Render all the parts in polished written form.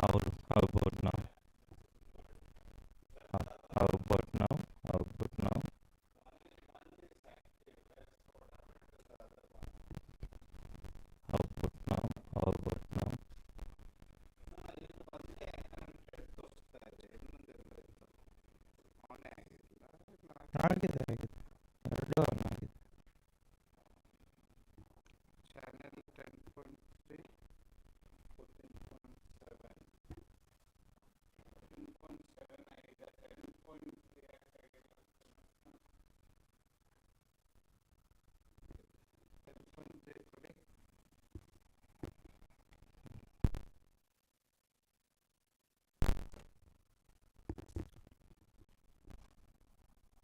How about now? How about now? How about now? How about now? How about now? ಆಗಿದೆ ಆಗಿದೆ ಎರಡು on ಆಗಿದೆ.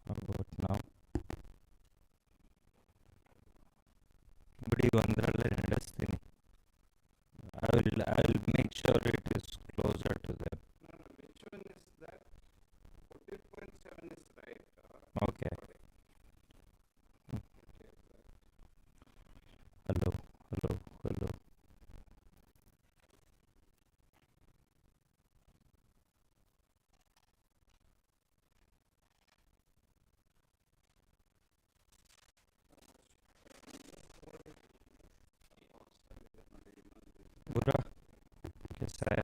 About now. ಬಿಡಿ ಒಂದರಲ್ಲೇ ನಡೆಸ್ತೀನಿ. I will make sure it is closer to them. Which one is that? 14.7 is right. Okay. Hello, hello, hello. बुरा कैसा है?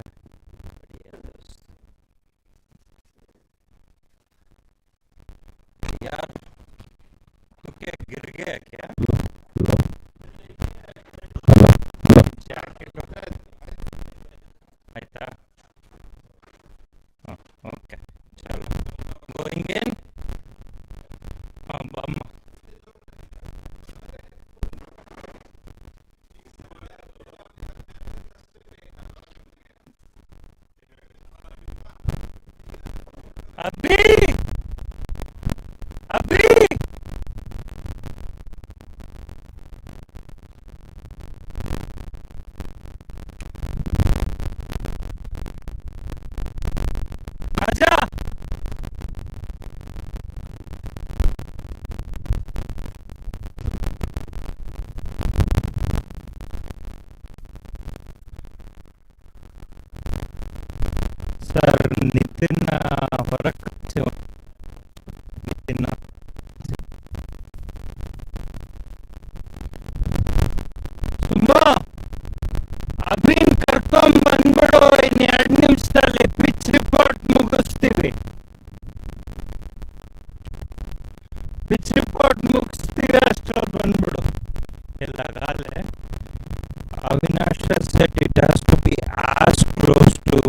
बढ़िया दोस्त. यार तू क्या गिर गया क्या? ಜಾಕೆಟ್ ಆಯ್ತಾ? ಓಕೆ ಚಲೋ ಗೋಯಿಂಗ್ ಇನ್. ಅಮ್ಮ अभी अभी आजा. सर नितिन ಹೊರಕ್ಕೆ ನಿತಿನ್ ಸುಮ್ಮ ಅಭಿನ್ ಕರ್ಕೊಂಡ್ ಬಂದ್ಬಿಡು. ಇನ್ನು 2 ನಿಮಿಷದಲ್ಲಿ ಪಿಚ್ ರಿಪೋರ್ಟ್ ಮುಗಿಸ್ತೀವಿ. ಅಷ್ಟೊತ್ತು ಬಂದ್ಬಿಡು. ಎಲ್ಲಾಗಲೇ Avinash set it has to be as close to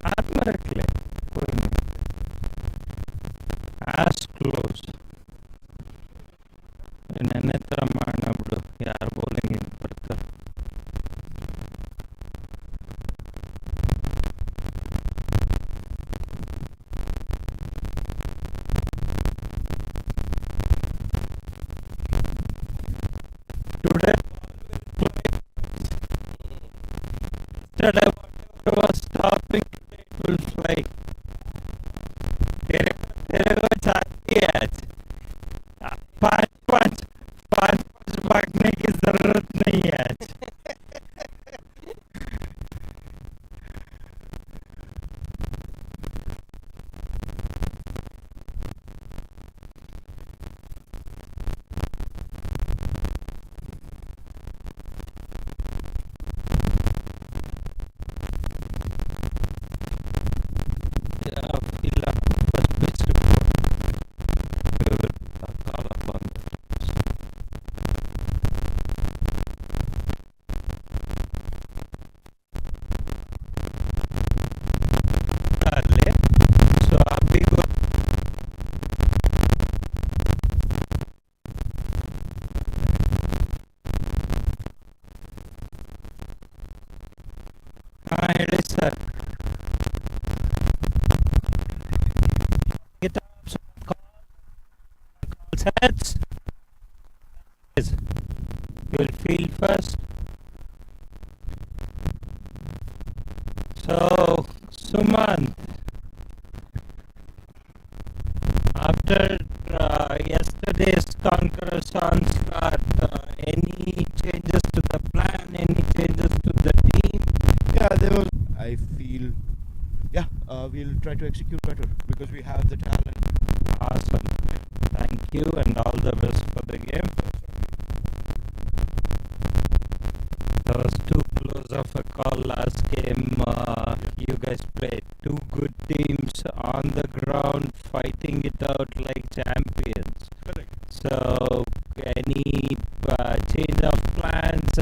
हाथ में रख ले कोई नहीं. as close ನೆನ್ನೆ ಥರ ಮಾಡೋಣ ಬಿಡು. ಯಾರು ಬೌಲಿಂಗ್ ಹಿಂಗೆ ಬರ್ತಾರೆ. Today was topic will fly. तेरे को चाहती है आज 5 भागने की जरूरत नहीं है आज. ಹೇಳಿ sir. Sets. You will feel first. So, Sumant, after yesterday's conference on start, any changes to the plan? Any changes yeah, we'll try to execute better because we have the talent. Awesome. Thank you and all the best for the game. That was too close of a call last game. You guys played two good teams on the ground, fighting it out like champions. Correct. So, any change of plans?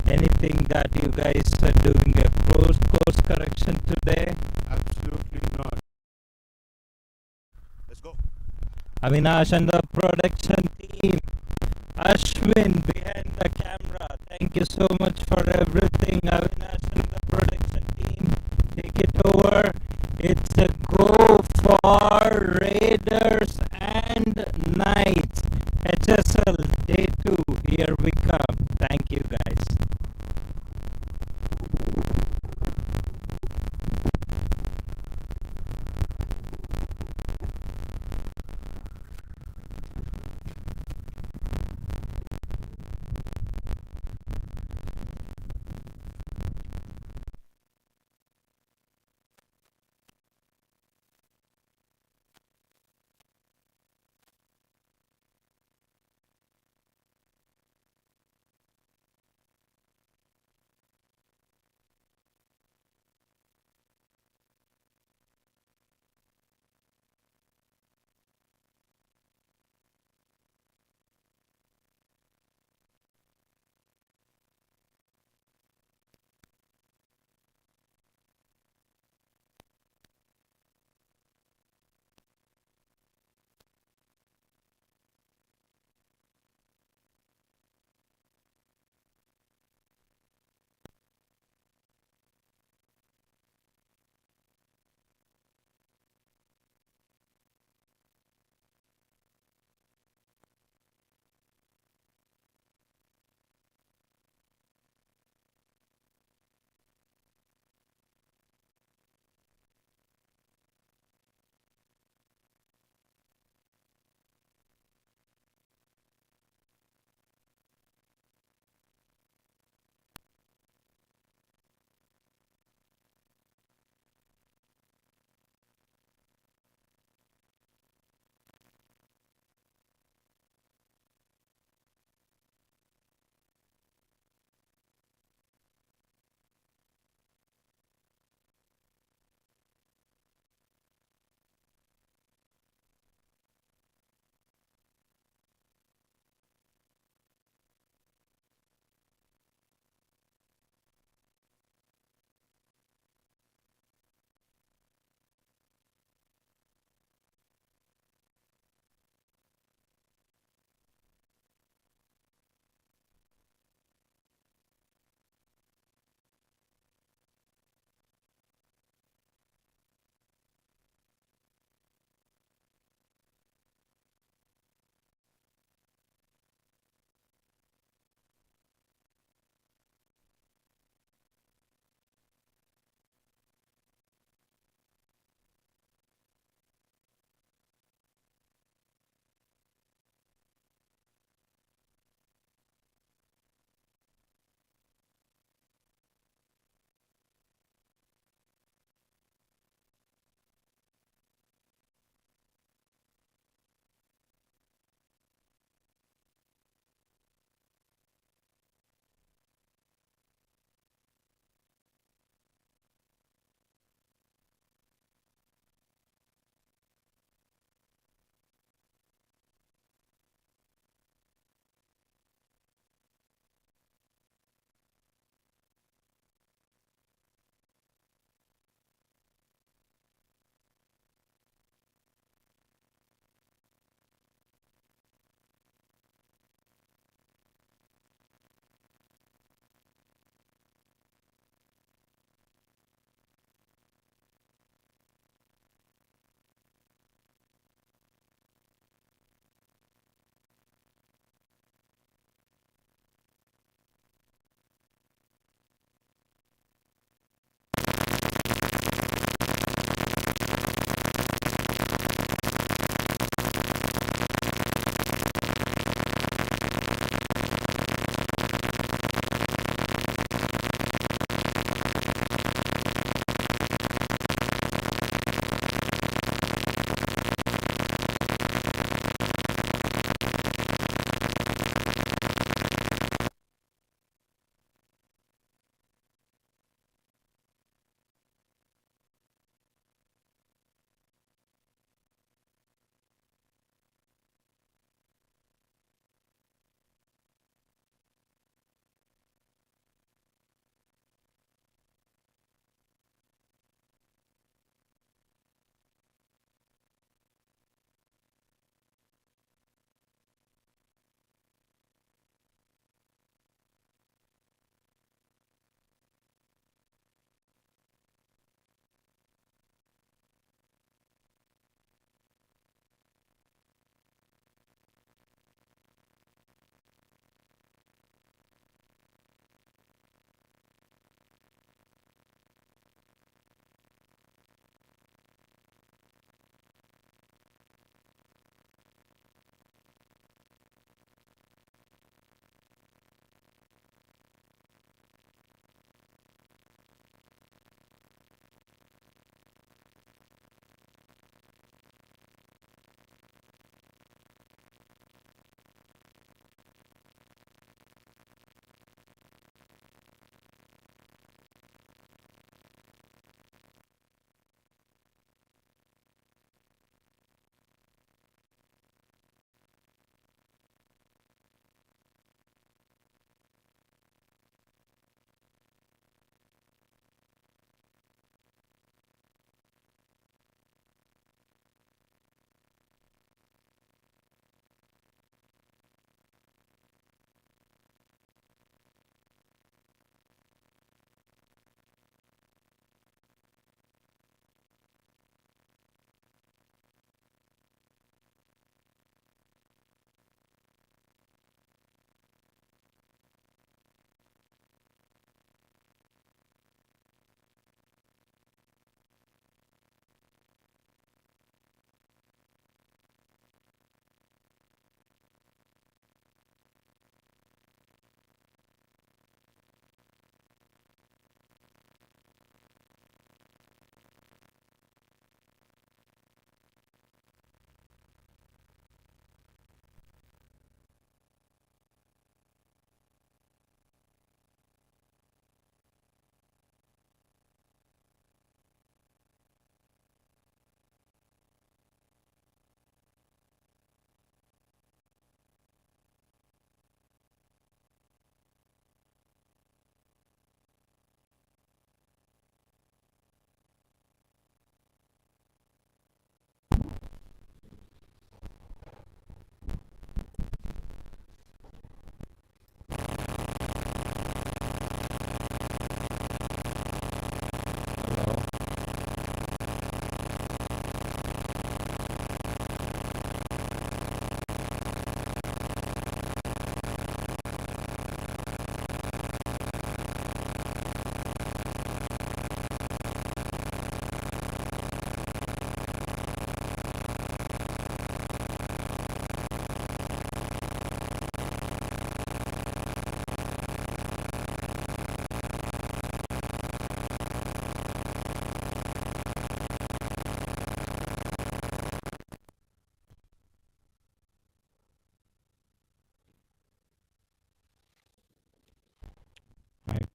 Anything that you guys are doing a course correction today? Absolutely not. Let's go. Avinash and the production team. Ashwin behind the camera. Thank you so much for everything. Avinash and the production team. Take it over. It's a go for Raiders and Knights. HSL Day 2. Here we come. Thank you guys.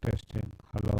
testing. Hello.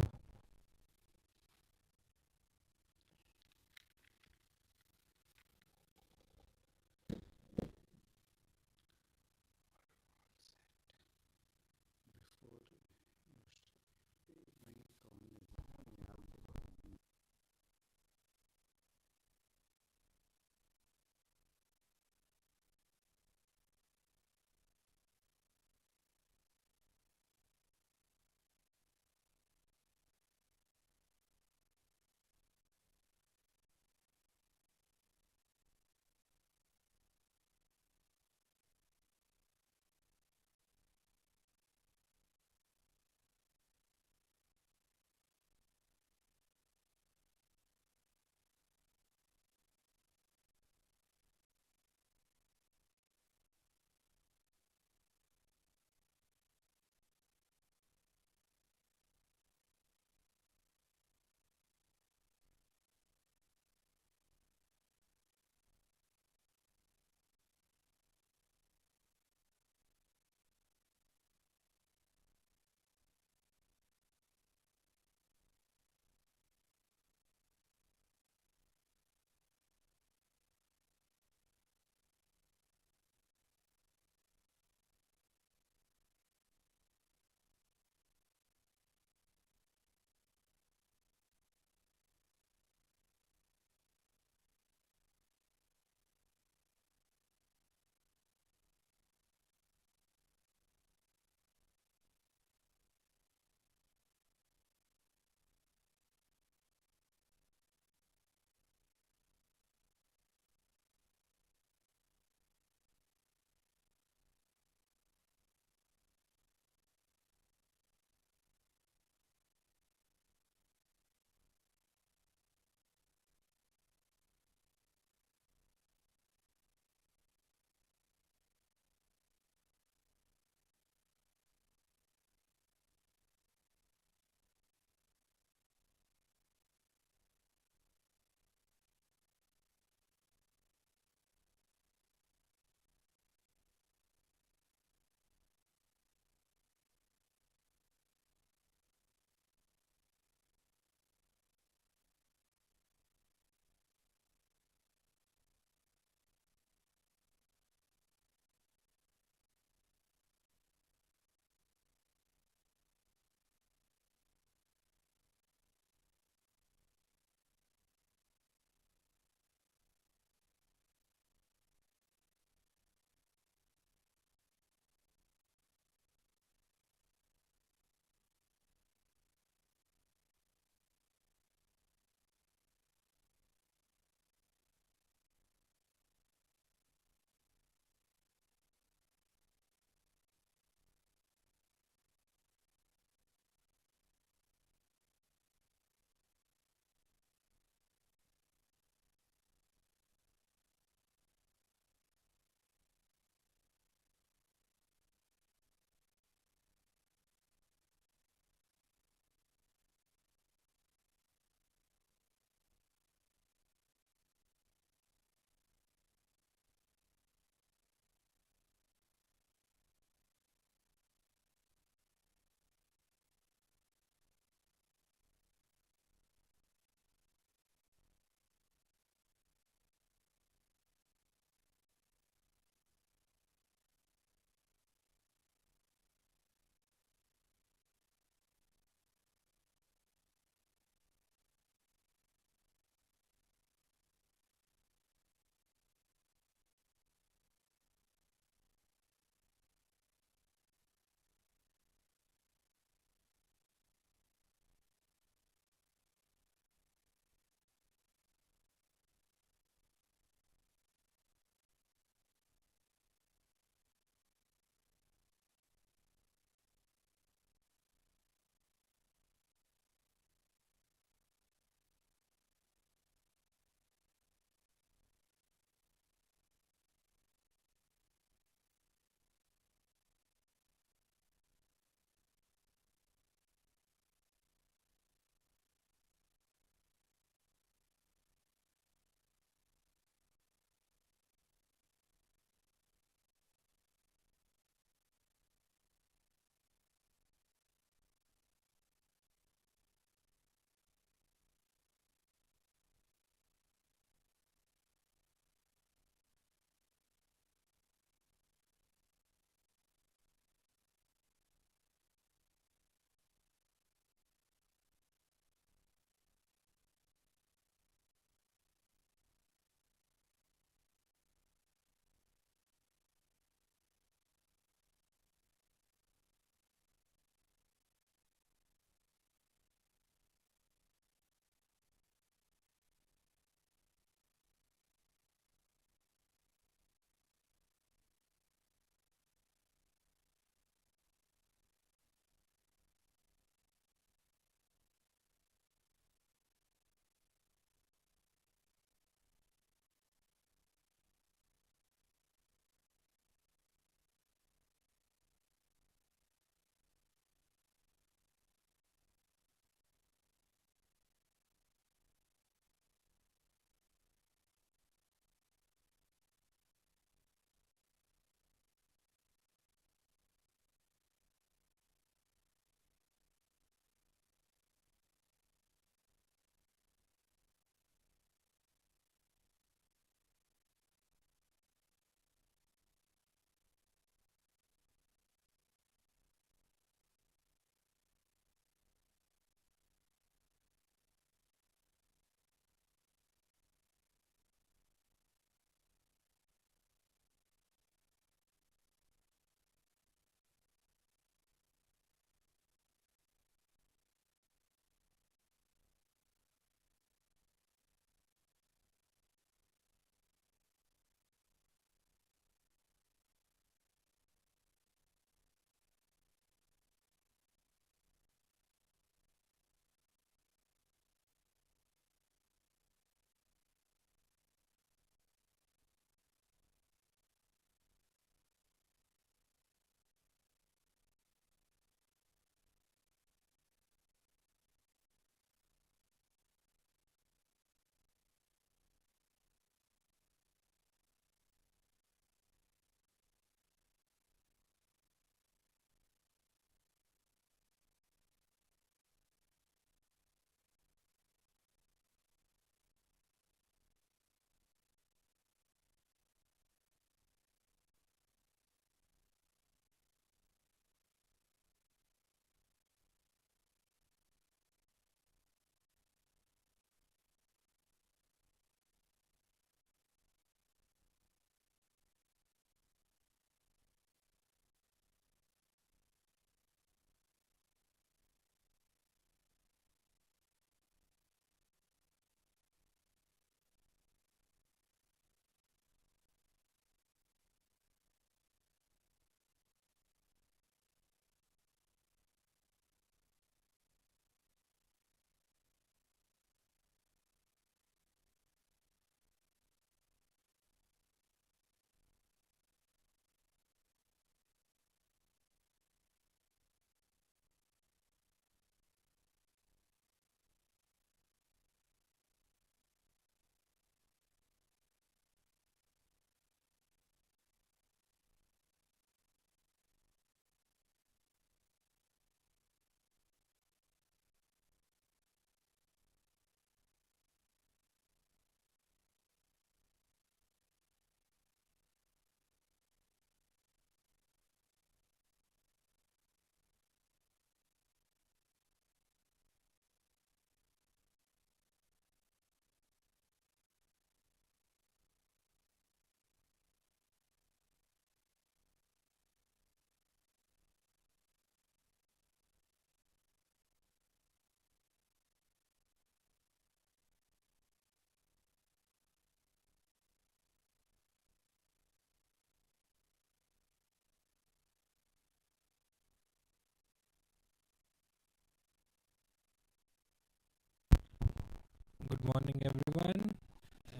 Good morning, everyone,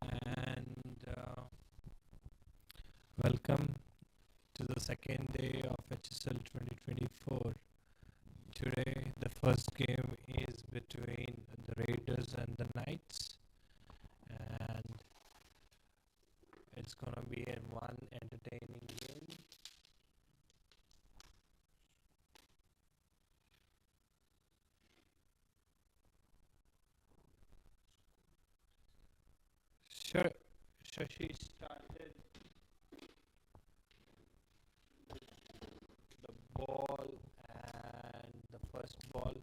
and welcome to the second day of HSL 2024. Today, the first game is between the Raiders and the Knights, and it's gonna be a one entertaining game. Sure, Shashi started the ball and the first ball.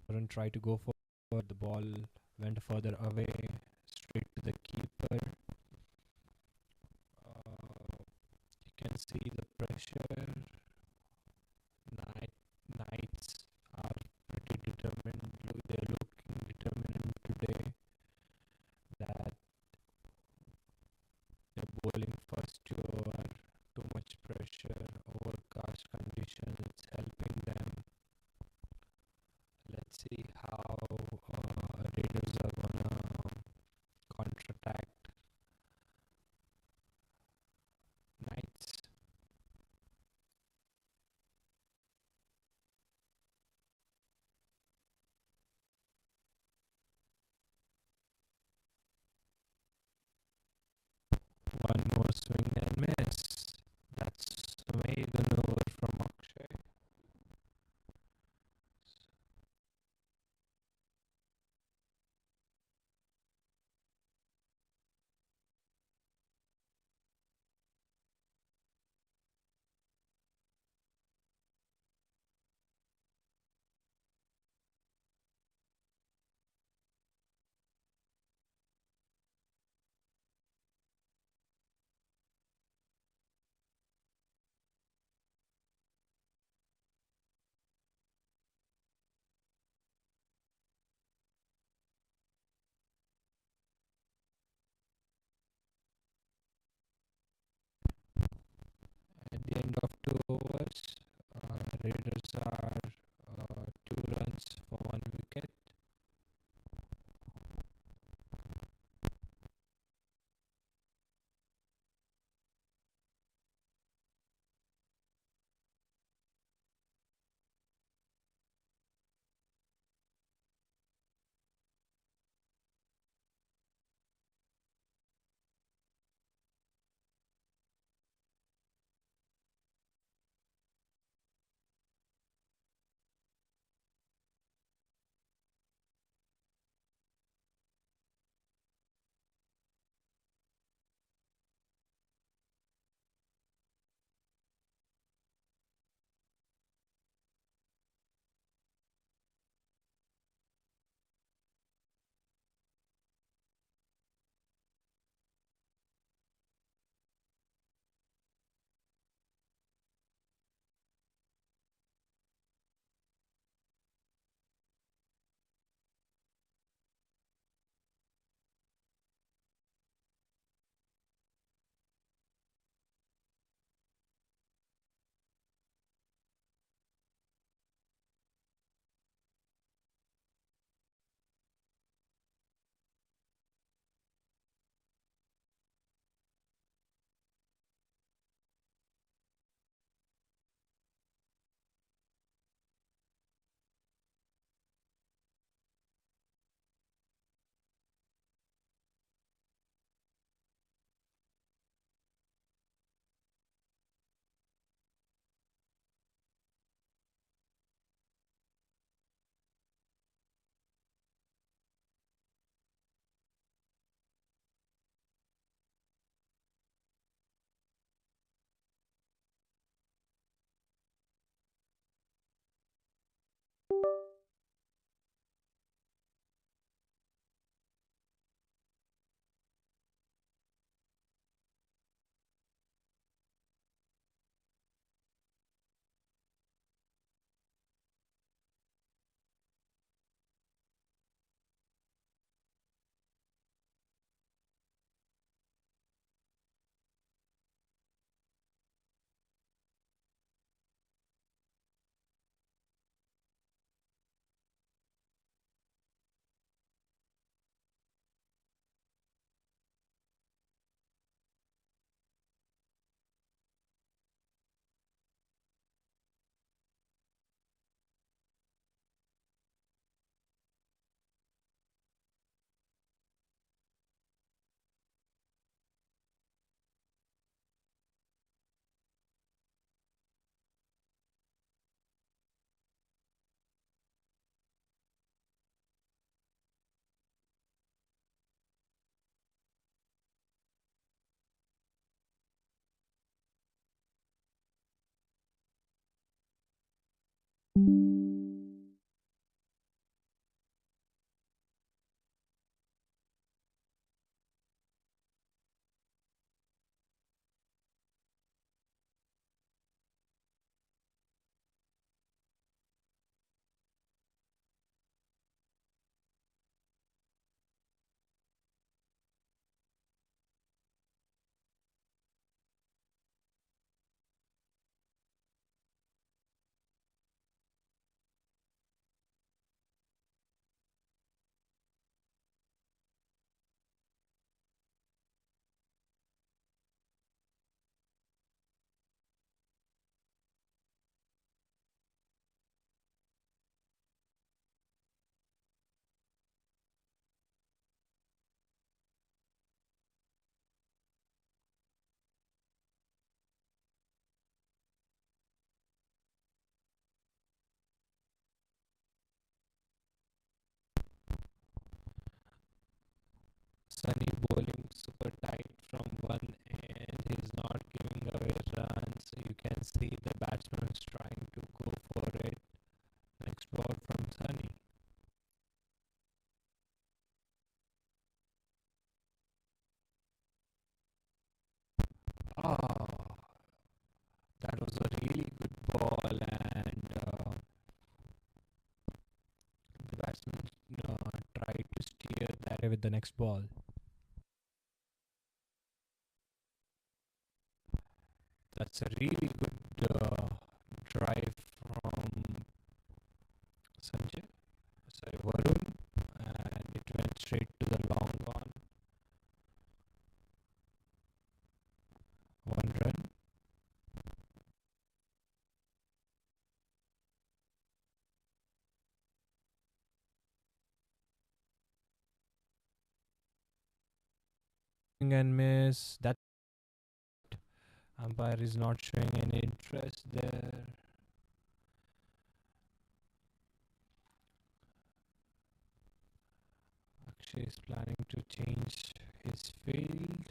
Didn't try to go for the ball, went further away, straight to the keeper. You can see the pressure. Knights are pretty determined. They're looking determined today that they're bowling first to over. Too much pressure, overcast conditions, it's helping them. Let's see how Raiders are gonna counterattack Knights. One more swing and miss. That's amazing over from Akshay. At the end of 2 overs, Raiders are 2 runs for 1 wicket. Sunny bowling super tight from one end. He's not giving away runs. You can see the batsman is trying to go for it. Next ball from Sunny. Oh, that was a really good ball, and the batsman tried to steer that with the next ball. That's a really good drive from Sanjay, sorry, Varun, and it went straight to the long one. One run. And miss. That umpire is not showing any interest there. Akshay is planning to change his field.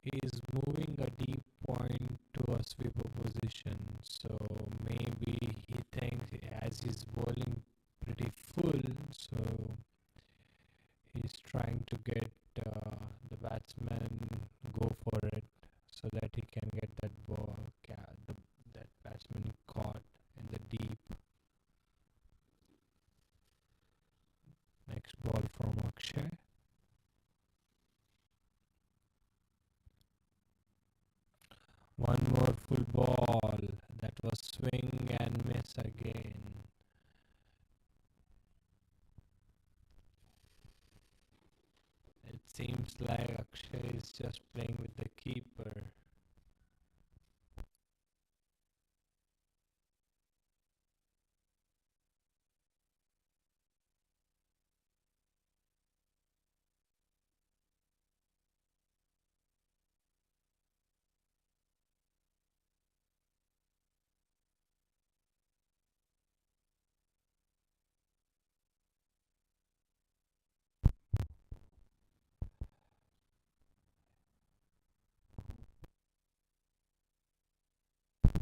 He is moving a deep point to a sweeper position, so maybe he thinks as he's bowling pretty full, so he's trying to get the batsman go for it so that he can get that ball, that batsman caught in the deep. Next ball from Akshay. One more full ball. That was swing and miss again. It seems like Akshay is just playing with the keeper.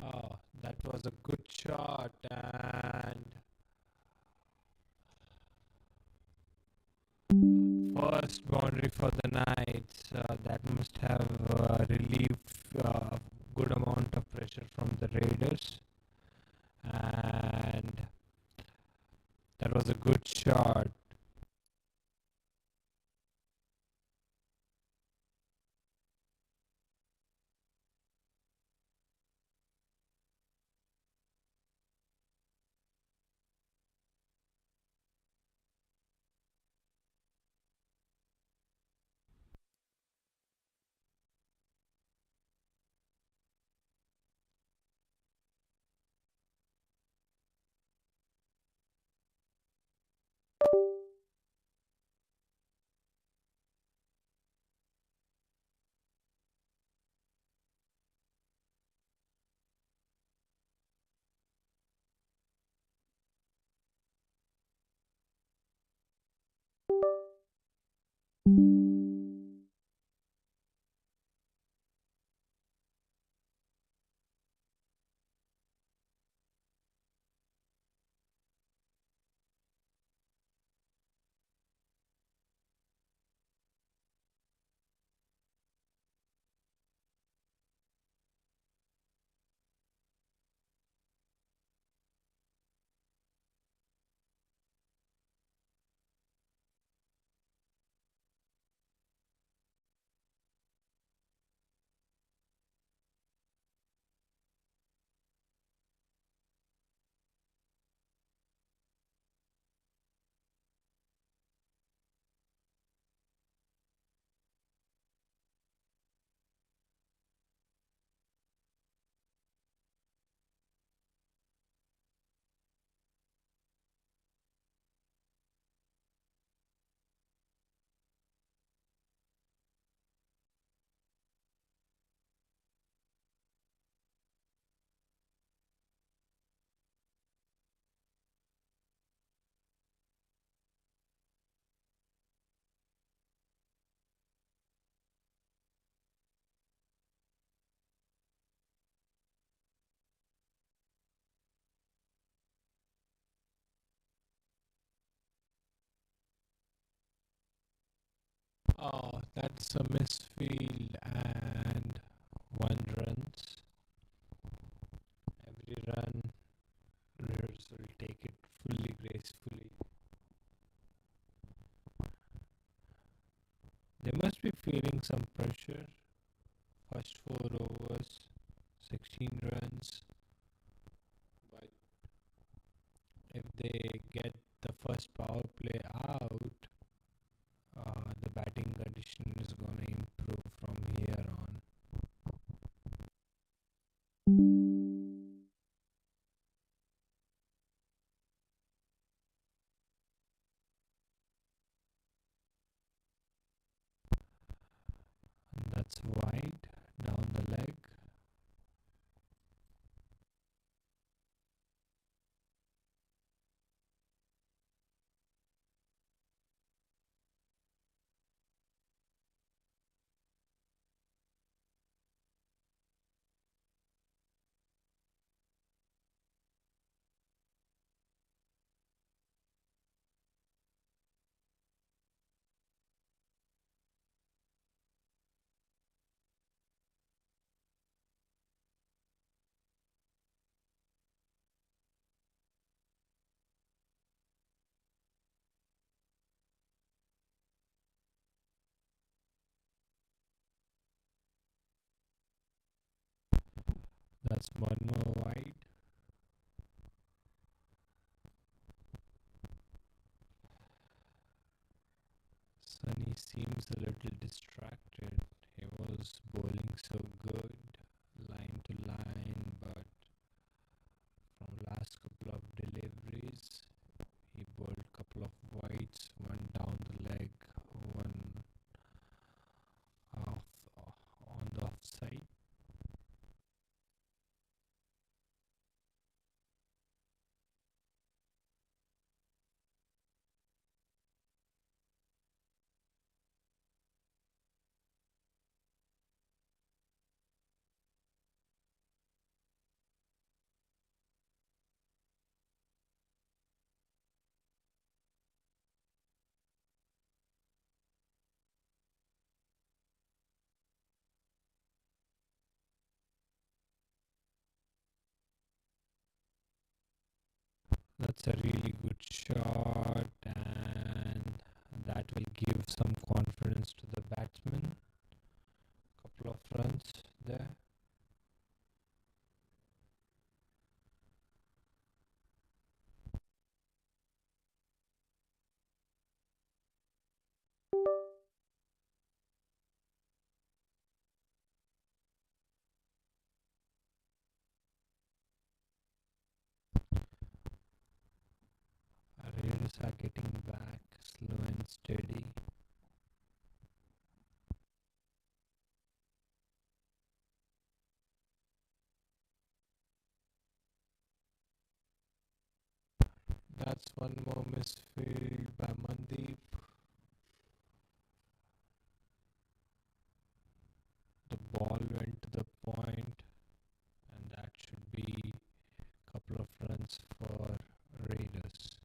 Oh, that was a good shot, and first boundary for the Knights. That must have relieved good amount of pressure from the Raiders, and that was a good shot. Oh, that's a misfield and 1 runs. Every run, Raiders will take it fully gracefully. They must be feeling some pressure. First 4 overs, 16 runs. But if they get the first power play out, the batting condition is going to improve from here on. And that's wide down the leg. That's one more wide. Sunny seems a little distracted. He was bowling so good, line to line, but from last couple of deliveries, he bowled couple of wides, one down the leg, one off on the offside. That's a really good shot, and that will give some confidence to the batsman. Couple of runs there. Raiders are getting back slow and steady. That's one more misfield by Mandeep. The ball went to the point, and that should be a couple of runs for Raiders.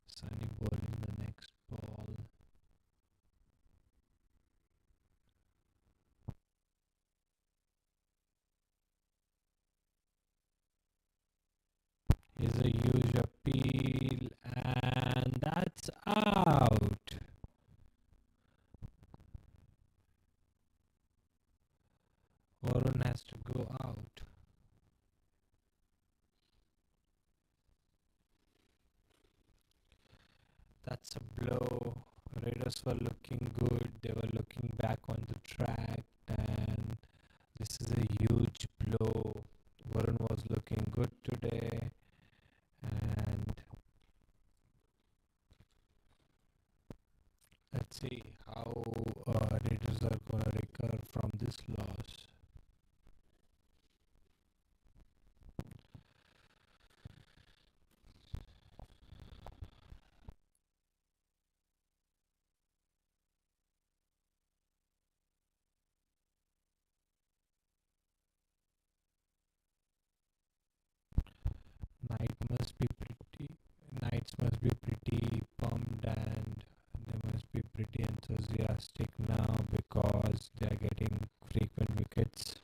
Sunny bowling the next ball. Here's a huge appeal, and that's out. Varun has to go out. That's a blow. Raiders were looking good. They were looking back on the track, and this is a huge blow. Varun was looking good today, and let's see how Raiders are gonna recover Knights must be pretty pumped, and they must be pretty enthusiastic now because they are getting frequent wickets.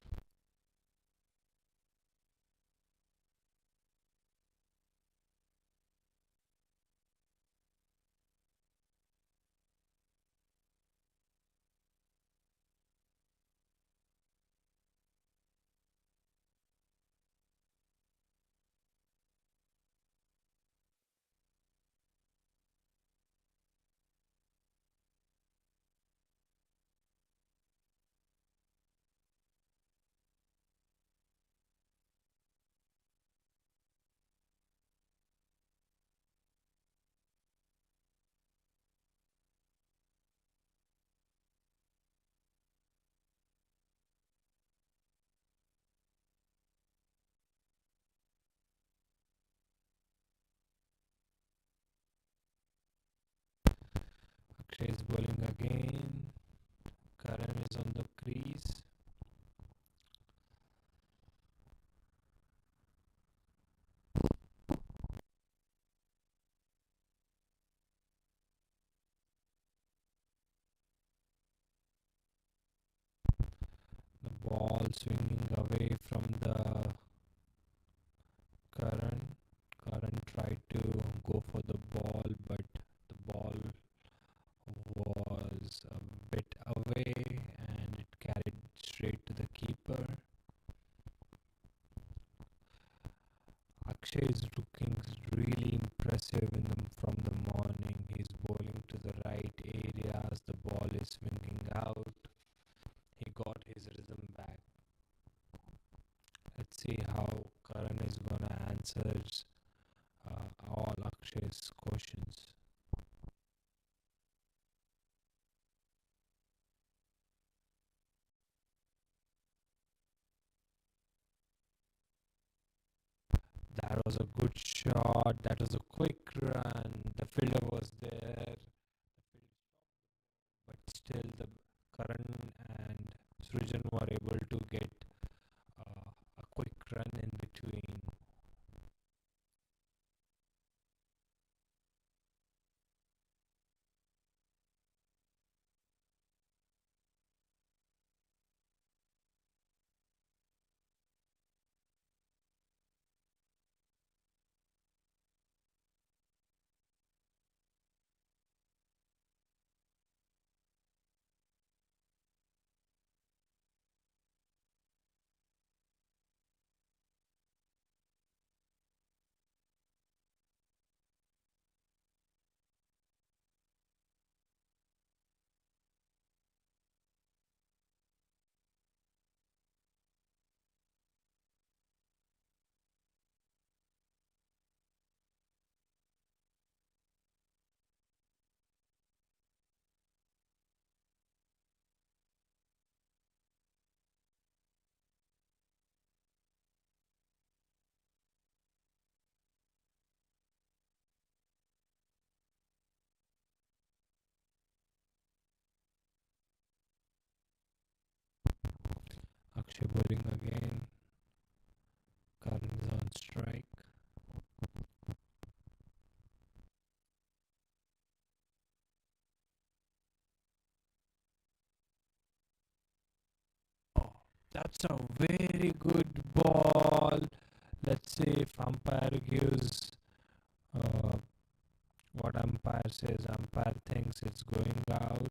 Akshay is bowling again. Karan is on the crease. The ball swinging away from the Karan. Karan tried to go for the ball, but the ball was a bit away and it carried straight to the keeper. Akshay is looking really impressive from the morning. He's bowling to the right areas. The ball is swinging out. He got his rhythm back. Let's see how Karan is gonna answer all Akshay's questions. That was a good shot. That was a quick run. The fielder was there. But still, the Karan and Srujan were able to get a quick run in between. Akshay bowling again. Karan is on strike. Oh, that's a very good ball. Let's see if umpire gives what umpire says. Umpire thinks it's going out.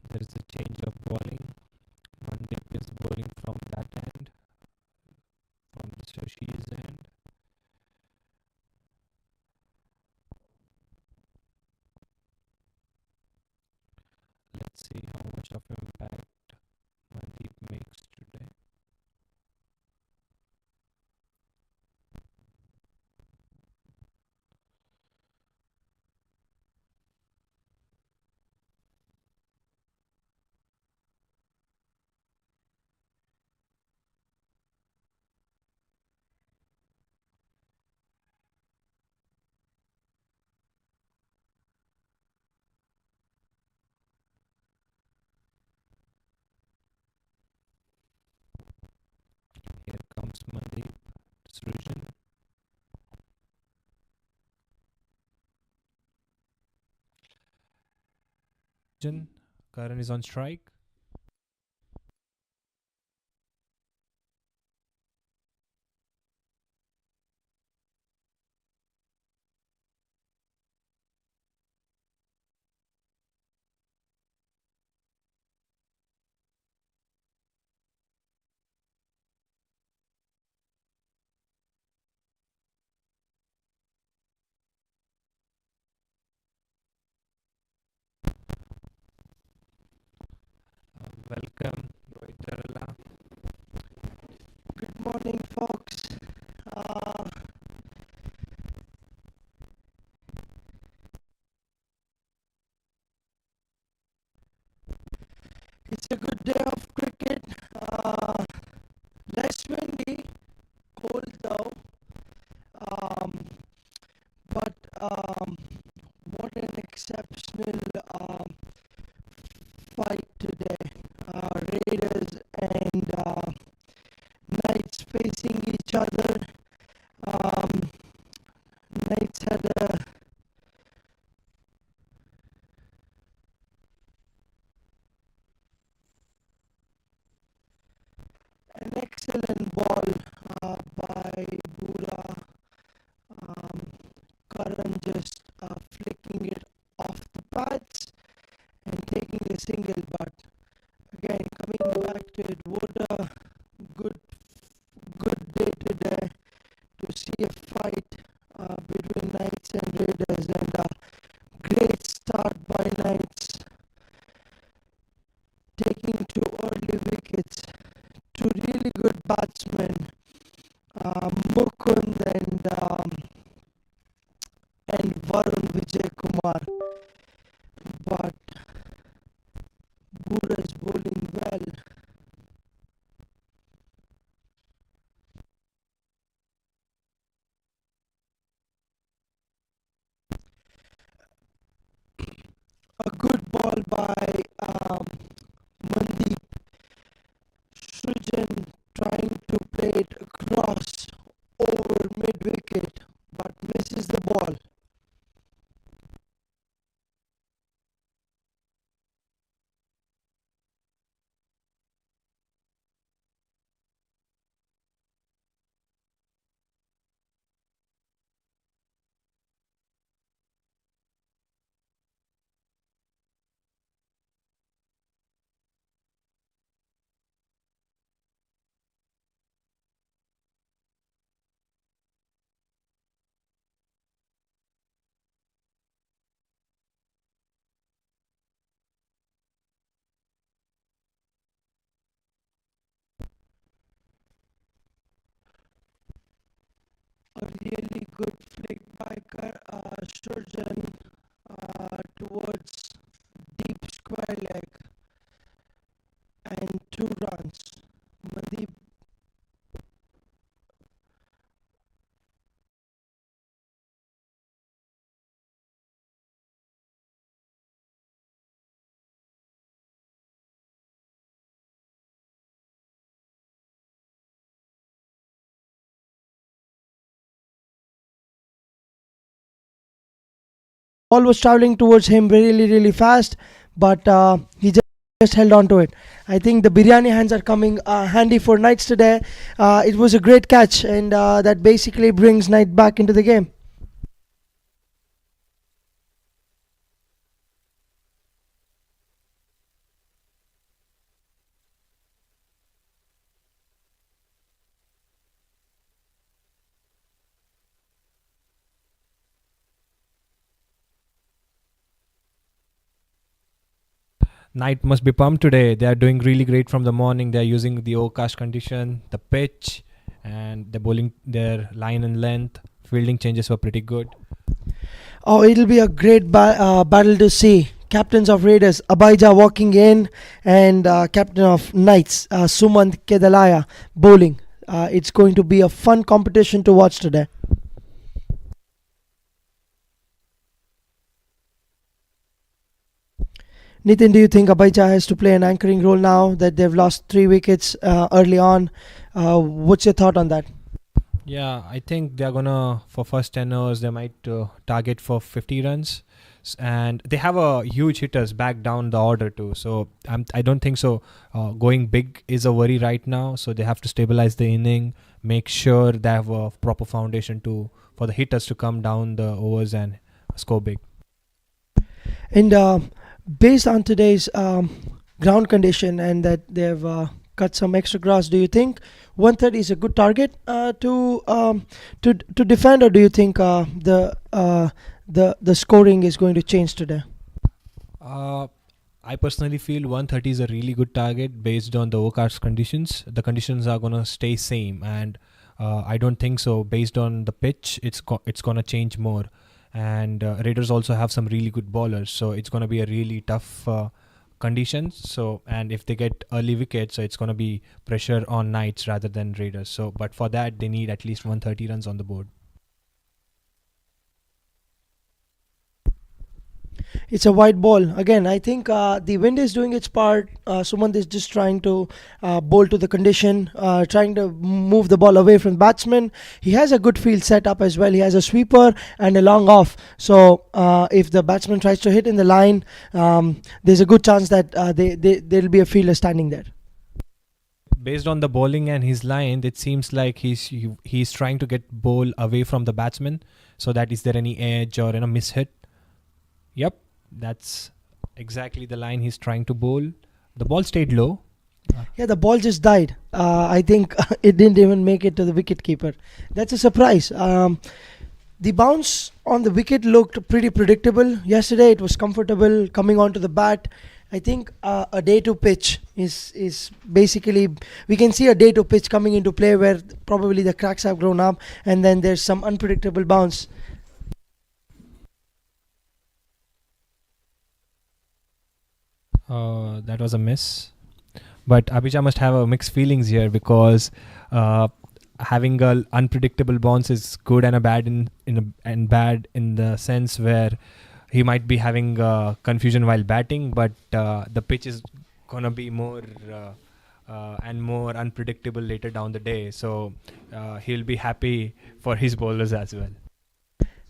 There is a change of bowling. Mandip is bowling from that end, from the Shashi's end. First Mandeep, Srujan. Karan is on strike. Welcome, Rohit Jarala. Good morning, folks. It's a good day of cricket. Less windy, cold though. Um, but what an exceptional fight today. Raiders and Knights facing each other. Um, Knights had an excellent ball by Bura. Karan just flicking it off the pads and taking a single. But again, coming back to it, what a good day today to see a fight between Knights and Raiders, and a great start by Knights, taking two early wickets to really good batsmen, Mukund and Varun Vijay Kumar. But Bura is bowling well. A good ball by Mandeep. Srujan trying to play it across over mid wicket, but misses the ball. A really good flick by Sturgeon towards deep square leg, and 2 runs. Mandeep ball was traveling towards him really fast, but he just held on to it. I think the biryani hands are coming handy for Knights today. It was a great catch, and that basically brings Knight back into the game. Knight must be pumped today. They are doing really great from the morning. They are using the overcast condition, the pitch, and they're bowling their line and length. Fielding changes were pretty good. Oh, it'll be a great battle to see. Captains of Raiders, Abhijah walking in, and captain of Knights, Sumant Kedalaya, bowling. It's going to be a fun competition to watch today. Nitin, do you think Abhijit has to play an anchoring role now that they've lost 3 wickets early on? What's your thought on that? Yeah, I think they're gonna, for first 10 overs they might target for 50 runs. And they have a huge hitters back down the order too, so I don't think so going big is a worry right now. So they have to stabilize the inning, make sure they have a proper foundation to for the hitters to come down the overs and score big. And based on today's ground condition and that they've cut some extra grass, do you think 130 is a good target to defend, or do you think the scoring is going to change today? I personally feel 130 is a really good target based on the overcast conditions. The conditions are gonna stay same, and I don't think so. Based on the pitch, it's gonna change more. And Raiders also have some really good bowlers, so it's gonna be a really tough conditions. So, and if they get early wickets, so it's gonna be pressure on Knights rather than Raiders. So, but for that they need at least 130 runs on the board. It's a white ball. Again, I think the wind is doing its part. Sumant is just trying to bowl to the condition, trying to move the ball away from the batsman. He has a good field set up as well. He has a sweeper and a long off. So if the batsman tries to hit in the line, there's a good chance that there'll be a fielder standing there. Based on the bowling and his line, it seems like he's trying to get ball away from the batsman. So that is there any edge or mishit? Yep, that's exactly the line he's trying to bowl. The ball stayed low. Yeah, the ball just died. I think it didn't even make it to the wicket keeper. That's a surprise. The bounce on the wicket looked pretty predictable. Yesterday it was comfortable coming onto the bat. I think a day to pitch is basically, we can see a day to pitch coming into play where probably the cracks have grown up and then there's some unpredictable bounce. That was a miss. But Abhijit must have a mixed feelings here because having a unpredictable bounce is good and a bad and bad in the sense where he might be having confusion while batting, but the pitch is gonna be more and more unpredictable later down the day. So he'll be happy for his bowlers as well.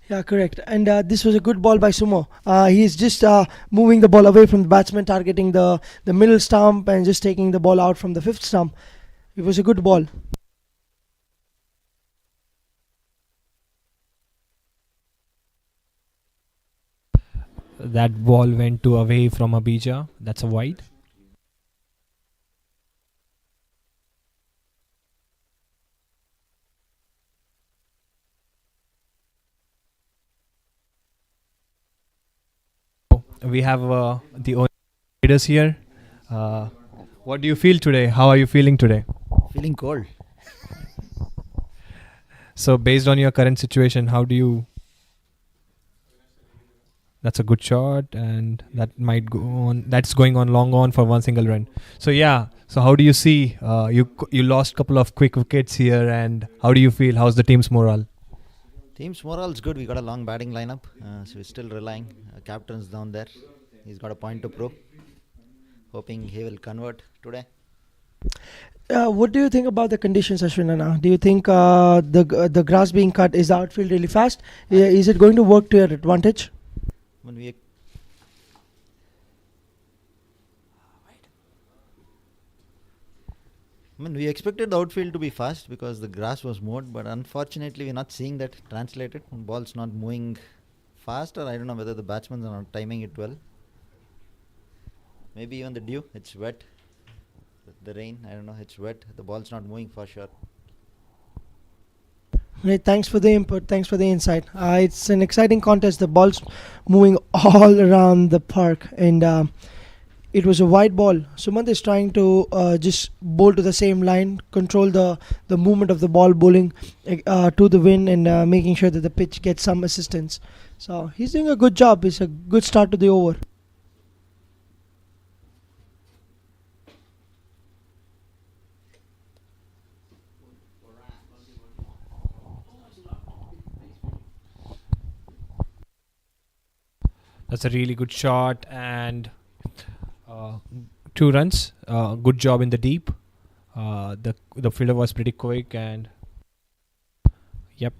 Yeah, correct. And this was a good ball by Sumo. He's just moving the ball away from the batsman, targeting the middle stump and just taking the ball out from the fifth stump. It was a good ball. That ball went to away from Abhijit. That's a wide. We have the Raiders here. What do you feel today? How are you feeling today? Feeling cold. So based on your current situation, how do you... That's a good shot, and that might go on. That's going on long on for one single run. So yeah. So how do you see? You lost a couple of quick wickets here, and how do you feel? How's the team's morale? Team's morale is good. We got a long batting lineup, so we're still relying. Captain's down there. He's got a point to prove. Hoping he will convert today. What do you think about the conditions, Ashwinana? Do you think the grass being cut, is the outfield really fast? Is it going to work to your advantage? When we expected the outfield to be fast because the grass was mowed, but unfortunately we're not seeing that translated. Ball's not moving fast, or I don't know whether the batsmen are not timing it well. Maybe even the dew, it's wet. The rain, I don't know, it's wet. The ball's not moving for sure. Right, thanks for the input. Thanks for the insight. It's an exciting contest. The ball's moving all around the park, and it was a wide ball. Sumant is trying to just bowl to the same line, control the movement of the ball, bowling to the wind, and making sure that the pitch gets some assistance. So he's doing a good job. It's a good start to the over. That's a really good shot, and 2 runs. Good job in the deep. The fielder was pretty quick, and yep,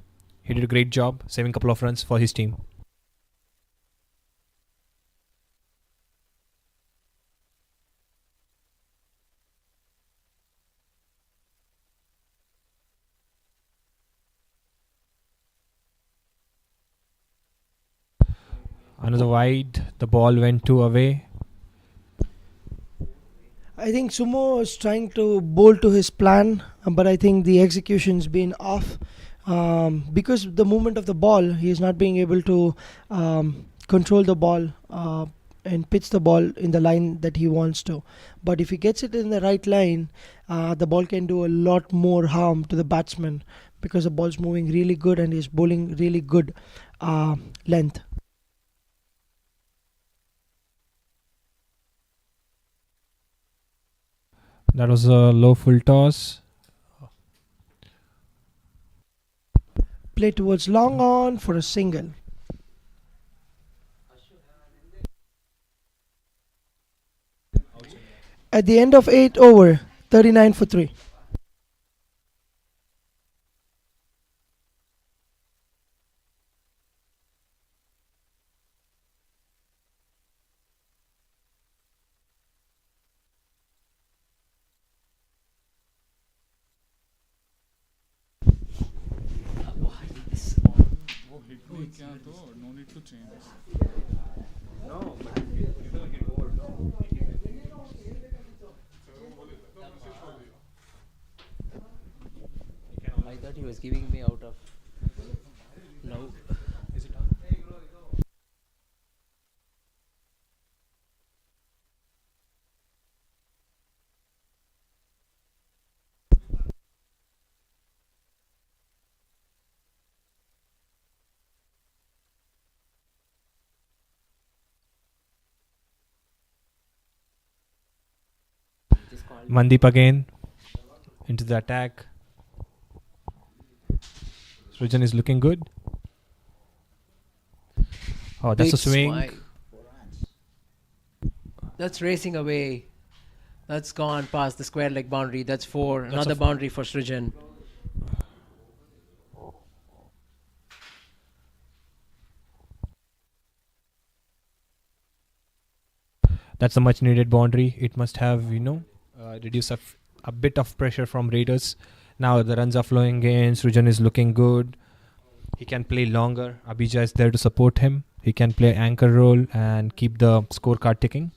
he did a great job saving a couple of runs for his team. Another wide. The ball went 2 away. I think Sumo is trying to bowl to his plan, but I think the execution's been off. Because the movement of the ball, he is not being able to control the ball and pitch the ball in the line that he wants to. But if he gets it in the right line, the ball can do a lot more harm to the batsman, because the ball's moving really good and he's bowling really good length. That was a low full toss. Play towards long on for a single. At the end of 8 over, 39 for 3. No need to change. I thought he was giving me out of love. Is it on? Mandeep again into the attack. Srijan is looking good. Oh, that's Big a swing. swipe. That's racing away. That's gone past the square leg boundary. That's 4. That's Another a boundary for Srijan. That's a much needed boundary. It must have, reduced a bit of pressure from Raiders. Now the runs are flowing in. Srijan is looking good. He can play longer. Abhijay is there to support him. He can play anchor role and keep the scorecard ticking.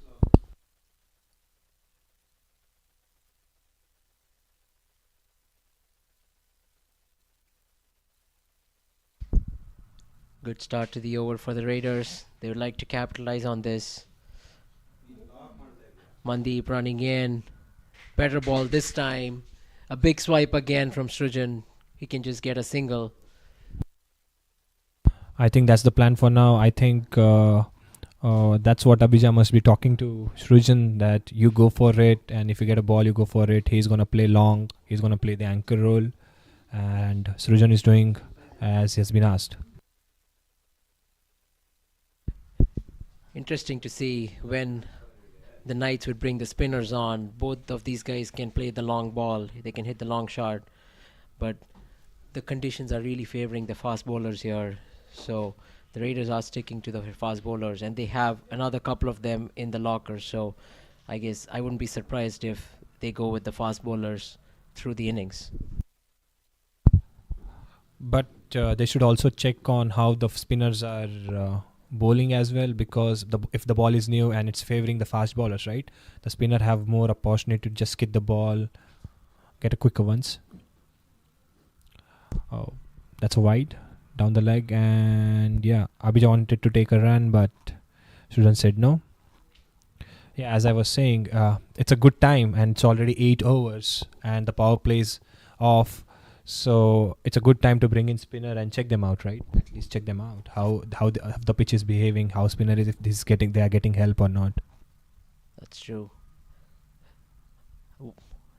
Good start to the over for the Raiders. They would like to capitalize on this. Mandeep running in. Better ball this time. A big swipe again from Srijan. He can just get a single. I think that's the plan for now. I think that's what Abhijay must be talking to Srijan, that you go for it, and if you get a ball, you go for it. He's going to play long. He's going to play the anchor role, and Srijan is doing as he has been asked. Interesting to see when the Knights would bring the spinners on. Both of these guys can play the long ball. They can hit the long shot. But the conditions are really favoring the fast bowlers here. So the Raiders are sticking to the fast bowlers, and they have another couple of them in the locker. So I guess I wouldn't be surprised if they go with the fast bowlers through the innings. But they should also check on how the spinners are bowling as well, because if the ball is new and it's favoring the fast bowlers, right, the spinner have more opportunity to just hit the ball, get a quicker ones. Oh, that's a wide down the leg, and yeah, Abhijay wanted to take a run, but Srijan said no. Yeah, as I was saying, it's a good time, and it's already 8 overs, and the power plays off. So it's a good time to bring in spinner and check them out, right? At least check them out. How the pitch is behaving, how spinner is, if they are getting help or not. That's true.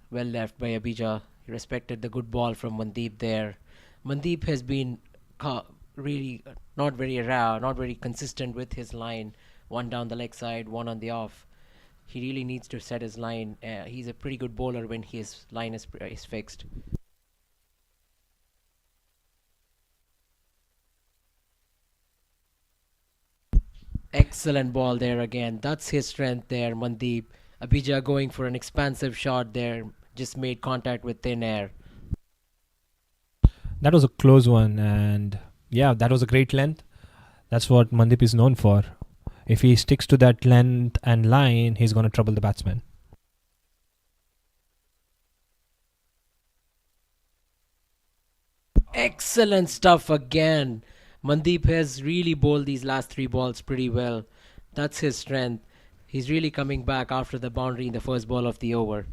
Well left by Abhijay. He respected the good ball from Mandeep there. Mandeep has been really not very consistent with his line. One down the leg side, one on the off. he really needs to set his line. He's a pretty good bowler when his line is fixed. Excellent ball there again. That's his strength there, Mandeep. Abhija going for an expansive shot there, just made contact with thin air. That was a close one, and yeah, that was a great length. That's what Mandeep is known for. If he sticks to that length and line, he's going to trouble the batsman. Excellent stuff again. Mandeep has really bowled these last 3 balls pretty well. That's his strength. He's really coming back after the boundary in the first ball of the over.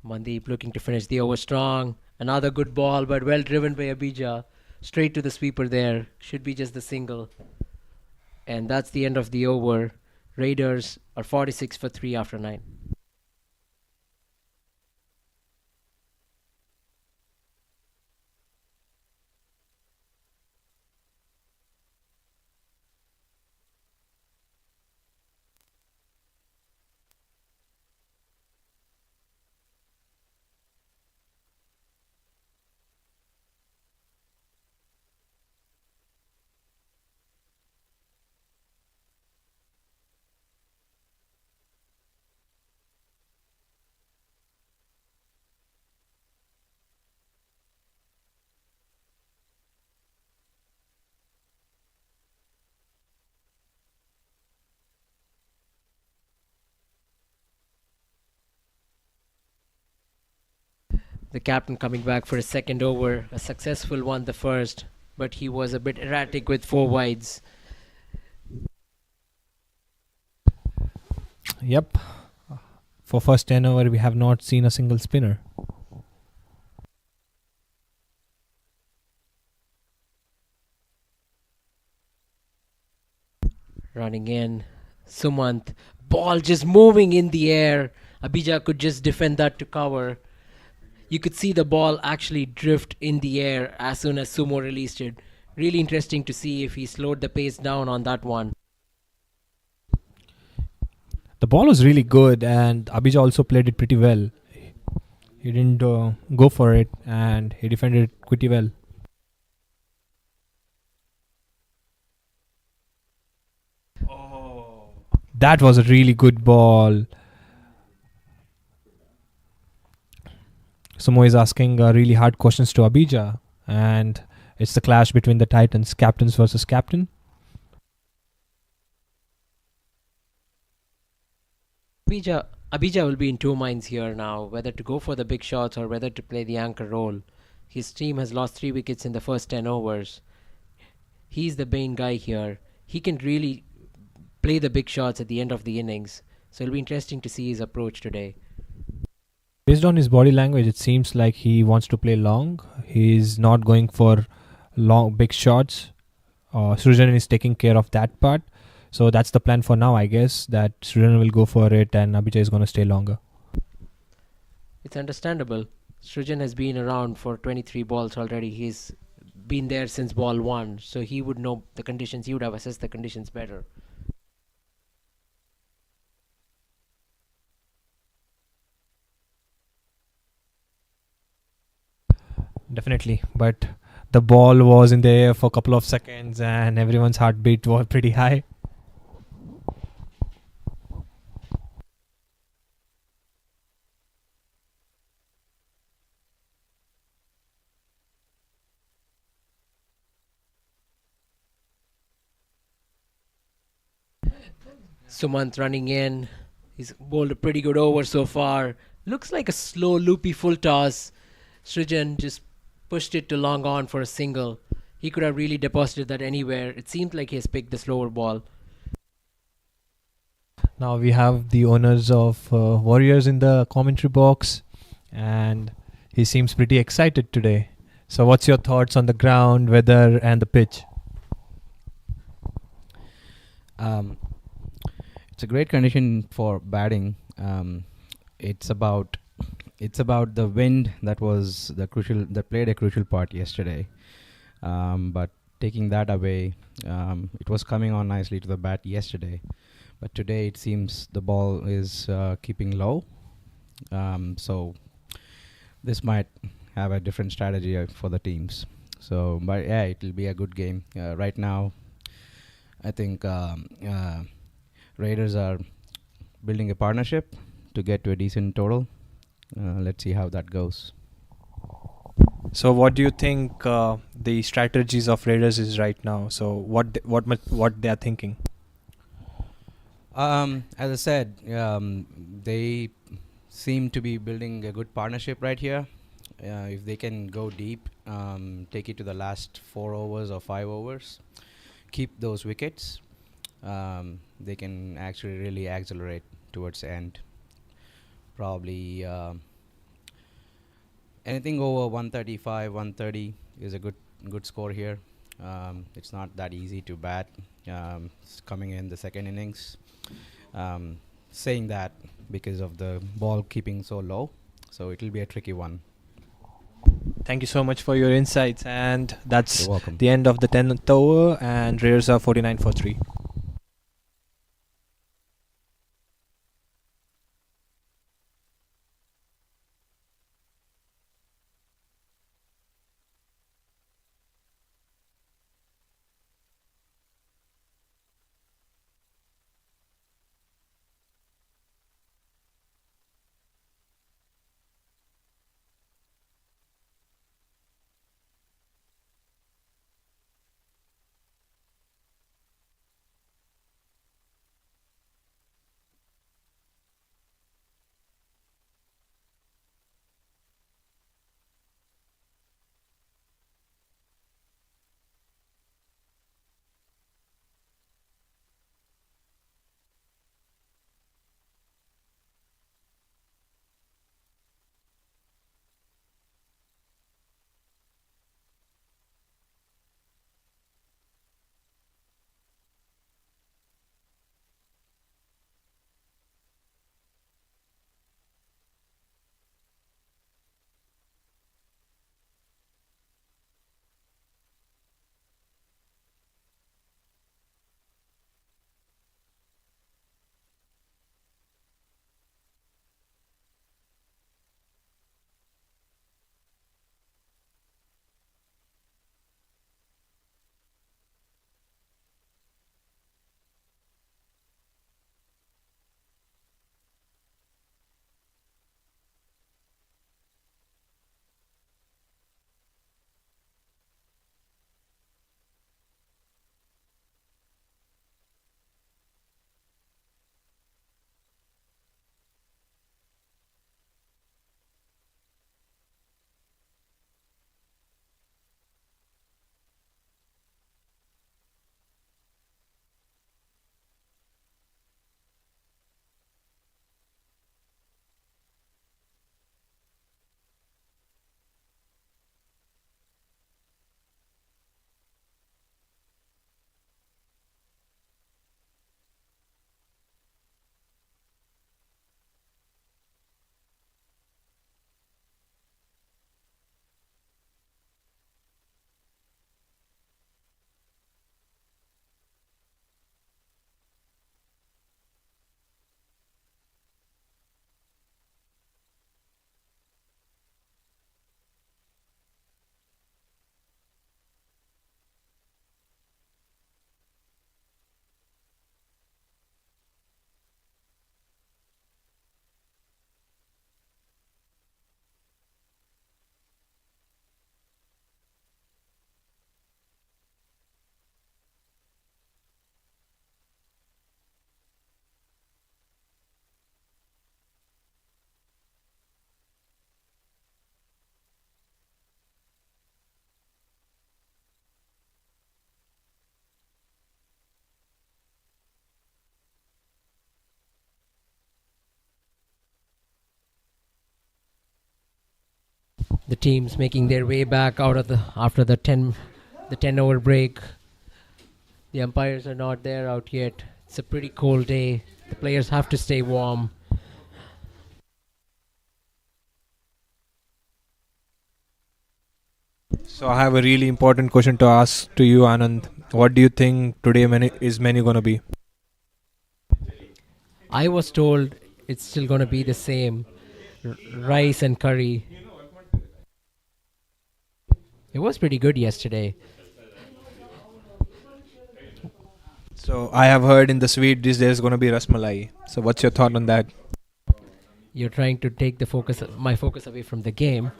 Mandeep looking to finish the over strong. Another good ball, but well driven by Abhija. Straight to the sweeper there. Should be just the single. And that's the end of the over. Raiders are 46 for 3 after 9. The captain coming back for his second over. A successful one the first, but he was a bit erratic with 4 wides. Yep. For first 10 over, we have not seen a single spinner. Running in. Sumant. Ball just moving in the air. Abhija could just defend that to cover. You could see the ball actually drift in the air as soon as Sumo released it. Really interesting to see if he slowed the pace down on that one. The ball was really good, and Abhija also played it pretty well. He didn't go for it, and he defended it pretty well. That was a really good ball. Sumo is asking really hard questions to Abhija, and it's the clash between the Titans, captains versus captain. Abhija will be in 2 minds here now, whether to go for the big shots or whether to play the anchor role. His team has lost 3 wickets in the first 10 overs. He's the main guy here. He can really play the big shots at the end of the innings, so it'll be interesting to see his approach today. Based on his body language, it seems like he wants to play long. He's not going for long, big shots. Srujan is taking care of that part. So that's the plan for now, I guess, that Srujan will go for it and Abhija is going to stay longer. It's understandable. Srujan has been around for 23 balls already. He's been there since ball 1, so he would know the conditions. He would have assessed the conditions better. Definitely, but the ball was in the air for a couple of seconds and everyone's heartbeat was pretty high. Sumant running in. He's bowled a pretty good over so far. Looks like a slow, loopy full toss. Srujan just pushed it to long on for a single. He could have really deposited that anywhere. It seemed like he has picked the slower ball. Now we have the owners of Warriors in the commentary box, and He seems pretty excited today. So, what's your thoughts on the ground, weather, and the pitch? It's a great condition for batting. It's about the wind that played a crucial part yesterday. But taking that away, it was coming on nicely to the bat yesterday. But today it seems the ball is keeping low. So this might have a different strategy for the teams. So, but yeah, it will be a good game. Right now, I think Raiders are building a partnership to get to a decent total. Let's see how that goes. So, what do you think the strategies of Raiders is right now? So, what they are thinking? As I said, they seem to be building a good partnership right here. If they can go deep, take it to the last 4 overs or 5 overs, keep those wickets, they can actually really accelerate towards the end. Probably anything over 135, 130 is a good score here. It's not that easy to bat. It's coming in the second innings. Saying that because of the ball keeping so low, so it'll be a tricky one. Thank you so much for your insights, and that's You're welcome. the end of the 10th over, and Raiders are 49 for 3. the teams making their way back out of the after the 10 over break. The umpires are not there out yet. It's a pretty cold day. The players have to stay warm. So I have a really important question to ask to you, Anand. What do you think today menu gonna be? I was told it's still going to be the same, rice and curry. It was pretty good yesterday. So I have heard in the sweet dish there's gonna be rasmalai. So what's your thought on that? You're trying to take my focus away from the game.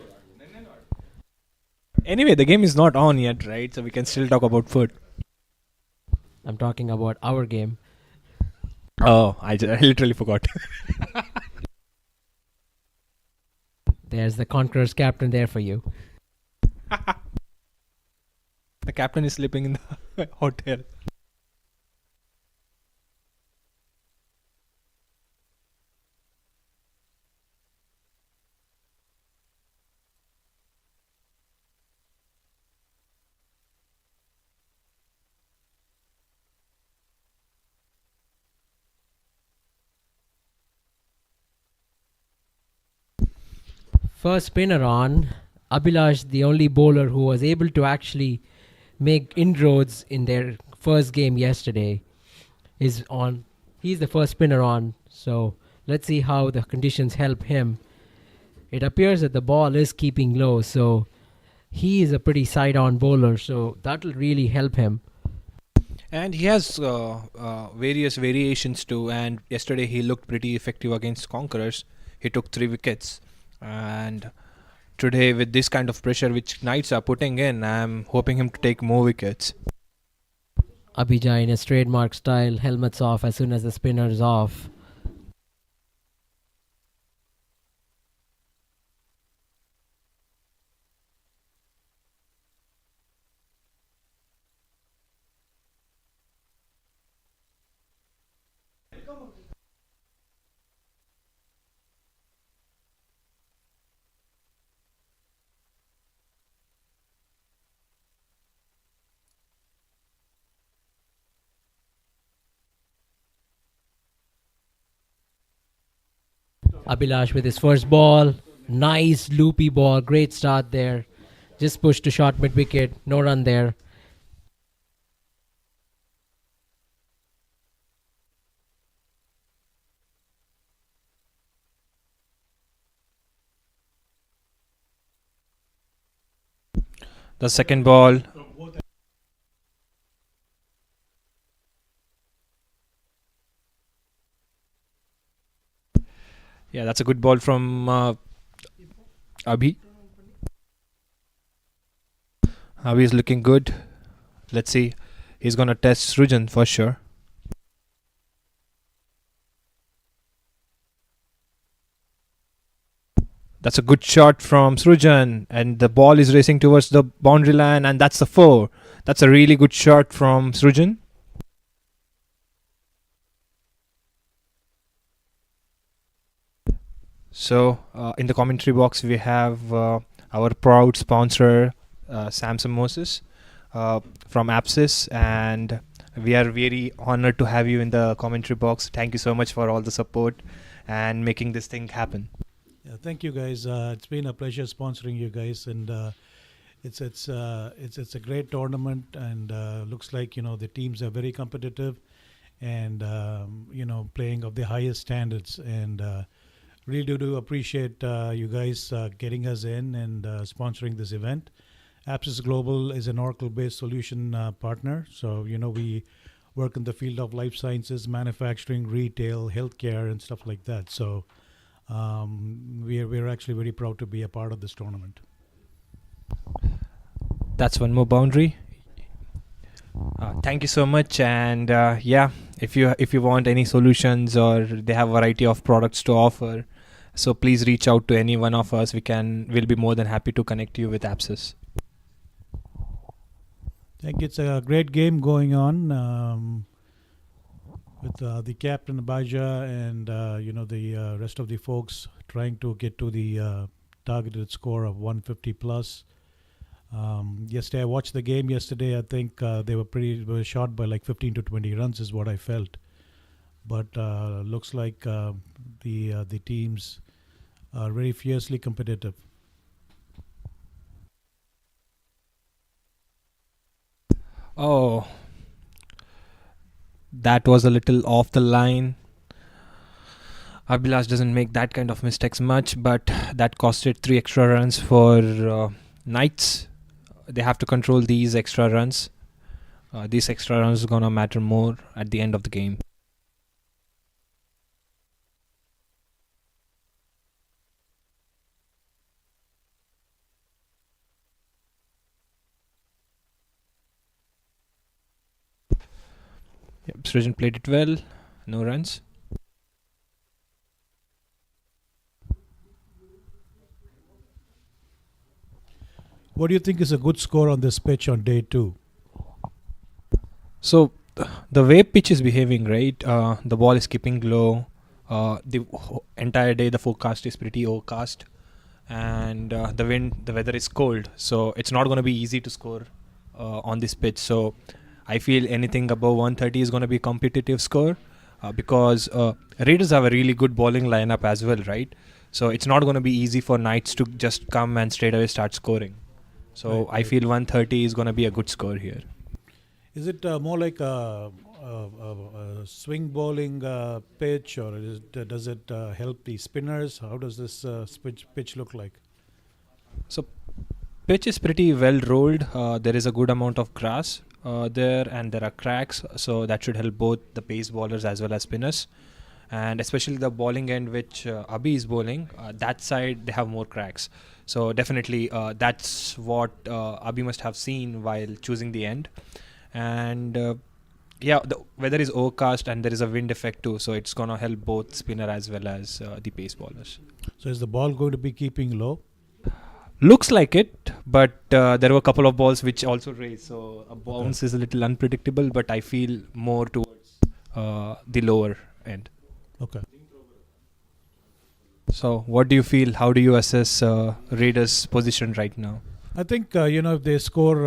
Anyway, the game is not on yet, right? So we can still talk about food. I'm talking about our game. Oh, I literally forgot. There's the Conqueror's captain there for you. The captain is sleeping in the hotel. First spinner on. Abhilash, the only bowler who was able to actually make inroads in their first game yesterday, is on. He's the first spinner on. So let's see how the conditions help him. It appears that the ball is keeping low, so he is a pretty side-on bowler, so that will really help him. And he has various variations too. And yesterday he looked pretty effective against Conquerors. He took 3 wickets. And today, with this kind of pressure which Knights are putting in, I'm hoping him to take more wickets. Abhijay in his trademark style, helmets off as soon as the spinner is off. Abhilash with his first ball. Nice loopy ball. Great start there. Just pushed to short mid wicket. No run there. The second ball. Yeah, that's a good ball from Abhi. Abhi is looking good. Let's see. He's gonna test Srujan for sure. That's a good shot from Srujan, and the ball is racing towards the boundary line, and that's a 4. That's a really good shot from Srujan. So in the commentary box we have our proud sponsor Samson Moses from Apsis, and we are very honored to have you in the commentary box. Thank you so much for all the support and making this thing happen. Yeah, thank you guys. It's been a pleasure sponsoring you guys, and it's a great tournament, and looks like the teams are very competitive, and playing of the highest standards, and really do appreciate you guys getting us in and sponsoring this event. Apsis Global is an Oracle-based solution partner, so we work in the field of life sciences, manufacturing, retail, healthcare, and stuff like that. So we're actually very proud to be a part of this tournament. That's one more boundary. Thank you so much, and yeah, if you want any solutions, or they have a variety of products to offer, so please reach out to any one of us. We'll be more than happy to connect you with Apsis. I think it's a great game going on with the captain Abhijay and the rest of the folks trying to get to the targeted score of 150 plus. Yesterday, I watched the game yesterday. I think they were shot by like 15 to 20 runs, is what I felt. But looks like the teams are very fiercely competitive. Oh, that was a little off the line. Abhilash doesn't make that kind of mistakes much, but that costed 3 extra runs for Knights. They have to control these extra runs. These extra runs are gonna matter more at the end of the game. Yep, Srijan played it well. No runs. What do you think is a good score on this pitch on day 2? So the way pitch is behaving, right? The ball is keeping low. The entire day the forecast is pretty overcast, and the weather is cold, so it's not going to be easy to score on this pitch. So I feel anything above 130 is going to be a competitive score because Raiders have a really good bowling lineup as well, right? So it's not going to be easy for Knights to just come and straight away start scoring. So I feel 130 is going to be a good score here. Is it more like a swing bowling pitch, or does it help the spinners? How does this pitch look like? So pitch is pretty well rolled. There is a good amount of grass there, and there are cracks, so that should help both the pace bowlers as well as spinners. And especially the bowling end which Abhi is bowling, that side they have more cracks. So definitely that's what Abhi must have seen while choosing the end. And the weather is overcast and there is a wind effect too, so it's gonna help both spinner as well as the pace bowlers. So is the ball going to be keeping low? Looks like it, but there were a couple of balls which also raised, so a bounce is a little unpredictable, but I feel more towards the lower end. Okay. So what do you feel? How do you assess Raiders' position right now? I think if they score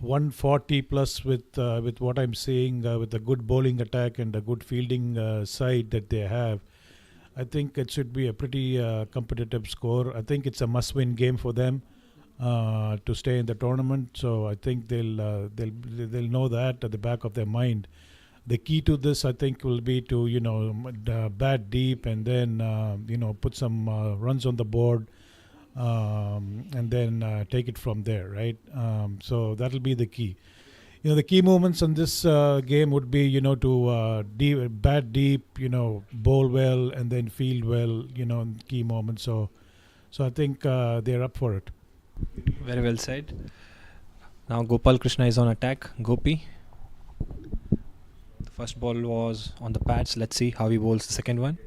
140 plus with what I'm seeing with a good bowling attack and a good fielding side that they have, I think it should be a pretty competitive score. I think it's a must-win game for them to stay in the tournament. So I think they'll know that at the back of their mind. The key to this, I think, will be to bat deep and then put some runs on the board. And then take it from there, right? So that'll be the key. The key moments in this game would be, to bat deep, bowl well, and then field well, key moments. So I think they're up for it. Very well said. Now Gopal Krishna is on attack. Gopi. The first ball was on the pads. Let's see how he bowls the second one.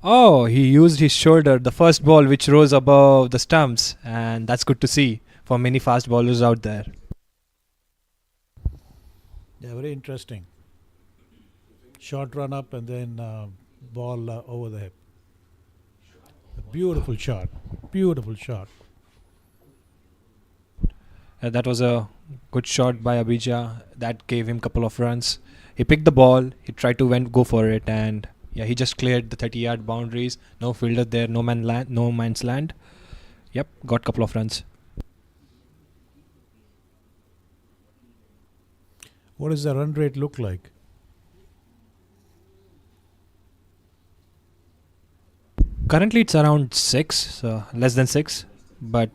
Oh, he used his shoulder, the first ball which rose above the stumps, and that's good to see for many fast bowlers out there. Yeah, very interesting. Short run up and then ball over the hip. A beautiful shot. Beautiful shot. That was a good shot by Abhija. That gave him a couple of runs. He picked the ball, he tried to go for it, and he just cleared the 30-yard boundaries. No fielder there, no man's land. Yep, got a couple of runs. What does the run rate look like? Currently it's around 6, so less than 6. But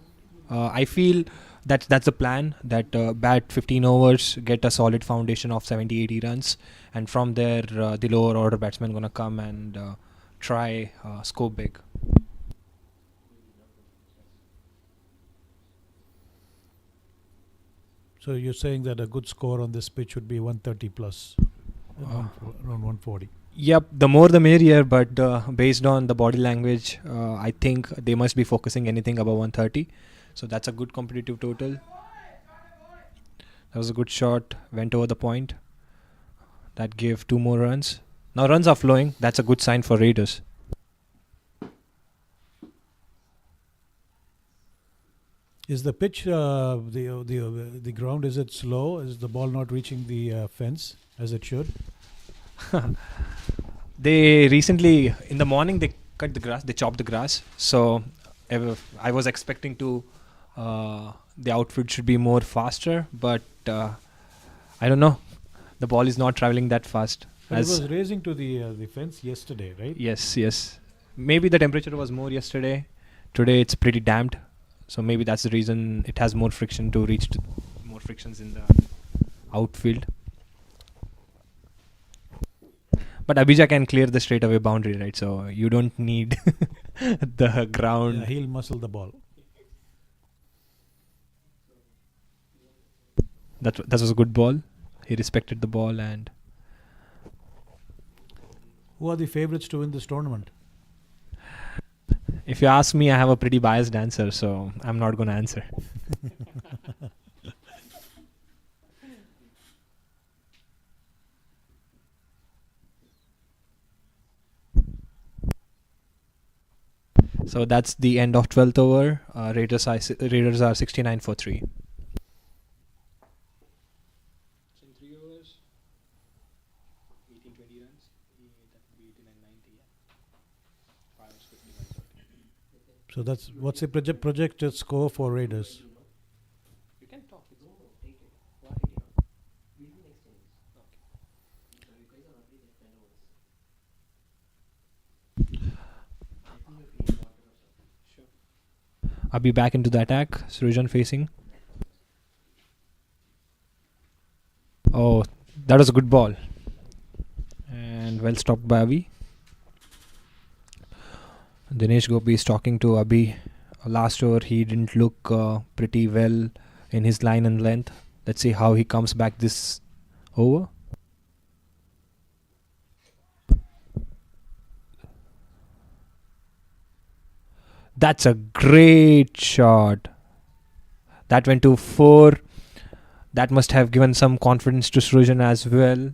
I feel that's the plan, that bat 15 overs, get a solid foundation of 70-80 runs, and from there the lower order batsmen going to come and try score big. So you're saying that a good score on this pitch would be 130 plus, around 140. Yep, the more the merrier, but based on the body language, I think they must be focusing anything above 130. So that's a good competitive total. That was a good shot, went over the point. That gave 2 more runs. Now runs are flowing. That's a good sign for Raiders. Is the pitch the ground? Is it slow? Is the ball not reaching the fence as it should? They recently, in the morning, they cut the grass, they chopped the grass. So I was expecting to, the outfit should be more faster, but I don't know. The ball is not traveling that fast. But it was raising to the fence yesterday, right? Yes. Maybe the temperature was more yesterday. Today it's pretty damped. So maybe that's the reason it has more friction to reach more frictions in the outfield. But Abhijit can clear the straightaway boundary, right? So you don't need the ground. Yeah, he'll muscle the ball. That was a good ball. He respected the ball. And Who are the favorites to win this tournament? if you ask me, I have a pretty biased answer, so I'm not going to answer. So that's the end of 12th over. Raiders are 69 for 3. So in 3 overs, 18, 20 runs. That would be 89, 90. 5 hours, 50 runs. So that's what's the projected score for Raiders? You can talk. I'll be back into the attack. Srujan facing. Oh, that was a good ball. And well stopped by Abhi. Dinesh Gopi is talking to Abhi. Last over, he didn't look pretty well in his line and length. Let's see how he comes back this over. That's a great shot. That went to 4. That must have given some confidence to Srujan as well.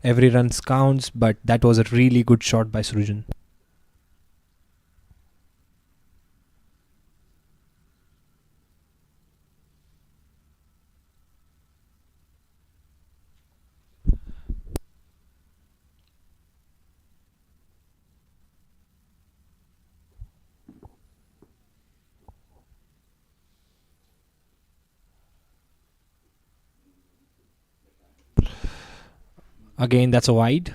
Every run counts, but that was a really good shot by Srujan. Again, that's a wide.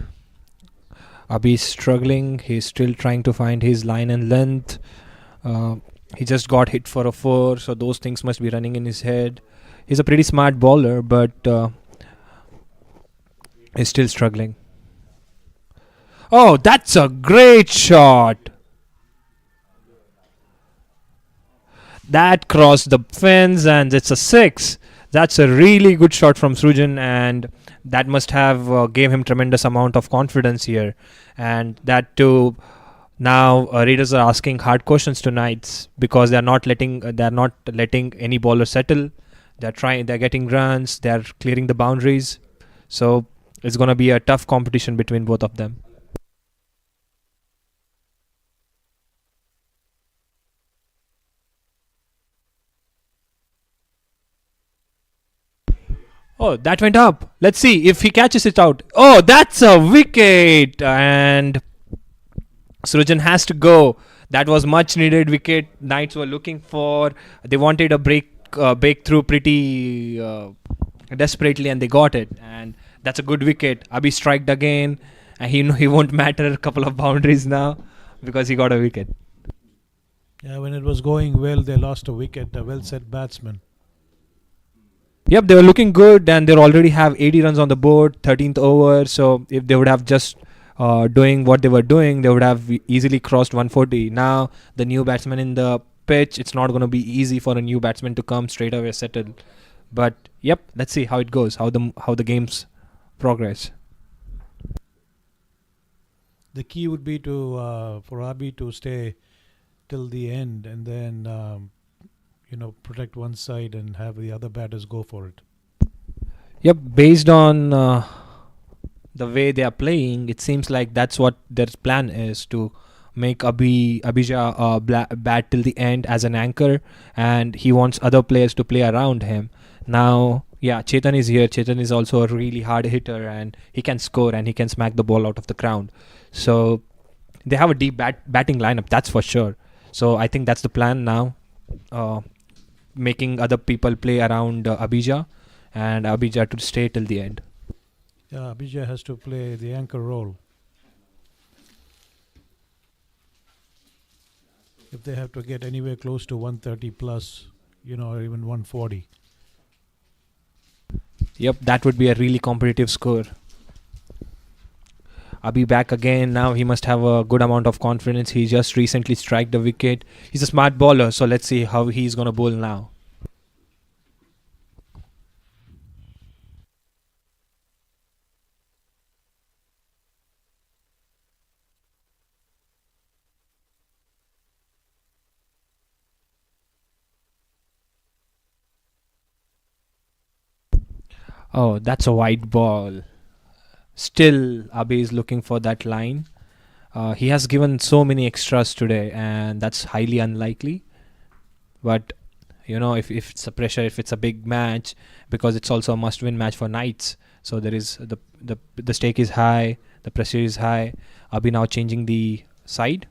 Abhi is struggling. He's still trying to find his line and length. He just got hit for a 4, so those things must be running in his head. He's a pretty smart bowler, but he's still struggling. Oh, that's a great shot. That crossed the fence and it's a 6. That's a really good shot from Srujan, and that must have gave him tremendous amount of confidence here. And that too, now Raiders are asking hard questions tonight because they're not letting any bowler settle. They're getting runs, they're clearing the boundaries. So it's going to be a tough competition between both of them. Oh, that went up. Let's see if he catches it out. Oh, that's a wicket. And Srujan has to go. That was much needed wicket. Knights were looking for. They wanted a breakthrough pretty desperately, and they got it. And that's a good wicket. Abhi striked again. And he won't matter a couple of boundaries now because he got a wicket. Yeah, when it was going well, they lost a wicket. A well-set batsman. Yep, they were looking good, and they already have 80 runs on the board, 13th over. So if they would have just doing what they were doing, they would have easily crossed 140. Now the new batsman in the pitch, it's not going to be easy for a new batsman to come straight away settle. But yep, let's see how it goes, how the games progress. The key would be to for Abhi to stay till the end, and then protect one side and have the other batters go for it. Yep, based on the way they are playing, it seems like that's what their plan is, to make Abhija bat till the end as an anchor, and he wants other players to play around him. Now, yeah, Chetan is here. Chetan is also a really hard hitter, and he can score and he can smack the ball out of the ground. So they have a deep batting lineup, that's for sure. So I think that's the plan now, making other people play around Abhija, and Abhija to stay till the end. Yeah, Abhijay has to play the anchor role. If they have to get anywhere close to 130 plus, or even 140. Yep, that would be a really competitive score. Abhi back again. Now he must have a good amount of confidence. He just recently struck the wicket. He's a smart bowler, so let's see how he's going to bowl now. Oh, that's a wide ball. Still, Abhi is looking for that line. He has given so many extras today, and that's highly unlikely. But if it's a pressure, if it's a big match, because it's also a must-win match for Knights, so there is the stake is high, the pressure is high. Abhi now changing the side.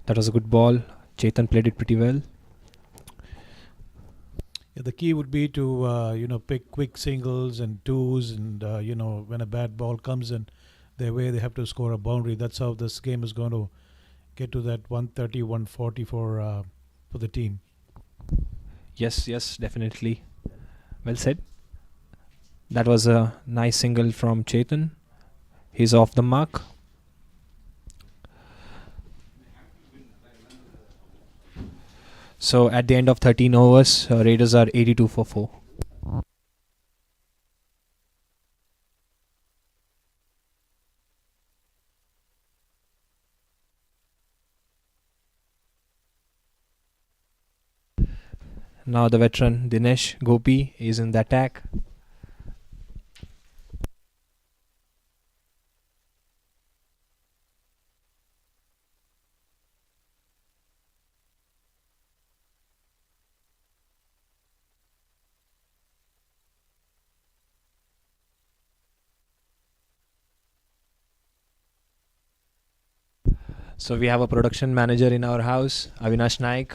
That was a good ball. Chetan played it pretty well. Yeah, the key would be to pick quick singles and twos, and when a bad ball comes in their way, they have to score a boundary. That's how this game is going to get to that 130, 140 for the team. Yes, definitely. Well said. That was a nice single from Chetan. He's off the mark. So at the end of 13 overs, Raiders are 82 for 4. Now the veteran Dinesh Gopi is in the attack. So we have a production manager in our house, Avinash Naik.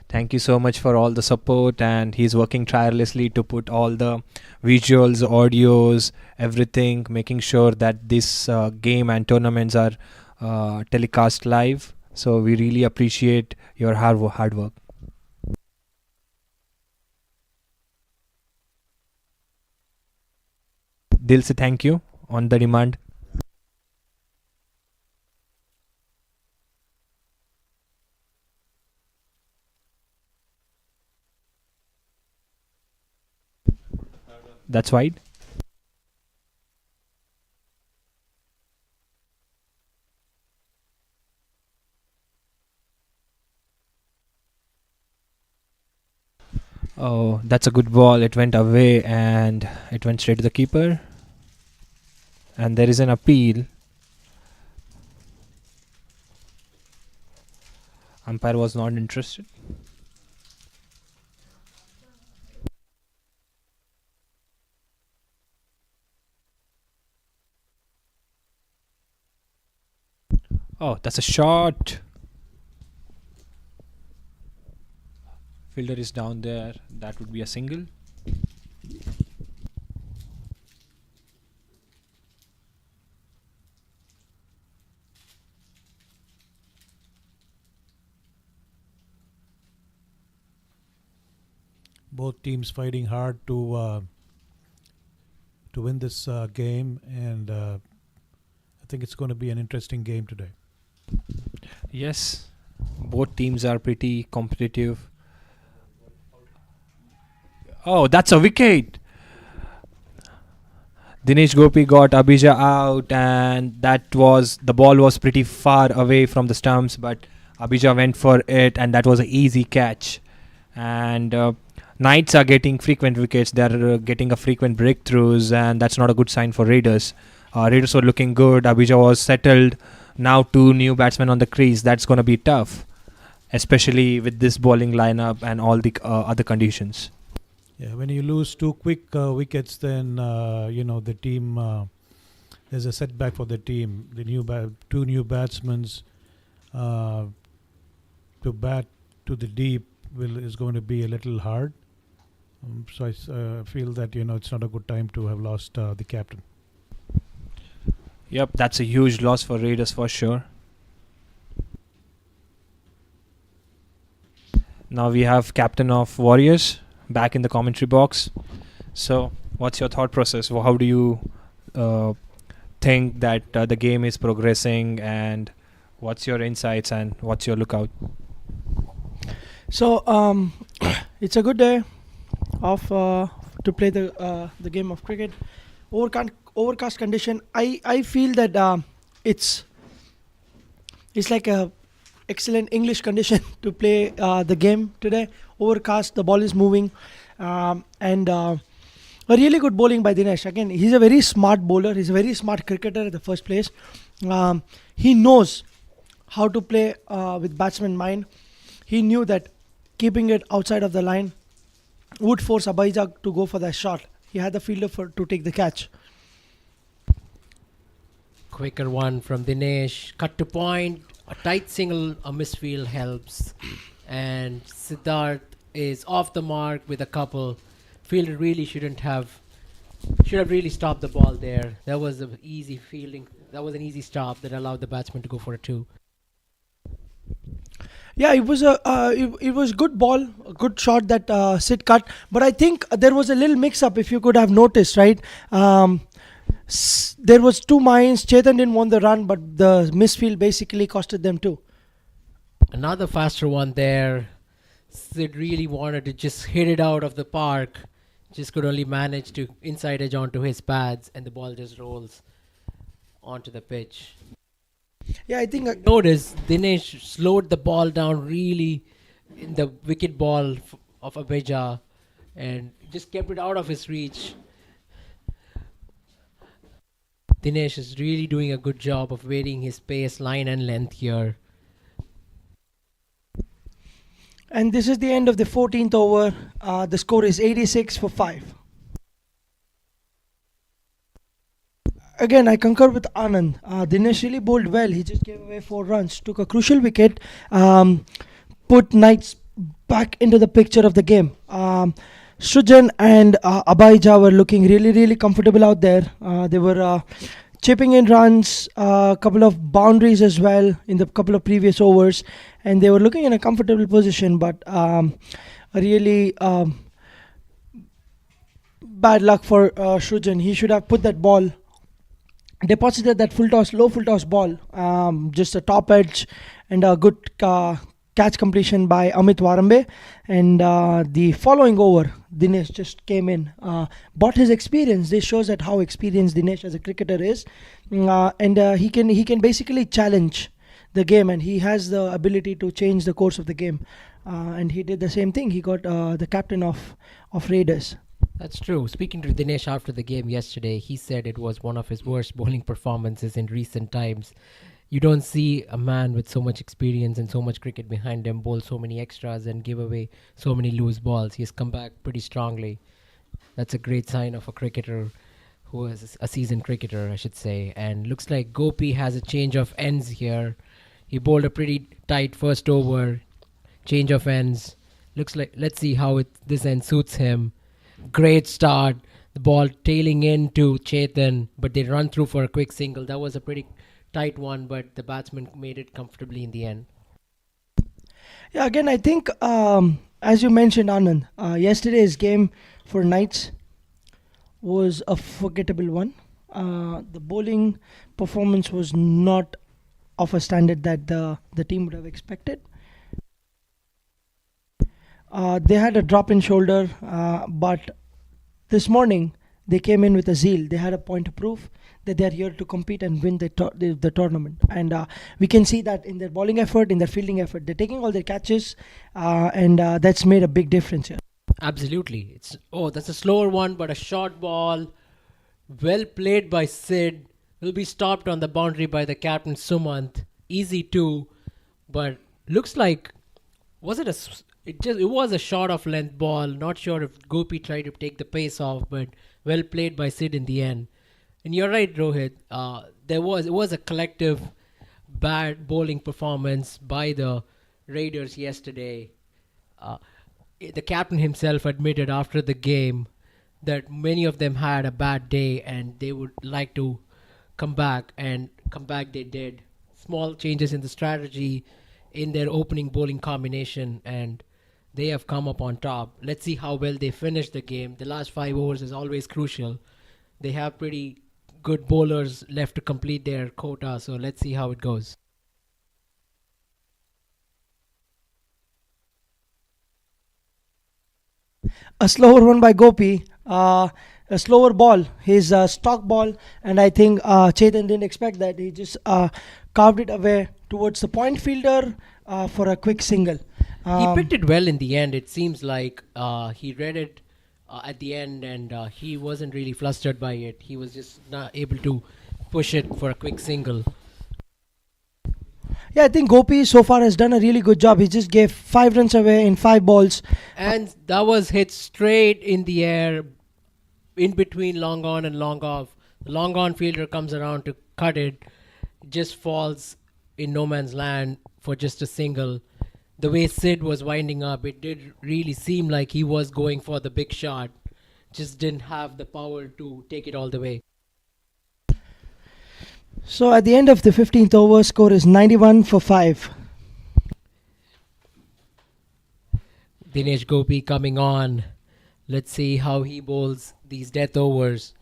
Thank you so much for all the support, and he's working tirelessly to put all the visuals, audios, everything, making sure that this game and tournaments are telecast live. So we really appreciate your hard work. Dil se thank you on the demand. That's wide. Oh, that's a good ball. It went away and it went straight to the keeper. And there is an appeal. Umpire was not interested. Oh, that's a shot. Fielder is down there. That would be a single. Both teams fighting hard to win this game, and I think it's going to be an interesting game today. Yes, both teams are pretty competitive. Oh, that's a wicket. Dinesh Gopi got Abhija out, and the ball was pretty far away from the stumps, but Abhija went for it, and that was an easy catch. And Knights are getting frequent wickets. They're getting a frequent breakthroughs, and that's not a good sign for Raiders. Raiders were looking good. Abhija was settled. Now 2 new batsmen on the crease. That's going to be tough, especially with this bowling lineup and all the other conditions. Yeah, when you lose 2 quick wickets, then the team there's a setback for the team. The 2 new batsmen to bat to the deep is going to be a little hard. So I feel that it's not a good time to have lost the captain. Yep, that's a huge loss for Raiders for sure. Now we have captain of Warriors back in the commentary box. So what's your thought process? How do you think that the game is progressing, and what's your insights and what's your lookout? So it's a good day of to play the game of cricket. Overcast condition. I feel that it's like a excellent English condition to play the game today. Overcast, the ball is moving, and a really good bowling by Dinesh. Again, he's a very smart bowler. He's a very smart cricketer in the first place. He knows how to play with batsman mind. He knew that keeping it outside of the line would force Abhija to go for that shot. He had the fielder to take the catch. Quicker one from Dinesh. Cut to point. A tight single, a misfield helps. And Siddharth is off the mark with a couple. Fielder really should have really stopped the ball there. That was an easy fielding. That was an easy stop that allowed the batsman to go for a 2. Yeah, it was it was good ball, a good shot that Sid cut. But I think there was a little mix-up, if you could have noticed, right? There was 2 minds. Chetan didn't want the run, but the misfield basically costed them 2. Another faster one there. Sid really wanted to just hit it out of the park. Just could only manage to inside edge onto his pads, and the ball just rolls onto the pitch. Yeah, I think Notice Dinesh slowed the ball down really in the wicket ball of Abhija and just kept it out of his reach. Dinesh is really doing a good job of varying his pace, line and length here. And this is the end of the 14th over. The score is 86 for 5. Again, I concur with Anand. Dinesh really bowled well. He just gave away 4 runs, took a crucial wicket, put Knights back into the picture of the game. Srujan and Abhija were looking really, really comfortable out there. They were chipping in runs, a couple of boundaries as well in the couple of previous overs, and they were looking in a comfortable position, but a really bad luck for Srujan. He should have put that ball, deposited that low full toss ball, just a top edge, and a good catch completion by Amit Warambe. And the following over, Dinesh just came in, bought his experience. This shows that how experienced Dinesh as a cricketer is, and he can basically challenge the game, and he has the ability to change the course of the game. And he did the same thing. He got the captain of Raiders. That's true. Speaking to Dinesh after the game yesterday, he said it was one of his worst bowling performances in recent times. You don't see a man with so much experience and so much cricket behind him bowl so many extras and give away so many loose balls. He has come back pretty strongly. That's a great sign of a cricketer who is a seasoned cricketer, I should say. And looks like Gopi has a change of ends here. He bowled a pretty tight first over. Change of ends. Looks like, let's see how this end suits him. Great start. The ball tailing into Chetan, but they run through for a quick single. That was a pretty tight one, but the batsman made it comfortably in the end. Yeah, again, I think, as you mentioned, Anand, yesterday's game for Knights was a forgettable one. The bowling performance was not of a standard that the team would have expected. They had a drop in shoulder, but this morning they came in with a zeal. They had a point to prove that they are here to compete and win the tournament. And we can see that in their bowling effort, in their fielding effort. They're taking all their catches, and that's made a big difference here. Absolutely. That's a slower one, but a short ball, well played by Sid, will be stopped on the boundary by the captain Sumant. Easy two, but looks like was it a s- it was a short of length ball. Not sure if Gopi tried to take the pace off, but well played by Sid in the end. And you're right, Rohit. It was a collective bad bowling performance by the Raiders yesterday. Uh, the captain himself admitted after the game that many of them had a bad day and they would like to come back, and come back they did. Small changes in the strategy in their opening bowling combination, and they have come up on top. Let's see how well they finish the game. The last 5 overs is always crucial. They have pretty good bowlers left to complete their quota, so let's see how it goes. A slower one by Gopi, a slower ball, his stock ball, and I think Chetan didn't expect that. He just carved it away towards the point fielder for a quick single. He picked it well in the end. It seems like he read it at the end, and he wasn't really flustered by it. He was just not able to push it for a quick single. Yeah, I think Gopi so far has done a really good job. He just gave 5 runs away in 5 balls. And that was hit straight in the air, in between long on and long off. The long on fielder comes around to cut it, just falls in no man's land for just a single. The way Sid was winding up, it did really seem like he was going for the big shot, just didn't have the power to take it all the way. So at the end of the 15th over, score is 91 for 5. Dinesh Gopi coming on. Let's see how he bowls these death overs.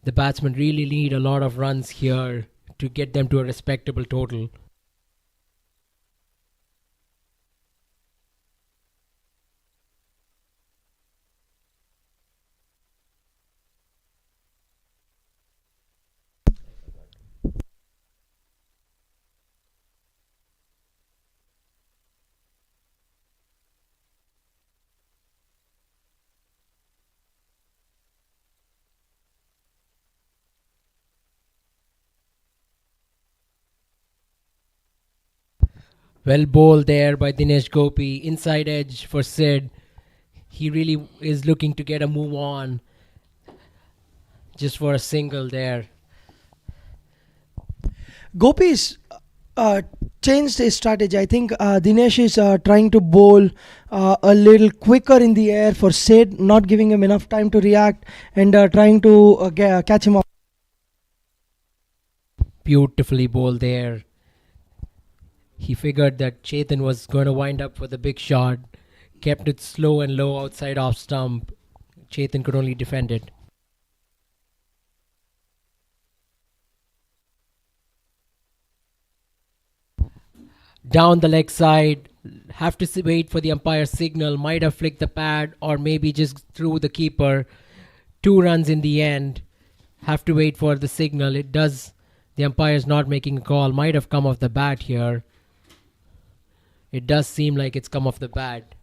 The batsmen really need a lot of runs here to get them to a respectable total. Well bowled there by Dinesh Gopi. Inside edge for Sid. He really is looking to get a move on just for a single there. Gopi's changed his strategy. I think Dinesh is trying to bowl a little quicker in the air for Sid, not giving him enough time to react and trying to catch him off. Beautifully bowled there. He figured that Chetan was going to wind up for the big shot. Kept it slow and low outside off stump. Chetan could only defend it. Down the leg side. Have to wait for the umpire's signal. Might have flicked the pad or maybe just threw the keeper. 2 runs in the end. Have to wait for the signal. It does. The umpire's not making a call. Might have come off the bat here. It does seem like it's come off the bat.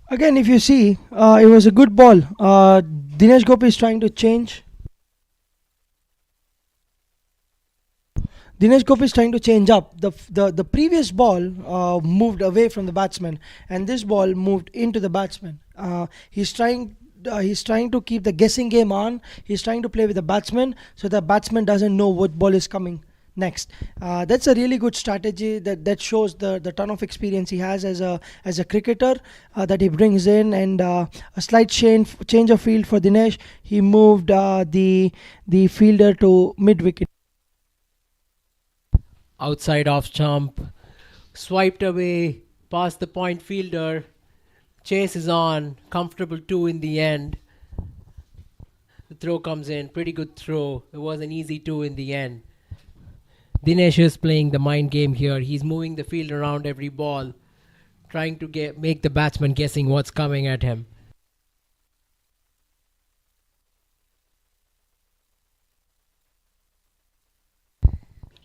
Again, if you see, it was a good ball. Dinesh Gopi is trying to change. Dinesh Gopi is trying to change up. The previous ball moved away from the batsman, and this ball moved into the batsman. He's trying to keep the guessing game on. He's trying to play with the batsman so the batsman doesn't know what ball is coming next. That's a really good strategy that shows the ton of experience he has as a cricketer that he brings in, and a slight change of field for Dinesh. He moved the fielder to mid wicket. Outside off stump. Swiped away past the point fielder. Chase is on. Comfortable 2 in the end. The throw comes in. Pretty good throw. It was an easy 2 in the end. Dinesh is playing the mind game here. He's moving the field around every ball, trying to make the batsman guessing what's coming at him.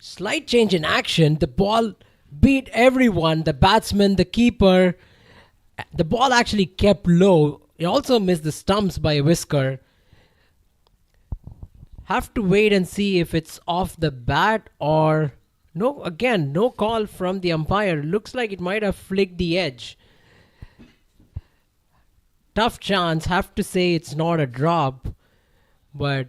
Slight change in action. The ball beat everyone. The batsman, the keeper. The ball actually kept low. It also missed the stumps by a whisker. Have to wait and see if it's off the bat or no. Again, no call from the umpire. Looks like it might have flicked the edge. Tough chance. Have to say it's not a drop, but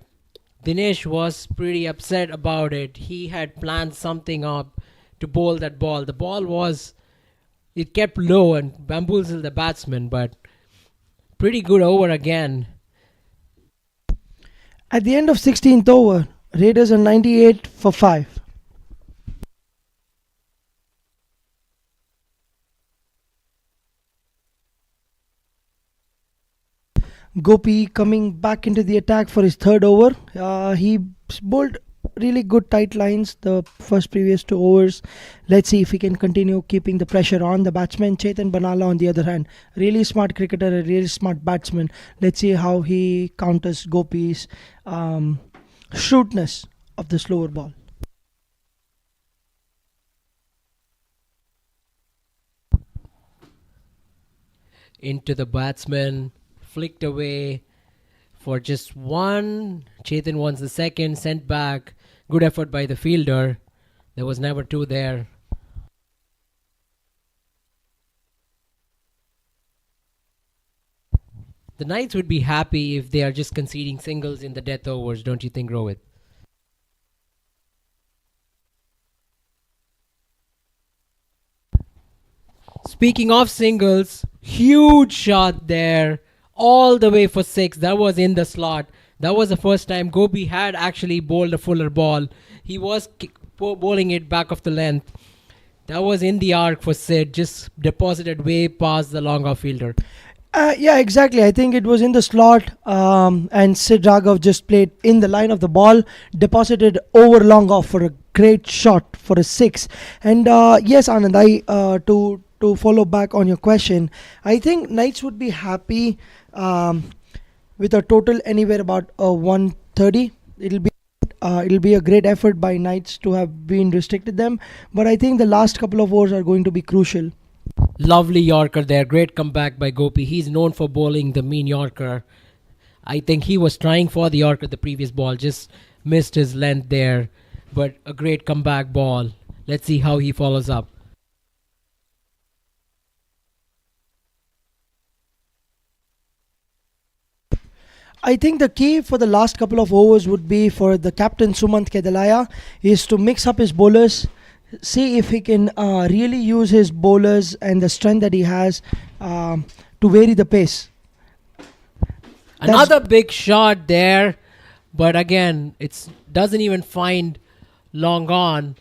Dinesh was pretty upset about it. He had planned something up to bowl that ball. The ball it kept low and bamboozled the batsman, but pretty good over again. At the end of 16th over, Raiders are 98 for 5. Gopi coming back into the attack for his third over. He bowled really good tight lines the first previous 2 overs. Let's see if he can continue keeping the pressure on the batsman. Chetan Banala, on the other hand, really smart cricketer, a really smart batsman. Let's see how he counters Gopi's shrewdness of the slower ball. Into the batsman, flicked away for just one. Chetan wants the second, sent back. Good effort by the fielder. There was never 2 there. The Knights would be happy if they are just conceding singles in the death overs, don't you think, Rohit? Speaking of singles, huge shot there, all the way for 6. That was in the slot. That was the first time Gopi had actually bowled a fuller ball. He was bowling it back of the length. That was in the arc for Sid, just deposited way past the long off fielder. Yeah, exactly. I think it was in the slot, and Sid Raghav just played in the line of the ball, deposited over long off for a great shot for a 6. And yes, Anand, to follow back on your question, I think Knights would be happy with a total anywhere about 130. It'll be a great effort by Knights to have been restricted them, but I think the last couple of overs are going to be crucial. Lovely Yorker there. Great comeback by Gopi. He's known for bowling the mean Yorker. I think he was trying for the Yorker the previous ball, just missed his length there, but a great comeback ball. Let's see how he follows up. I think the key for the last couple of overs would be for the captain Sumant Kedalaya is to mix up his bowlers, see if he can really use his bowlers and the strength that he has to vary the pace. Another big shot there, but again, it doesn't even find long on.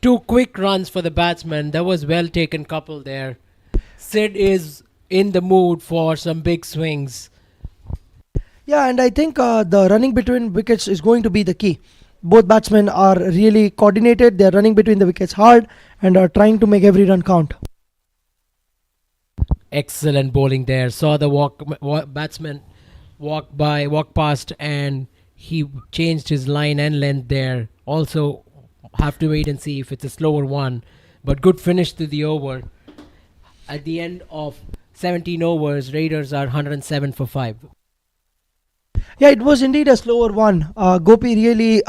2 quick runs for the batsman. That was well taken couple there. Sid is in the mood for some big swings. Yeah, and I think the running between wickets is going to be the key. Both batsmen are really coordinated. They're running between the wickets hard and are trying to make every run count. Excellent bowling there. Saw the batsman walk past, and he changed his line and length there. Also, have to wait and see if it's a slower one. But good finish to the over. At the end of 17 overs, Raiders are 107 for 5. Yeah, it was indeed a slower one. Gopi really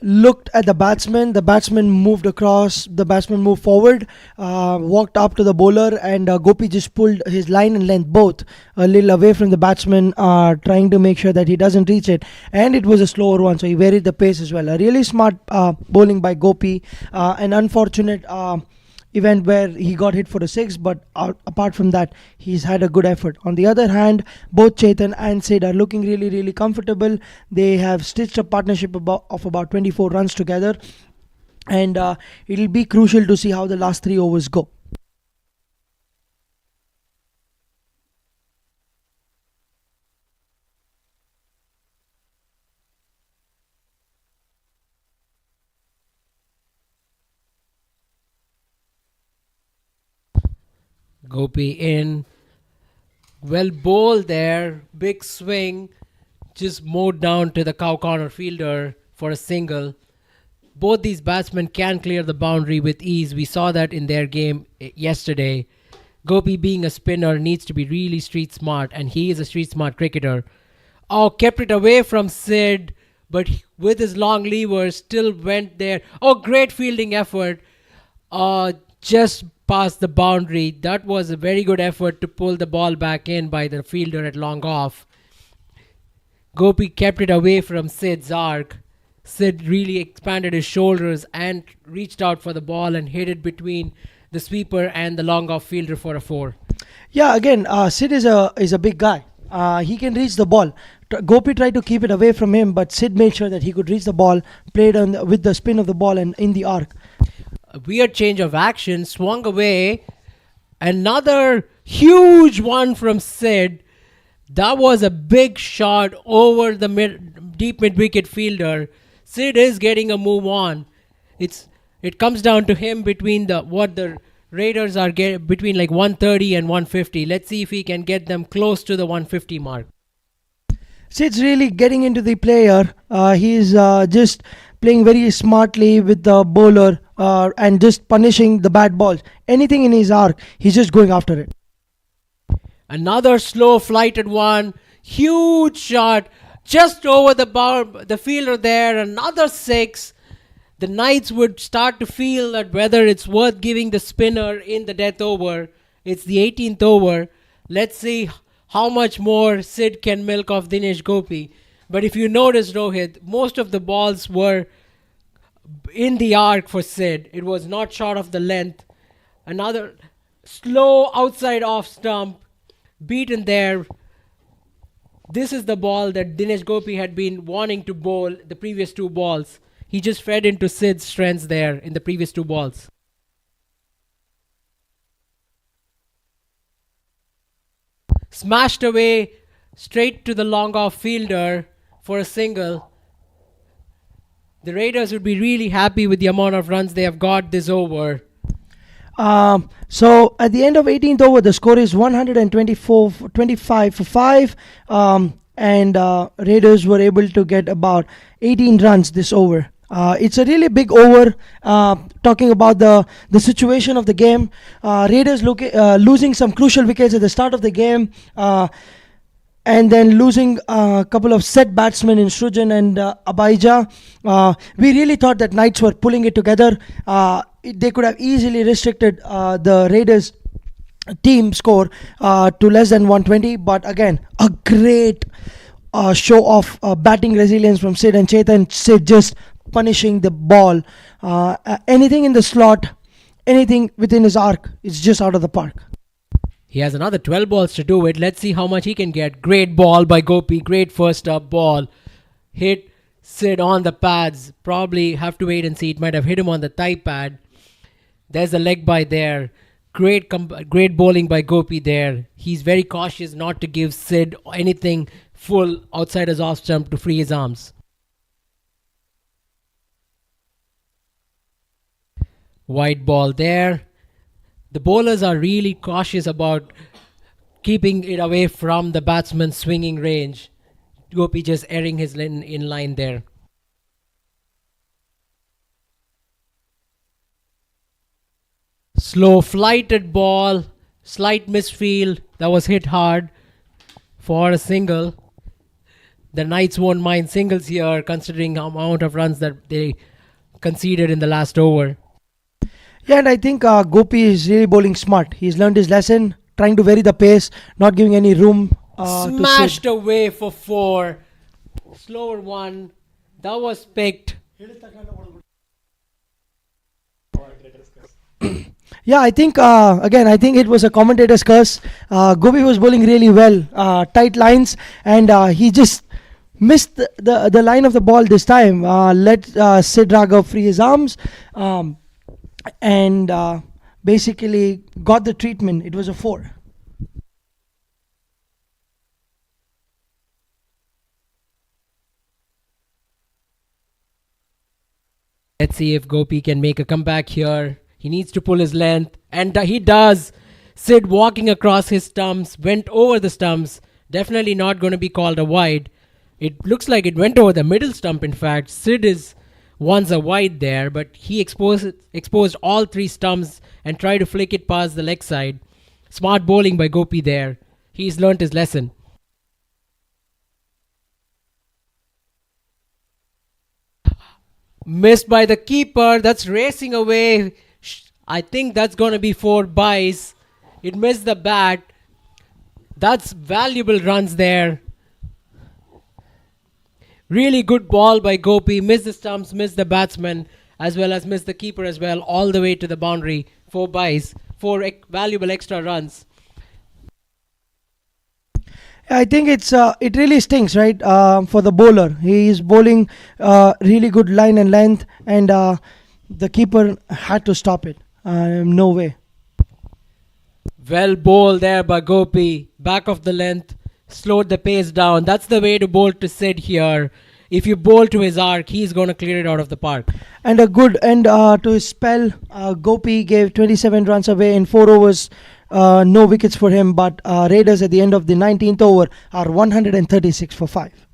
looked at the batsman. The batsman moved across. The batsman moved forward, walked up to the bowler, and Gopi just pulled his line and length both a little away from the batsman, trying to make sure that he doesn't reach it. And it was a slower one, so he varied the pace as well. A really smart bowling by Gopi. An unfortunate event where he got hit for a 6, but apart from that, he's had a good effort. On the other hand, both Chetan and Sid are looking really, really comfortable. They have stitched a partnership of about 24 runs together, and it'll be crucial to see how the last 3 overs go. Gopi in. Well bowled there. Big swing. Just mowed down to the cow corner fielder for a single. Both these batsmen can clear the boundary with ease. We saw that in their game yesterday. Gopi, being a spinner, needs to be really street smart, and he is a street smart cricketer. Oh, kept it away from Sid, but with his long levers, still went there. Oh, great fielding effort. Just past the boundary. That was a very good effort to pull the ball back in by the fielder at long off. Gopi kept it away from Sid's arc. Sid really expanded his shoulders and reached out for the ball and hit it between the sweeper and the long off fielder for a 4. Yeah, again, Sid is a big guy. He can reach the ball. Gopi tried to keep it away from him, but Sid made sure that he could reach the ball, played with the spin of the ball and in the arc. A weird change of action, swung away. Another huge one from Sid. That was a big shot over the deep mid-wicket fielder. Sid is getting a move on. It comes down to him between what the Raiders are between like 130 and 150. Let's see if he can get them close to the 150 mark. Sid's really getting into the player. He's just playing very smartly with the bowler and just punishing the bad balls. Anything in his arc, he's just going after it. Another slow flighted one. Huge shot just over the fielder there. Another 6. The Knights would start to feel that whether it's worth giving the spinner in the death over. It's the 18th over. Let's see how much more Sid can milk off Dinesh Gopi. But if you notice, Rohit, most of the balls were in the arc for Sid. It was not short of the length. Another slow outside off stump. Beaten there. This is the ball that Dinesh Gopi had been wanting to bowl the previous 2 balls. He just fed into Sid's strengths there in the previous 2 balls. Smashed away straight to the long off fielder for a single. The Raiders would be really happy with the amount of runs they have got this over. So at the end of 18th over, the score is 125 for 5. And Raiders were able to get about 18 runs this over. It's a really big over. Talking about the situation of the game, Raiders losing some crucial wickets at the start of the game, and then losing a couple of set batsmen in Srujan and Abhijah. We really thought that Knights were pulling it together. They could have easily restricted the Raiders team score to less than 120, but again, a great show of batting resilience from Sid and Chetan. Sid just punishing the ball. Anything in the slot, anything within his arc, it's just out of the park. He has another 12 balls to do it. Let's see how much he can get. Great ball by Gopi. Great first up ball. Hit Sid on the pads. Probably have to wait and see. It might have hit him on the thigh pad. There's a leg by there. Great bowling by Gopi there. He's very cautious not to give Sid anything full outside his off stump to free his arms. Wide ball there. The bowlers are really cautious about keeping it away from the batsman's swinging range. Gopi just erring his in line there. Slow flighted ball. Slight misfield. That was hit hard for a single. The Knights won't mind singles here considering the amount of runs that they conceded in the last over. Yeah, and I think Gopi is really bowling smart. He's learned his lesson, trying to vary the pace, not giving any room Smashed away for 4. Slower one. That was picked. Yeah, I think, I think it was a commentator's curse. Gopi was bowling really well, tight lines, and he just missed the line of the ball this time. Let Sid Raghav free his arms, and basically got the treatment. It was a 4. Let's see if Gopi can make a comeback here. He needs to pull his length, and he does. Sid walking across his stumps, went over the stumps. Definitely not going to be called a wide. It looks like it went over the middle stump, in fact. Sid is once a wide there, but he exposed all 3 stumps and tried to flick it past the leg side. Smart bowling by Gopi there. He's learnt his lesson. Missed by the keeper. That's racing away. I think that's going to be 4 byes. It missed the bat. That's valuable runs there. Really good ball by Gopi. Missed the stumps, missed the batsman, as well as missed the keeper as well, all the way to the boundary. 4 byes, 4 valuable extra runs. I think it really stinks, right? For the bowler, he is bowling really good line and length, and the keeper had to stop it. No way. Well bowled there by Gopi. Back of the length, slowed the pace down. That's the way to bowl to Sid here. If you bowl to his arc, he's going to clear it out of the park. And a good end to his spell. Gopi gave 27 runs away in 4 overs. No wickets for him, but Raiders at the end of the 19th over are 136 for 5.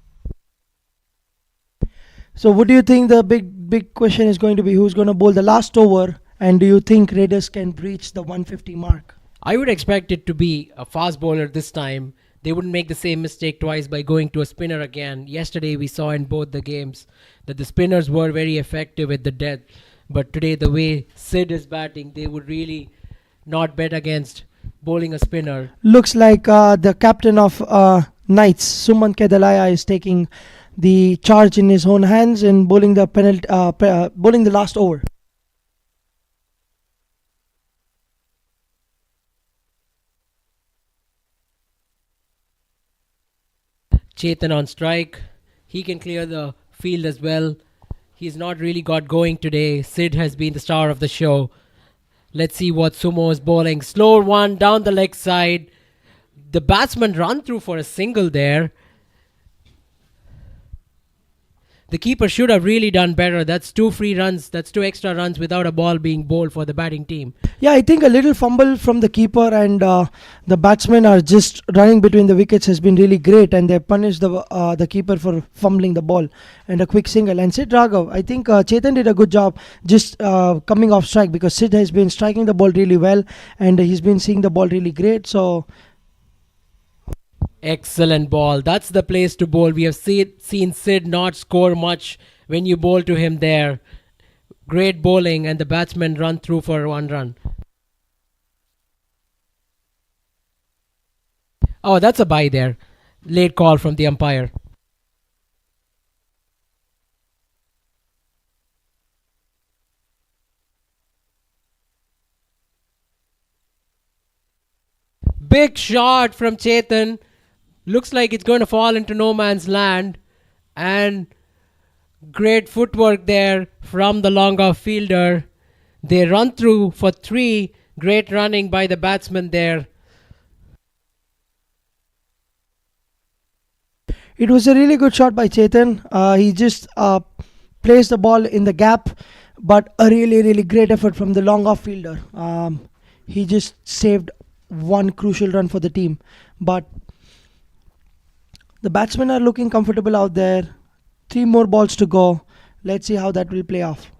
So what do you think the big question is going to be? Who's going to bowl the last over? And do you think Raiders can breach the 150 mark? I would expect it to be a fast bowler this time. They wouldn't make the same mistake twice by going to a spinner again. Yesterday we saw in both the games that the spinners were very effective at the death. But today the way Sid is batting, they would really not bet against bowling a spinner. Looks like the captain of Knights, Suman Kedalaya, is taking the charge in his own hands and bowling the bowling the last over. Chetan on strike. He can clear the field as well. He's not really got going today. Sid has been the star of the show. Let's see what Sumo is bowling. Slow one down the leg side. The batsman run through for a single there. The keeper should have really done better. That's 2 free runs. That's 2 extra runs without a ball being bowled for the batting team. Yeah, I think a little fumble from the keeper and the batsmen are just running between the wickets has been really great, and they punished the keeper for fumbling the ball and a quick single. And Sid Raghav, I think Chetan did a good job just coming off strike, because Sid has been striking the ball really well and he's been seeing the ball really great. So excellent ball. That's the place to bowl. We have seen Sid not score much when you bowl to him there. Great bowling, and the batsmen run through for 1 run. Oh, that's a bye there. Late call from the umpire. Big shot from Chetan. Looks like it's going to fall into no man's land. And great footwork there from the long off fielder. They run through for 3. Great running by the batsman there. it was a really good shot by Chetan. He just placed the ball in the gap, but a really great effort from the long off fielder. He just saved one crucial run for the team. But the batsmen are looking comfortable out there. 3 more balls to go. Let's see how that will play off.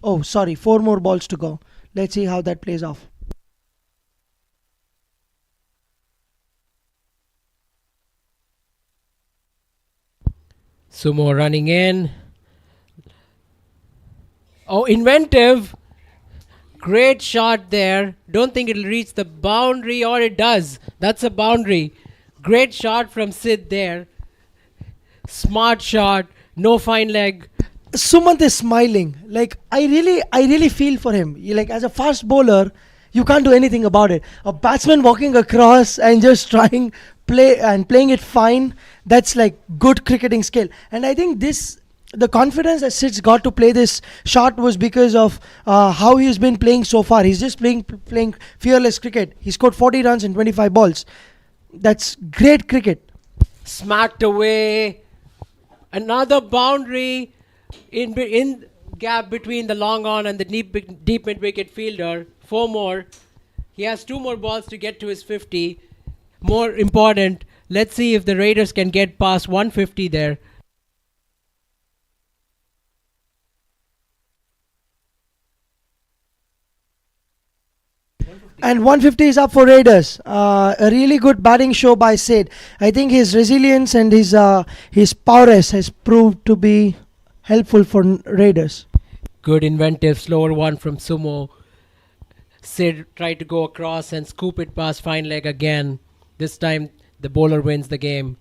Oh, sorry, 4 more balls to go. Let's see how that plays off. Sumo running in. Oh, inventive. Great shot there. Don't think it'll reach the boundary, or it does. That's a boundary. Great shot from Sid there. Smart shot. No fine leg. Sumant is smiling. Like I really feel for him. Like as a fast bowler, you can't do anything about it. A batsman walking across and just playing it fine. That's like good cricketing skill. And I think the confidence that Sid's got to play this shot was because of how he's been playing so far. He's just playing fearless cricket. He scored 40 runs in 25 balls. That's great cricket. Smacked away. Another boundary in gap between the long on and the deep mid wicket fielder. 4 more. He has 2 more balls to get to his 50. More important, let's see if the Raiders can get past 150 there. And 150 is up for Raiders. A really good batting show by Sid. I think his resilience and his prowess has proved to be helpful for Raiders. Good inventive slower one from Sumo. Sid tried to go across and scoop it past fine leg again. This time the bowler wins the game.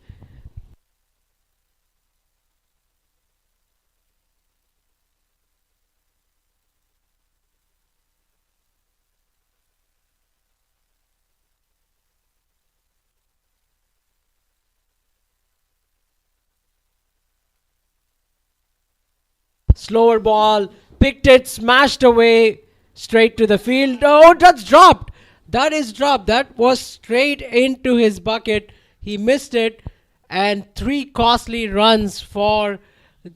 Slower ball, picked it, smashed away, straight to the field. Oh, that's dropped. That is dropped. That was straight into his bucket. He missed it, and 3 costly runs for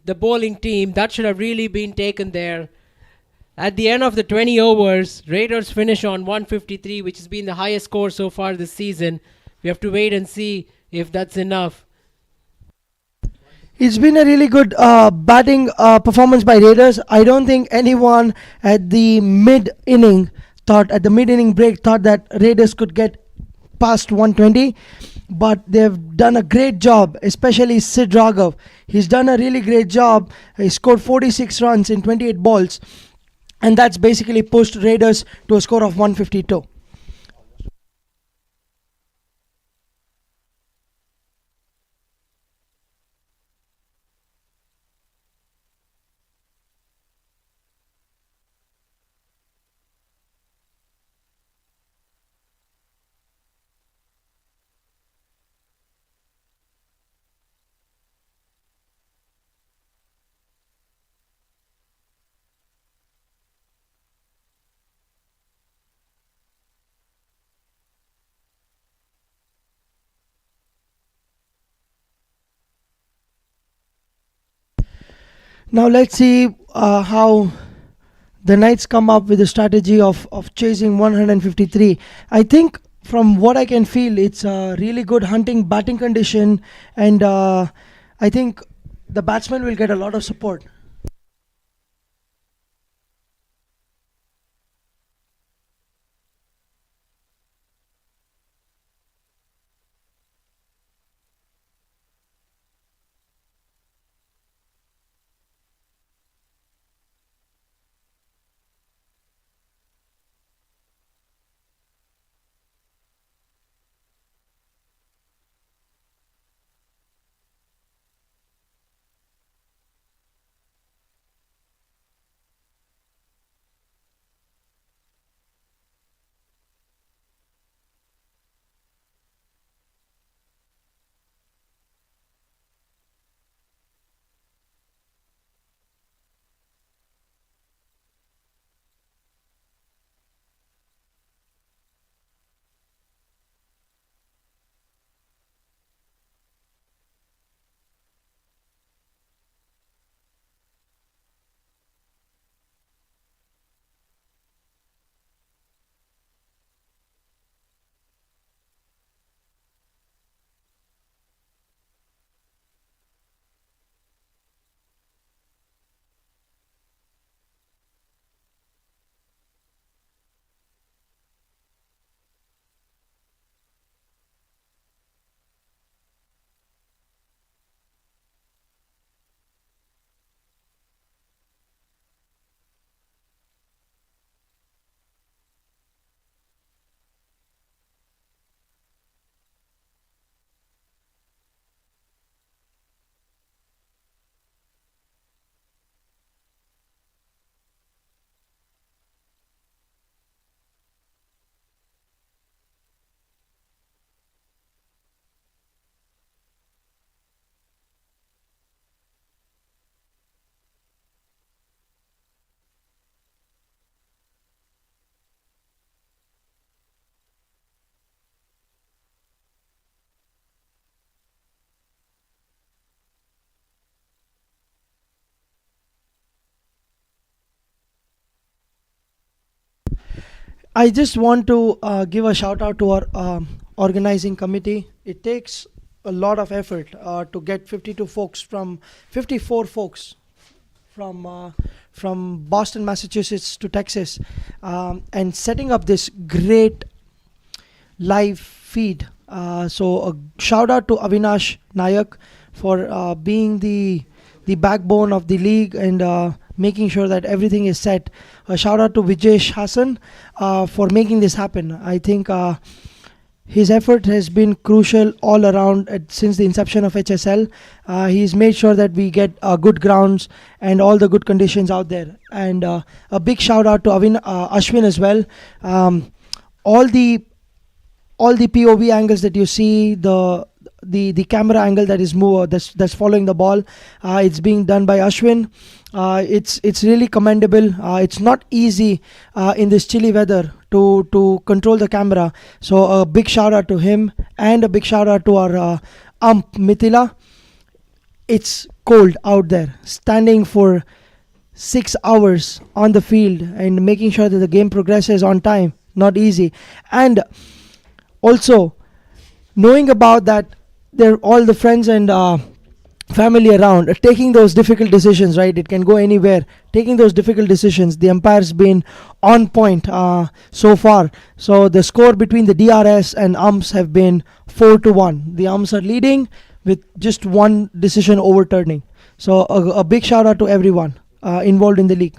the bowling team. That should have really been taken there. At the end of the 20 overs, Raiders finish on 153, which has been the highest score so far this season. We have to wait and see if that's enough. It's been a really good batting performance by Raiders. I don't think anyone at the mid inning break thought that Raiders could get past 120, but they've done a great job, especially Sid Raghav. He's done a really great job. He scored 46 runs in 28 balls, and that's basically pushed Raiders to a score of 152. Now let's see how the Knights come up with a strategy of chasing 153. I think from what I can feel, it's a really good hunting batting condition, and I think the batsman will get a lot of support. I just want to give a shout out to our organizing committee. It takes a lot of effort to get 52 folks from 54 folks from from Boston, Massachusetts to Texas, and setting up this great live feed. So a shout out to Avinash Nayak for being the backbone of the league and making sure that everything is set. A shout out to Vijesh Hassan for making this happen. I think his effort has been crucial all around since the inception of HSL. He's made sure that we get good grounds and all the good conditions out there. And a big shout out to Ashwin as well. All the POV angles that you see, the camera angle that is that's following the ball, it's being done by Ashwin. It's really commendable. It's not easy in this chilly weather to control the camera. So a big shout out to him and a big shout out to our ump Mithila. It's cold out there, standing for 6 hours on the field and making sure that the game progresses on time. Not easy. And also knowing about that, they're all the friends and family around, taking those difficult decisions, right? It can go anywhere. Taking those difficult decisions, the umpire's been on point so far. So the score between the DRS and umps have been 4-1. The umps are leading with just one decision overturning. So a big shout out to everyone involved in the league.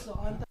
So on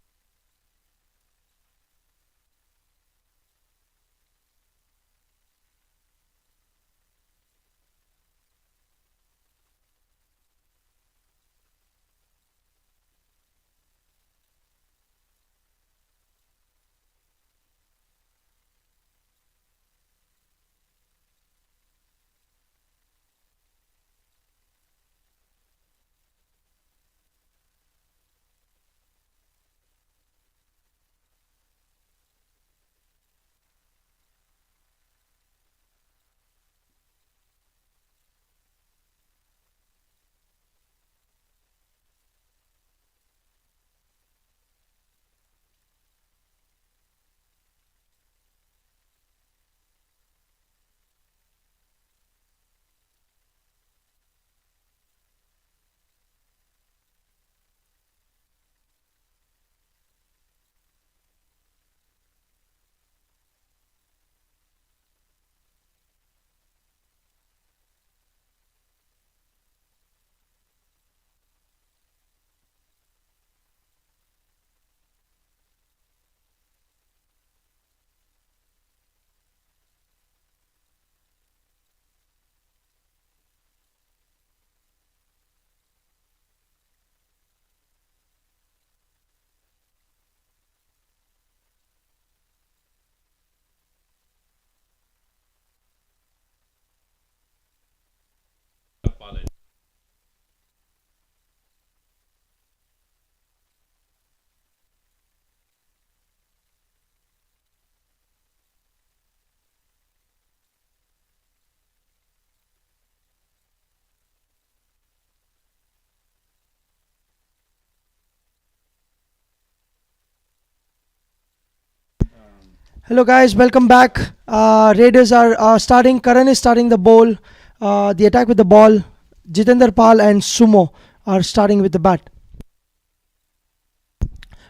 Hello guys, welcome back. Raiders are starting. Karan is starting the ball, the attack with the ball. Jitender Pal and Sumo are starting with the bat.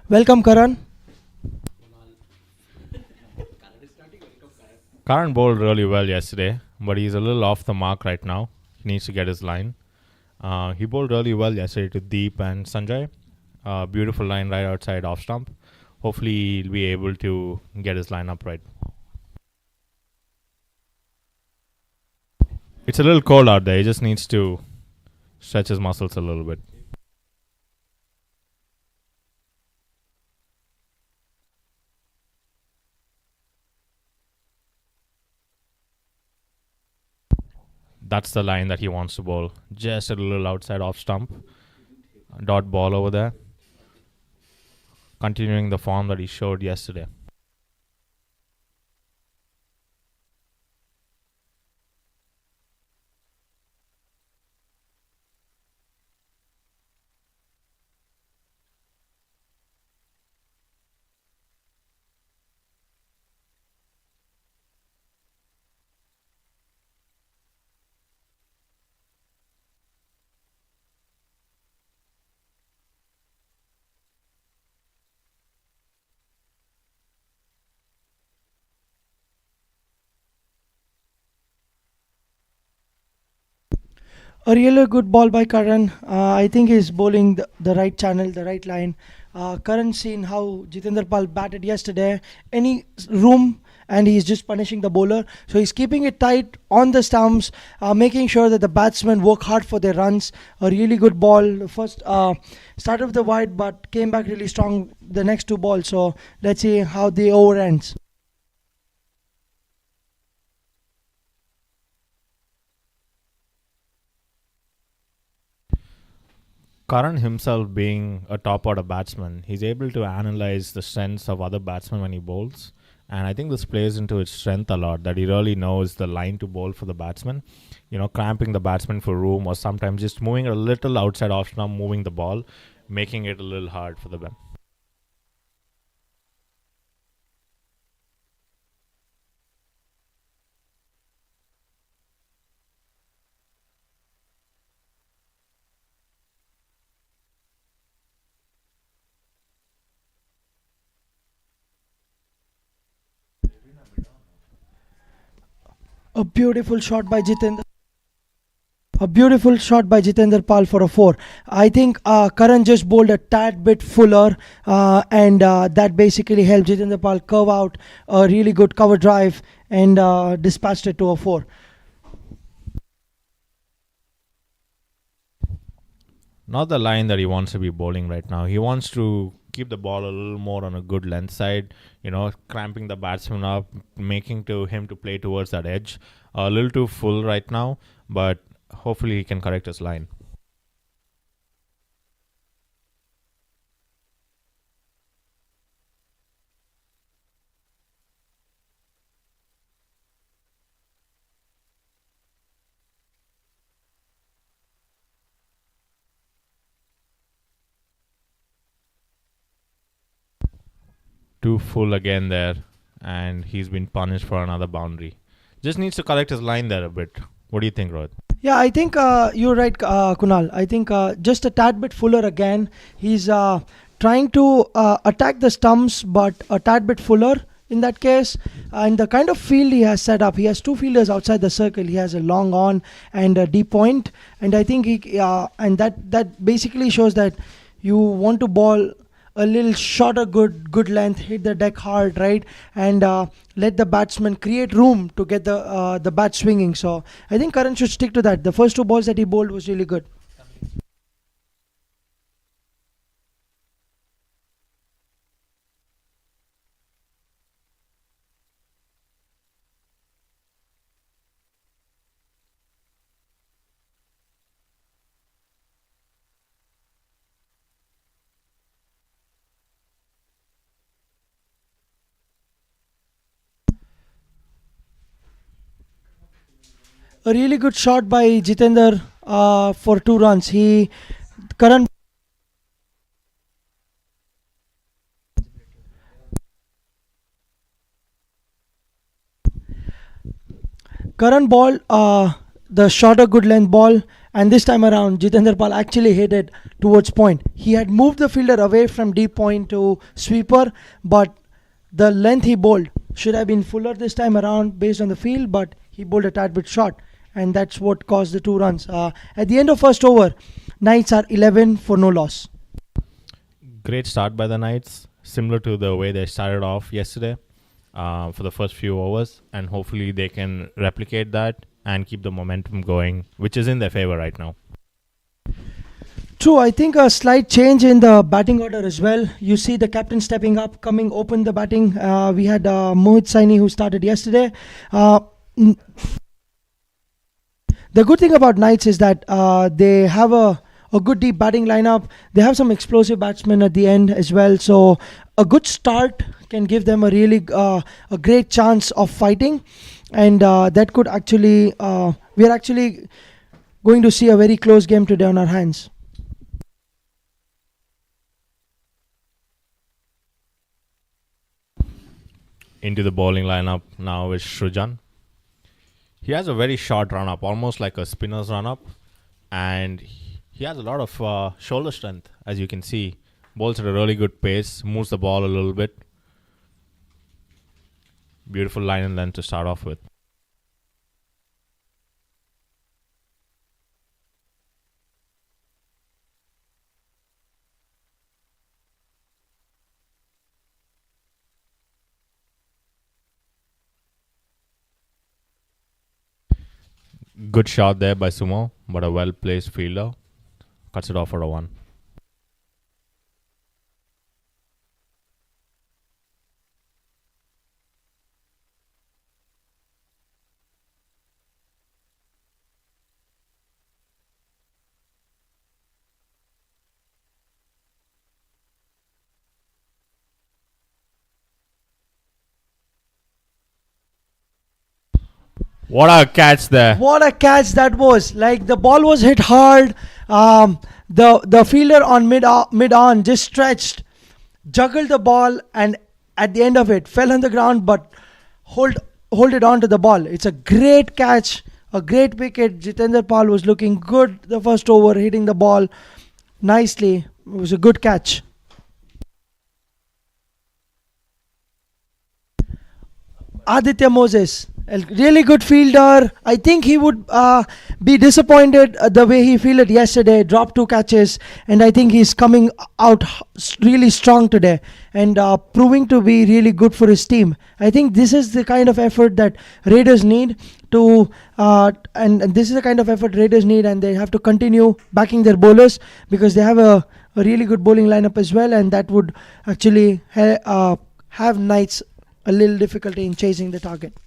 Welcome, Karan. Karan bowled really well yesterday, but he's a little off the mark right now. He needs to get his line. He bowled really well yesterday to Deep and Sanjay. Beautiful line right outside off stump. Hopefully he'll be able to get his line up right. It's a little cold out there. He just needs to stretch his muscles a little bit. That's the line that he wants to bowl. Just a little outside off stump. Dot ball over there. Continuing the form that he showed yesterday. A really good ball by Karan. I think he's bowling the right channel, the right line. Karan seen how Jitender Pal batted yesterday. Any room and he's just punishing the bowler. So he's keeping it tight on the stumps, making sure that the batsmen work hard for their runs. A really good ball. First started with the wide but came back really strong the next two balls. So let's see how the over ends. Karan himself being a top order batsman, he's able to analyze the strengths of other batsmen when he bowls. And I think this plays into his strength a lot, that he really knows the line to bowl for the batsman. You know, cramping the batsman for room or sometimes just moving a little outside off stump, moving the ball, making it a little hard for the batsman. A beautiful shot by Jitender. A beautiful shot by Jitendra Pal for a 4. I think Karan just bowled a tad bit fuller, and that basically helped Jitendra Pal curve out a really good cover drive and dispatched it to a 4. Not the line that he wants to be bowling right now. He wants to keep the ball a little more on a good length side, cramping the batsman up, making to him to play towards that edge. A little too full right now, but hopefully he can correct his line. Too full again there, and he's been punished for another boundary. Just needs to correct his line there a bit. What do you think, Rohit? Yeah, I think you're right, Kunal. I think just a tad bit fuller again. He's trying to attack the stumps, but a tad bit fuller in that case. And the kind of field he has set up, he has two fielders outside the circle. He has a long on and a deep point. And I think and that basically shows that you want to bowl a little shorter, good length, hit the deck hard, right, and let the batsman create room to get the bat swinging. So I think Karan should stick to that. The first two balls that he bowled was really good. A really good shot by Jitendra for 2 runs. Karan ball, the shorter good length ball, and this time around Jitendra Pal actually hit it towards point. He had moved the fielder away from deep point to sweeper, but the length he bowled should have been fuller this time around based on the field, but he bowled a tad bit short, and that's what caused the 2 runs. At the end of first over, Knights are 11 for no loss. Great start by the Knights, similar to the way they started off yesterday for the first few overs, and hopefully they can replicate that and keep the momentum going, which is in their favor right now. True, I think a slight change in the batting order as well. You see the captain stepping up, coming open the batting. We had Mohit Saini who started yesterday. The good thing about Knights is that they have a good deep batting lineup. They have some explosive batsmen at the end as well. So a good start can give them a really a great chance of fighting. And that could actually, we are actually going to see a very close game today on our hands. Into the bowling lineup now is Shrujan. He has a very short run up, almost like a spinner's run up, and he has a lot of shoulder strength, as you can see. Bowls at a really good pace, moves the ball a little bit. Beautiful line and length to start off with. Good shot there by Sumo, but a well-placed fielder cuts it off for a 1. What a catch there. What a catch that was. Like, the ball was hit hard. The fielder on mid-on just stretched, juggled the ball, and at the end of it fell on the ground, but hold it on to the ball. It's a great catch, a great wicket. Jitendra Pal was looking good the first over, hitting the ball nicely. It was a good catch. Aditya Moses, A really good fielder. I think he would be disappointed the way he fielded yesterday. Dropped 2 catches, and I think he's coming out really strong today and proving to be really good for his team. I think this is the kind of effort that Raiders need to, and this is the kind of effort Raiders need, and they have to continue backing their bowlers because they have a really good bowling lineup as well, and that would actually have Knights a little difficulty in chasing the target.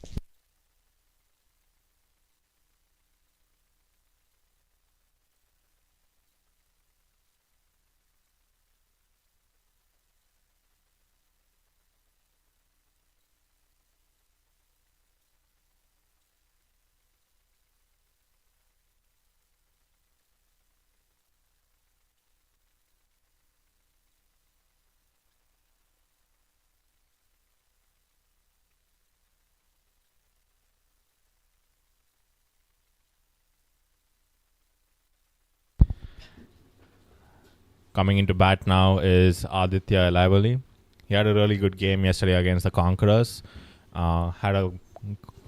Coming into bat now is Aditya Elivali. He had a really good game yesterday against the Conquerors. Had a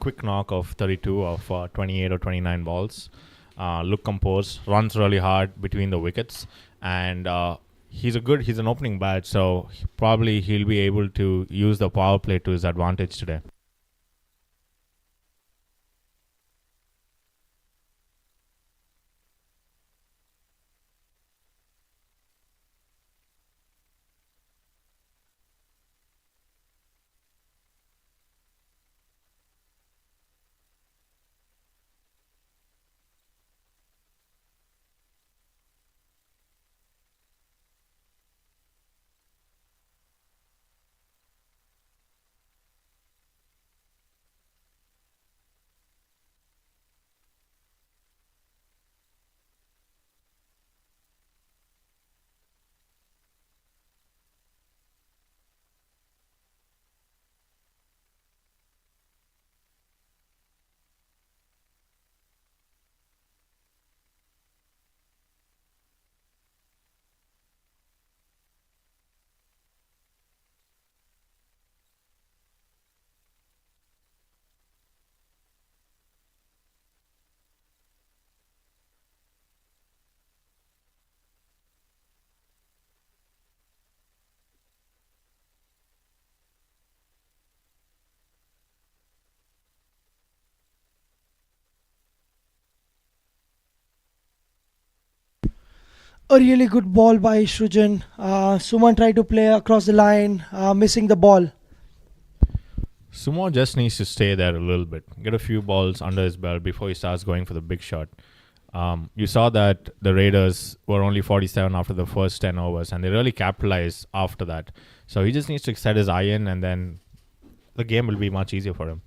quick knock of 32 of 28 or 29 balls. Look composed, runs really hard between the wickets, and he's an opening bat, so probably he'll be able to use the power play to his advantage today. A really good ball by Srujan. Suman tried to play across the line, missing the ball. Sumo just needs to stay there a little bit, get a few balls under his belt before he starts going for the big shot. You saw that the Raiders were only 47 after the first 10 overs, and they really capitalized after that. So he just needs to set his eye in, and then the game will be much easier for him.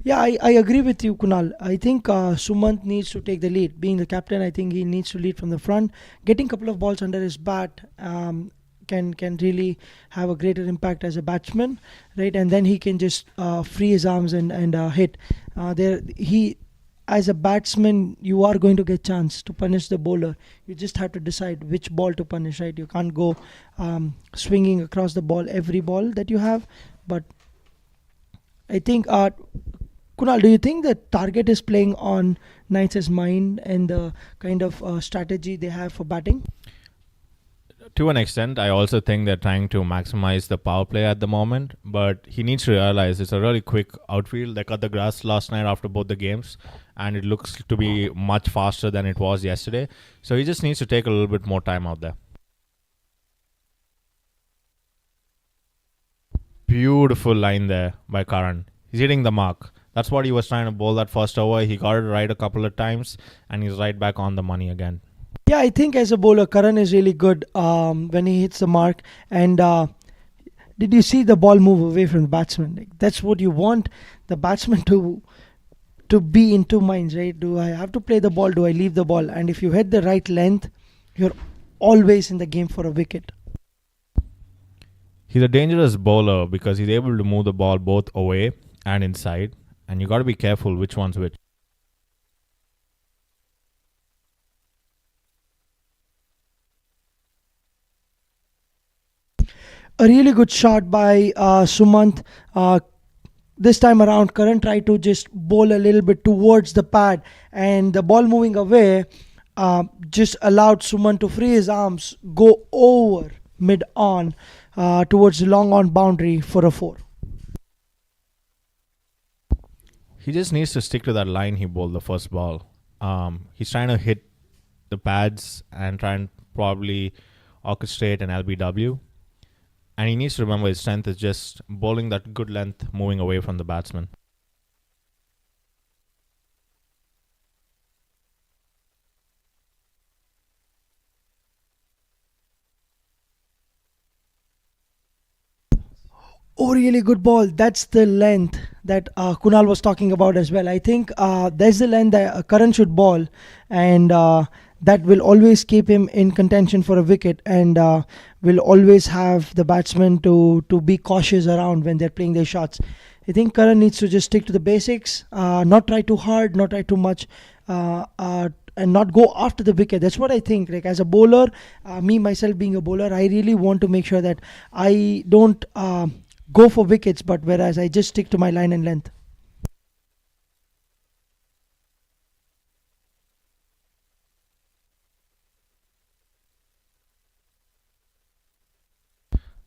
Yeah, I agree with you, Kunal. I think Sumant needs to take the lead. Being the captain, I think he needs to lead from the front. Getting a couple of balls under his bat can really have a greater impact as a batsman, right? And then he can just free his arms and hit. As a batsman, you are going to get chance to punish the bowler. You just have to decide which ball to punish, right? You can't go swinging across the ball every ball that you have. But I think Kunal, do you think the target is playing on Knights' mind and the kind of strategy they have for batting? To an extent, I also think they're trying to maximize the power play at the moment, but he needs to realize it's a really quick outfield. They cut the grass last night after both the games, and it looks to be much faster than it was yesterday. So he just needs to take a little bit more time out there. Beautiful line there by Karan. He's hitting the mark. That's what he was trying to bowl that first over. He got it right a couple of times, and he's right back on the money again. Yeah, I think as a bowler, Karan is really good when he hits the mark. And did you see the ball move away from the batsman? Like, that's what you want the batsman to be in two minds, right? Do I have to play the ball? Do I leave the ball? And if you hit the right length, you're always in the game for a wicket. He's a dangerous bowler because he's able to move the ball both away and inside. and you got to be careful which one's which. A really good shot by Sumant. This time around, Karan tried to just bowl a little bit towards the pad, and the ball moving away just allowed Suman to free his arms, go over mid on towards the long on boundary for a 4. He just needs to stick to that line he bowled the first ball. He's trying to hit the pads and try and probably orchestrate an LBW. And he needs to remember his strength is just bowling that good length, moving away from the batsman. Oh, really good ball. That's the length that Kunal was talking about as well. I think that's the length that Karan should ball, and that will always keep him in contention for a wicket, and will always have the batsmen to be cautious around when they're playing their shots. I think Karan needs to just stick to the basics, not try too hard, not try too much, and not go after the wicket. That's what I think. Like as a bowler, me myself being a bowler, I really want to make sure that I don't go for wickets, but whereas I just stick to my line and length.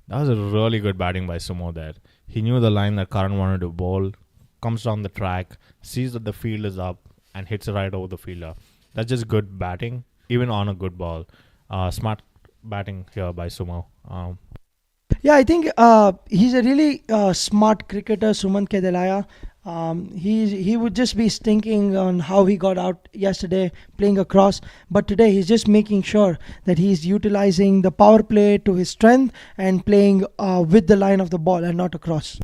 That was a really good batting by Sumo there. He knew the line that Karan wanted to bowl, comes down the track, sees that the field is up, and hits it right over the fielder. That's just good batting, even on a good ball. Smart batting here by Sumo. Yeah, I think he's a really smart cricketer, Sumant Kedelaya. He would just be thinking on how he got out yesterday playing across, but today he's just making sure that he's utilizing the power play to his strength and playing with the line of the ball and not across.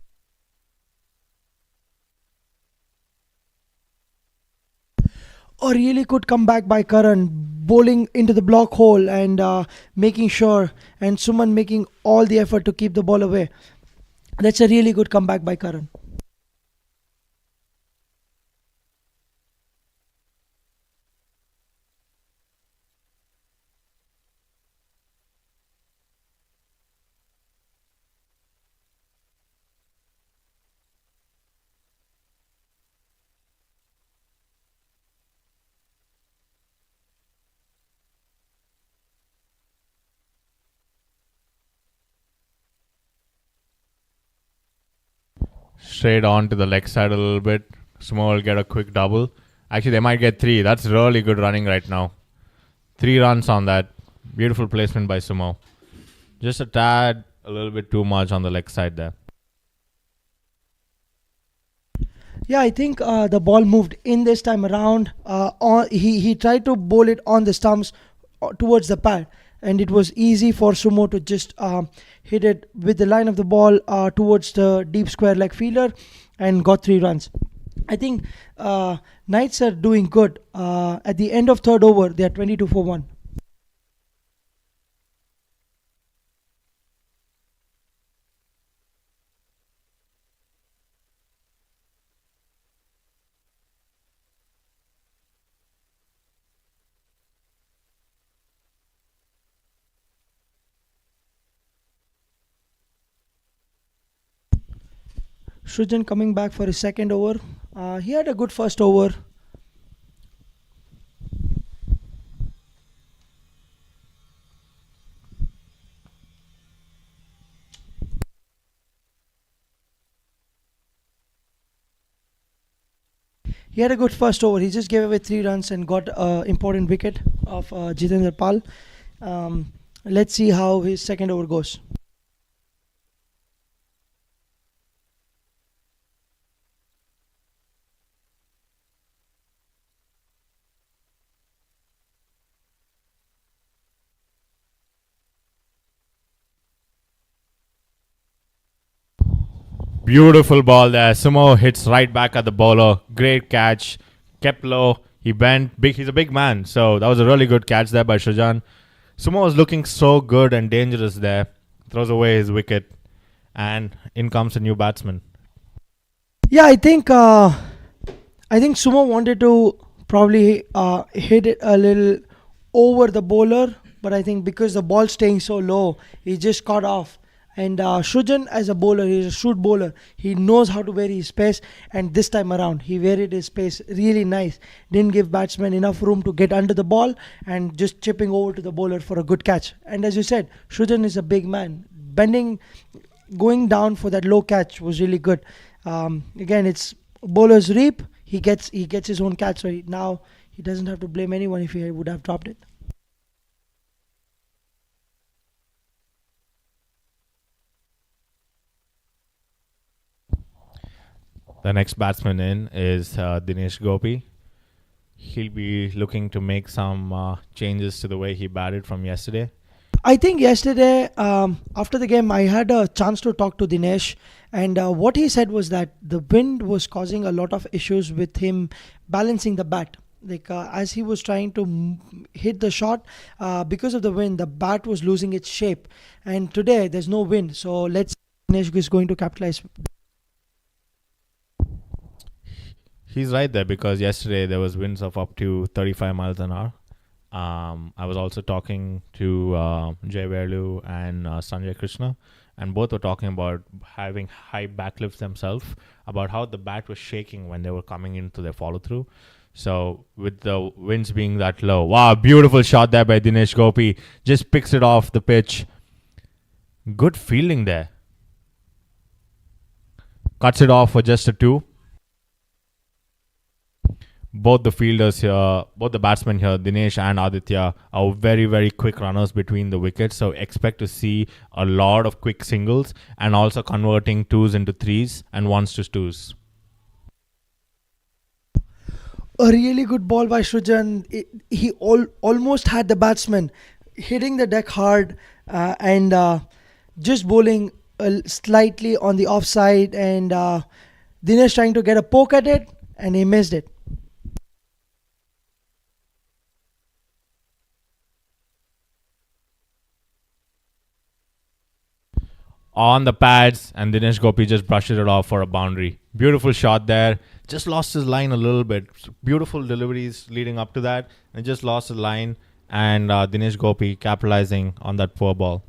A really good comeback by Karan, bowling into the block hole and making sure, and Suman making all the effort to keep the ball away. That's a really good comeback by Karan. Straight on to the leg side a little bit. Sumo will get a quick double. Actually, they might get 3. That's really good running right now. 3 runs on that. Beautiful placement by Sumo. Just a tad, a little bit too much on the leg side there. Yeah, I think the ball moved in this time around. He tried to bowl it on the stumps towards the pad, and it was easy for Sumo to just hit it with the line of the ball towards the deep square leg fielder and got 3 runs. I think Knights are doing good. At the end of third over, they are 22 for 1. Srujan coming back for his second over. He had a good first over. He had a good first over. He just gave away 3 runs and got an important wicket of Jitendra Pal. Let's see how his second over goes. Beautiful ball there. Sumo hits right back at the bowler. Great catch. Kept low. He bent. He's a big man. So that was a really good catch there by Shujan. Sumo was looking so good and dangerous there. Throws away his wicket. And in comes a new batsman. Yeah, I think I think Sumo wanted to probably hit it a little over the bowler, but I think because the ball staying so low, he just caught off. And Shujan, as a bowler, he's a shoot bowler. He knows how to vary his pace, and this time around, he varied his pace really nice. Didn't give batsman enough room to get under the ball, and just chipping over to the bowler for a good catch. And as you said, Shujan is a big man. Bending, going down for that low catch was really good. Again, it's bowler's reap. He gets his own catch, so now he doesn't have to blame anyone if he would have dropped it. The next batsman in is Dinesh Gopi. He'll be looking to make some changes to the way he batted from yesterday. I think yesterday, after the game, I had a chance to talk to Dinesh, and what he said was that the wind was causing a lot of issues with him balancing the bat. Like as he was trying to hit the shot, because of the wind, the bat was losing its shape. And today, there's no wind, so let's see Dinesh is going to capitalize. He's right there because yesterday there was winds of up to 35 miles an hour. I was also talking to Jay Verlu and Sanjay Krishna, and both were talking about having high backlifts themselves, about how the bat was shaking when they were coming into their follow through. So with the winds being that low, wow, beautiful shot there by Dinesh Gopi. Just picks it off the pitch. Good fielding there. Cuts it off for just a 2. Both the fielders here, both the batsmen here, Dinesh and Aditya, are very, very quick runners between the wickets. So expect to see a lot of quick singles and also converting 2s into 3s and 1s to 2s. A really good ball by Srujan. He almost had the batsman hitting the deck hard, and just bowling slightly on the offside, and Dinesh trying to get a poke at it, and he missed it. On the pads, and Dinesh Gopi just brushes it off for a boundary. Beautiful shot there. Just lost his line a little bit. Beautiful deliveries leading up to that, and just lost his line. And Dinesh Gopi capitalizing on that poor ball.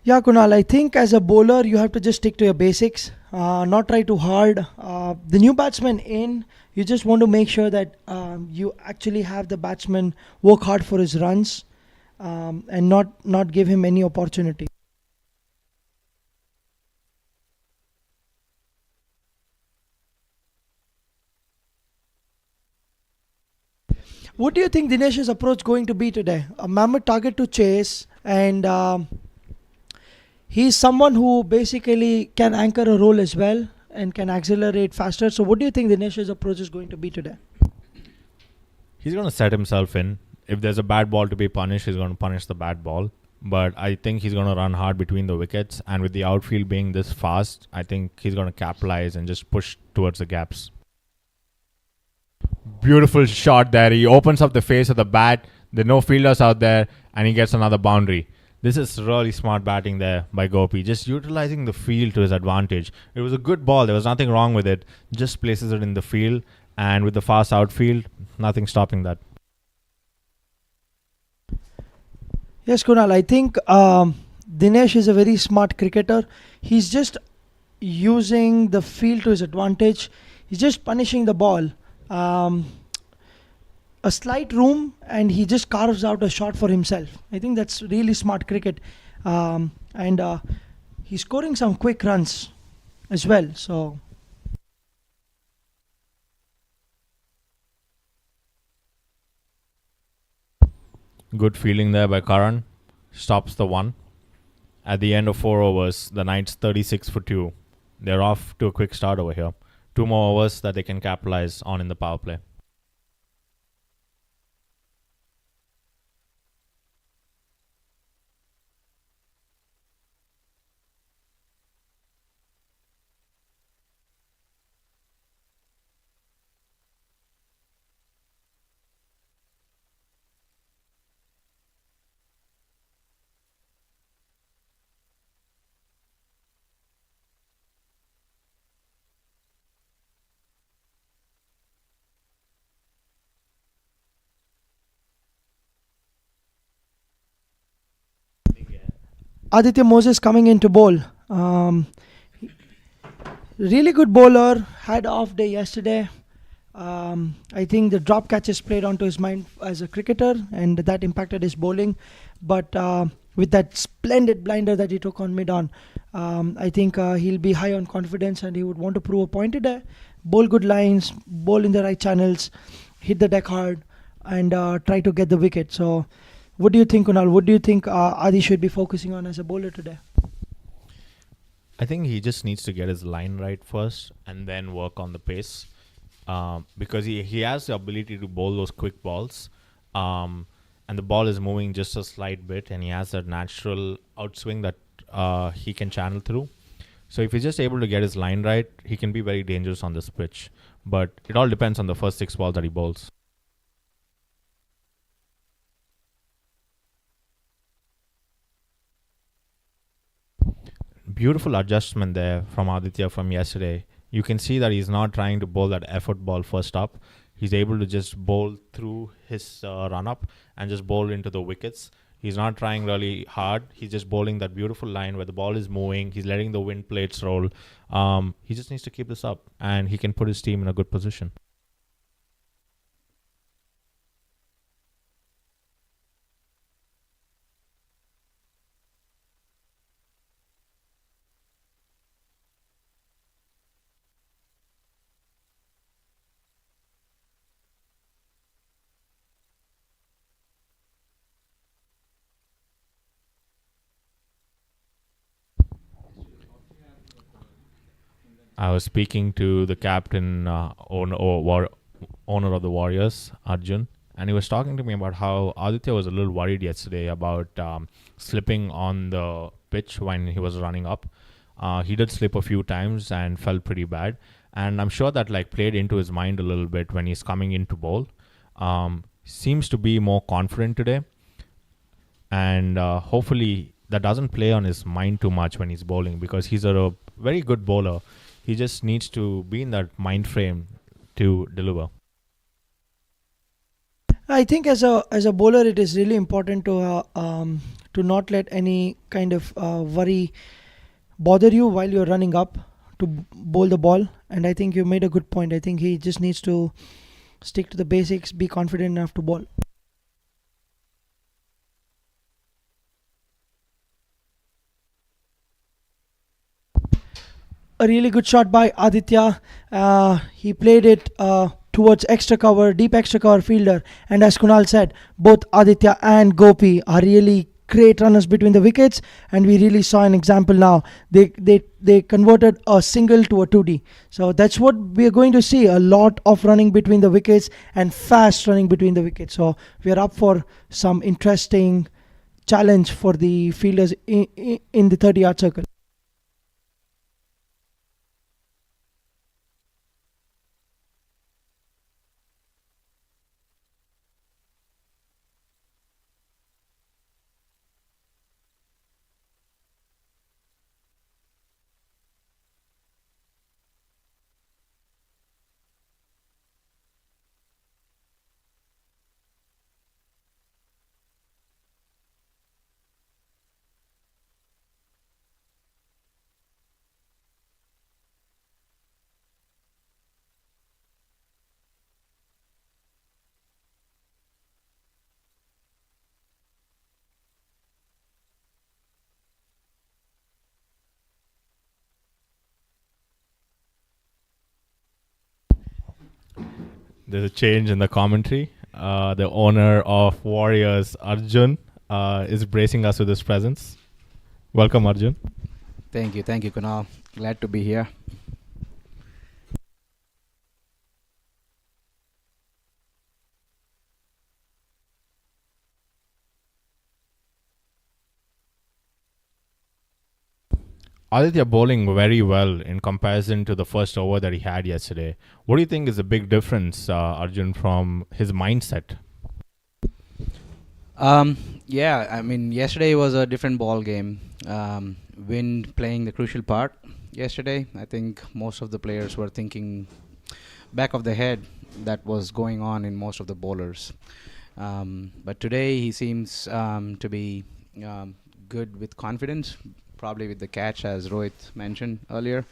Yeah, Kunal, I think as a bowler, you have to just stick to your basics, not try too hard. The new batsman in, you just want to make sure that you actually have the batsman work hard for his runs, and not give him any opportunity. What do you think Dinesh's approach going to be today? A mammoth target to chase, and he's someone who basically can anchor a role as well and can accelerate faster. So what do you think Dinesh's approach is going to be today? He's going to set himself in. If there's a bad ball to be punished, he's going to punish the bad ball. But I think he's going to run hard between the wickets. And with the outfield being this fast, I think he's going to capitalize and just push towards the gaps. Beautiful shot there. He opens up the face of the bat. There are no fielders out there, and he gets another boundary. This is really smart batting there by Gopi, just utilizing the field to his advantage. It was a good ball. There was nothing wrong with it. Just places it in the field, and with the fast outfield, nothing stopping that. Yes, Kunal, I think Dinesh is a very smart cricketer. He's just using the field to his advantage. He's just punishing the ball. A slight room, and he just carves out a shot for himself. I think that's really smart cricket, and he's scoring some quick runs as well. So Good fielding there by Karan. Stops the 1. At the end of 4 overs, the Knights 36 for 2. They're off to a quick start over here. 2 more overs that they can capitalize on in the power play. Aditya Moses coming into bowl. Really good bowler. Had off day yesterday. I think the drop catches played onto his mind as a cricketer, and that impacted his bowling. But with that splendid blinder that he took on mid-on, I think he'll be high on confidence, and he would want to prove a point today. Bowl good lines, bowl in the right channels, hit the deck hard, and try to get the wicket. So, what do you think, Kunal? What do you think Adi should be focusing on as a bowler today? I think he just needs to get his line right first and then work on the pace. Because he has the ability to bowl those quick balls, and the ball is moving just a slight bit, and he has that natural outswing that he can channel through. So if he's just able to get his line right, he can be very dangerous on this pitch. But it all depends on the first 6 balls that he bowls. Beautiful adjustment there from Aditya from yesterday. You can see that he's not trying to bowl that effort ball first up. He's able to just bowl through his run-up and just bowl into the wickets. He's not trying really hard. He's just bowling that beautiful line where the ball is moving. He's letting the wind plates roll. He just needs to keep this up, and he can put his team in a good position. I was speaking to the captain, owner of the Warriors, Arjun, and he was talking to me about how Aditya was a little worried yesterday about slipping on the pitch when he was running up. He did slip a few times and felt pretty bad, and I'm sure that played into his mind a little bit when he's coming into bowl. Seems to be more confident today, and hopefully that doesn't play on his mind too much when he's bowling, because he's a very good bowler. He just needs to be in that mind frame to deliver. I think as a bowler, it is really important to not let any kind of worry bother you while you're running up to bowl the ball. And I think you made a good point. I think he just needs to stick to the basics, be confident enough to bowl. A really good shot by Aditya. He played it towards extra cover, deep extra cover fielder. And as Kunal said, both Aditya and Gopi are really great runners between the wickets. And we really saw an example now. They converted a single to a 2D. So that's what we are going to see. A lot of running between the wickets and fast running between the wickets. So we are up for some interesting challenge for the fielders in the 30-yard circle. There's a change in the commentary. The owner of Warriors, Arjun, is bracing us with his presence. Welcome, Arjun. Thank you, Kunal. Glad to be here. Aditya bowling very well in comparison to the first over that he had yesterday. What do you think is the big difference, Arjun, from his mindset? Yeah, I mean, yesterday was a different ball game. Wind playing the crucial part yesterday. I think most of the players were thinking back of the head that was going on in most of the bowlers. But today he seems to be good with confidence, probably with the catch, as Rohit mentioned earlier.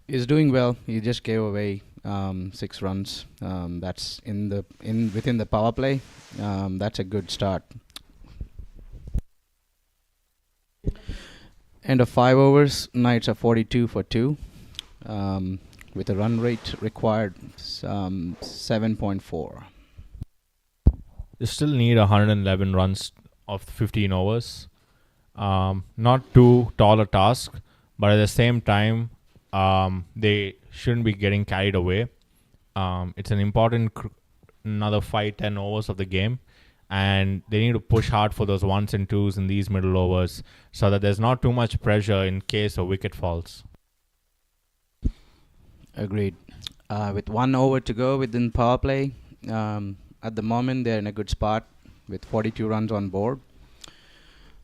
He's doing well. He just gave away 6 runs. That's within the power play. That's a good start. End of 5 overs. Knights are 42 for 2, with a run rate required 7.4. You still need 111 runs of 15 overs. Not too tall a task, but at the same time, they shouldn't be getting carried away. It's an important another 5-10 overs of the game, and they need to push hard for those 1s and 2s in these middle overs so that there's not too much pressure in case a wicket falls. Agreed. With 1 over to go within power play, at the moment they're in a good spot with 42 runs on board.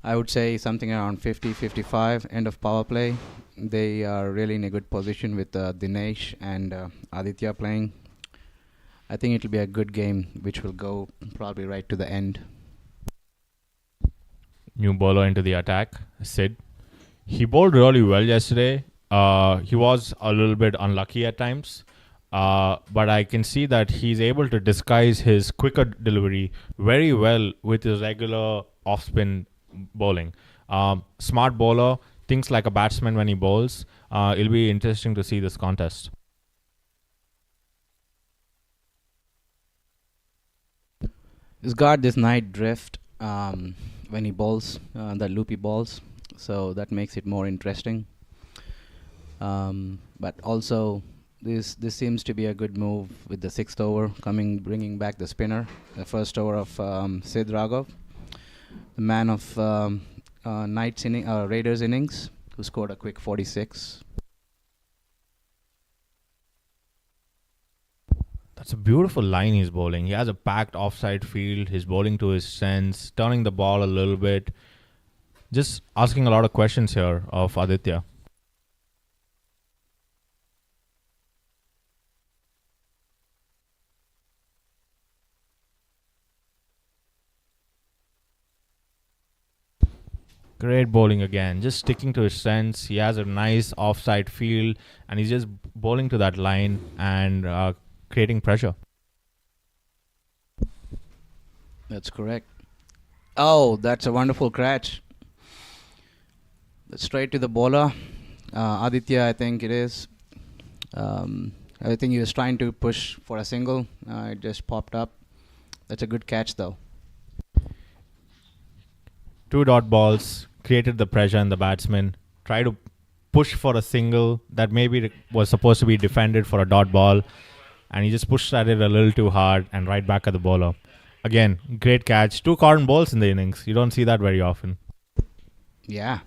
I would say something around 50-55 end of power play. They are really in a good position with Dinesh and Aditya playing. I think it'll be a good game which will go probably right to the end. New bowler into the attack, Sid. He bowled really well yesterday. He was a little bit unlucky at times, but I can see that he's able to disguise his quicker delivery very well with his regular off-spin bowling. Smart bowler, thinks like a batsman when he bowls. It'll be interesting to see this contest. He's got this night drift when he bowls, the loopy balls, so that makes it more interesting. But also, this seems to be a good move with the 6th over bringing back the spinner, the first over of Sid Raghav, the man of Raiders innings, who scored a quick 46. That's a beautiful line he's bowling. He has a packed offside field. He's bowling to his sense, turning the ball a little bit. Just asking a lot of questions here of Aditya. Great bowling again. Just sticking to his sense. He has a nice offside field, and he's just bowling to that line and creating pressure. That's correct. Oh, that's a wonderful catch. Straight to the bowler. Aditya, I think it is. I think he was trying to push for a single. It just popped up. That's a good catch, though. 2 dot balls created the pressure in the batsman. Try to push for a single that maybe was supposed to be defended for a dot ball, and he just pushed at it a little too hard and right back at the bowler. Again, great catch. 2 cotton balls in the innings. You don't see that very often. Yeah.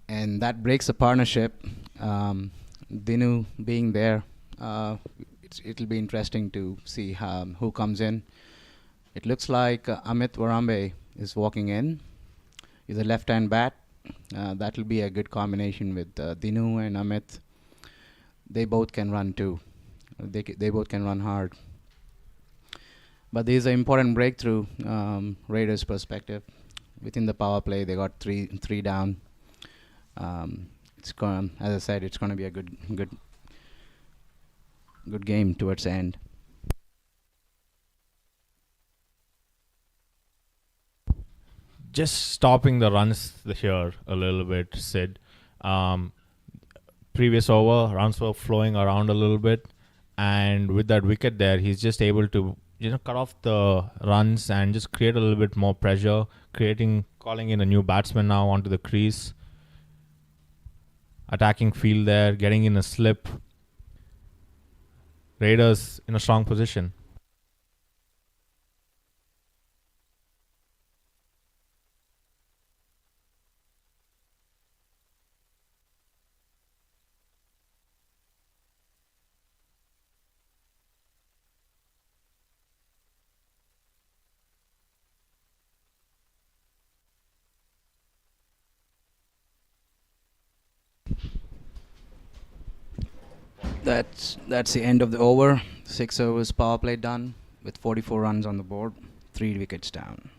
And that breaks the partnership. Dinu being there, it'll be interesting to see who comes in. It looks like Amit Varambe is walking in. He's a left-hand bat. That'll be a good combination with Dinu and Amit. They both can run too. They both can run hard. But this is an important breakthrough, Raiders' perspective. Within the power play, they got three down. As I said, it's going to be a good game towards the end. Just stopping the runs here a little bit, Sid. Previous over, runs were flowing around a little bit, and with that wicket there, he's just able to cut off the runs and just create a little bit more pressure, calling in a new batsman now onto the crease. Attacking field there, getting in a slip. Raiders in a strong position. That's the end of the over. 6 overs power play done with 44 runs on the board, 3 wickets down.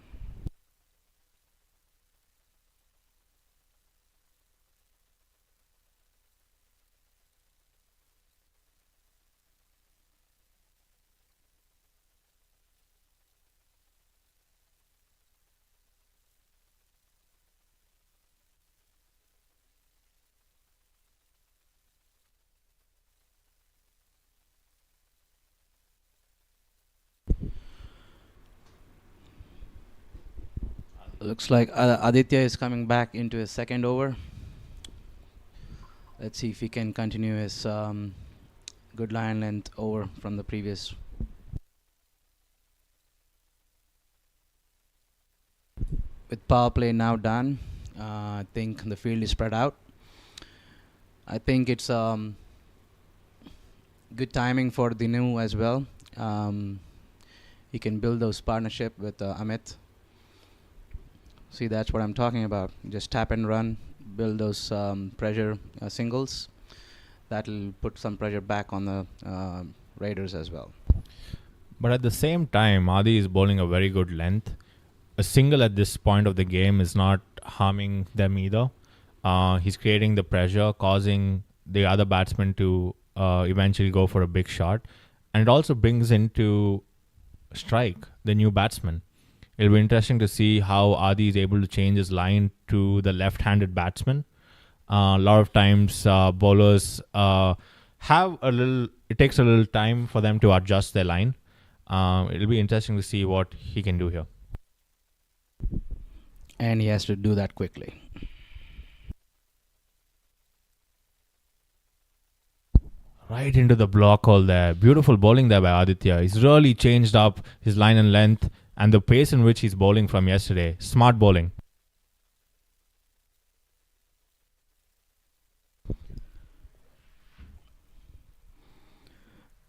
Looks like Aditya is coming back into his second over. Let's see if he can continue his good line length over from the previous. With power play now done, I think the field is spread out. I think it's good timing for Dinu as well. He can build those partnership with Amit. See, that's what I'm talking about. Just tap and run, build those pressure singles. That'll put some pressure back on the Raiders as well. But at the same time, Adi is bowling a very good length. A single at this point of the game is not harming them either. He's creating the pressure, causing the other batsman to eventually go for a big shot. And it also brings into strike the new batsman. It'll be interesting to see how Adi is able to change his line to the left-handed batsman. A lot of times bowlers have a little, it takes a little time for them to adjust their line. It'll be interesting to see what he can do here. And he has to do that quickly. Right into the block hole there. Beautiful bowling there by Aditya. He's really changed up his line and length and the pace in which he's bowling from yesterday. Smart bowling.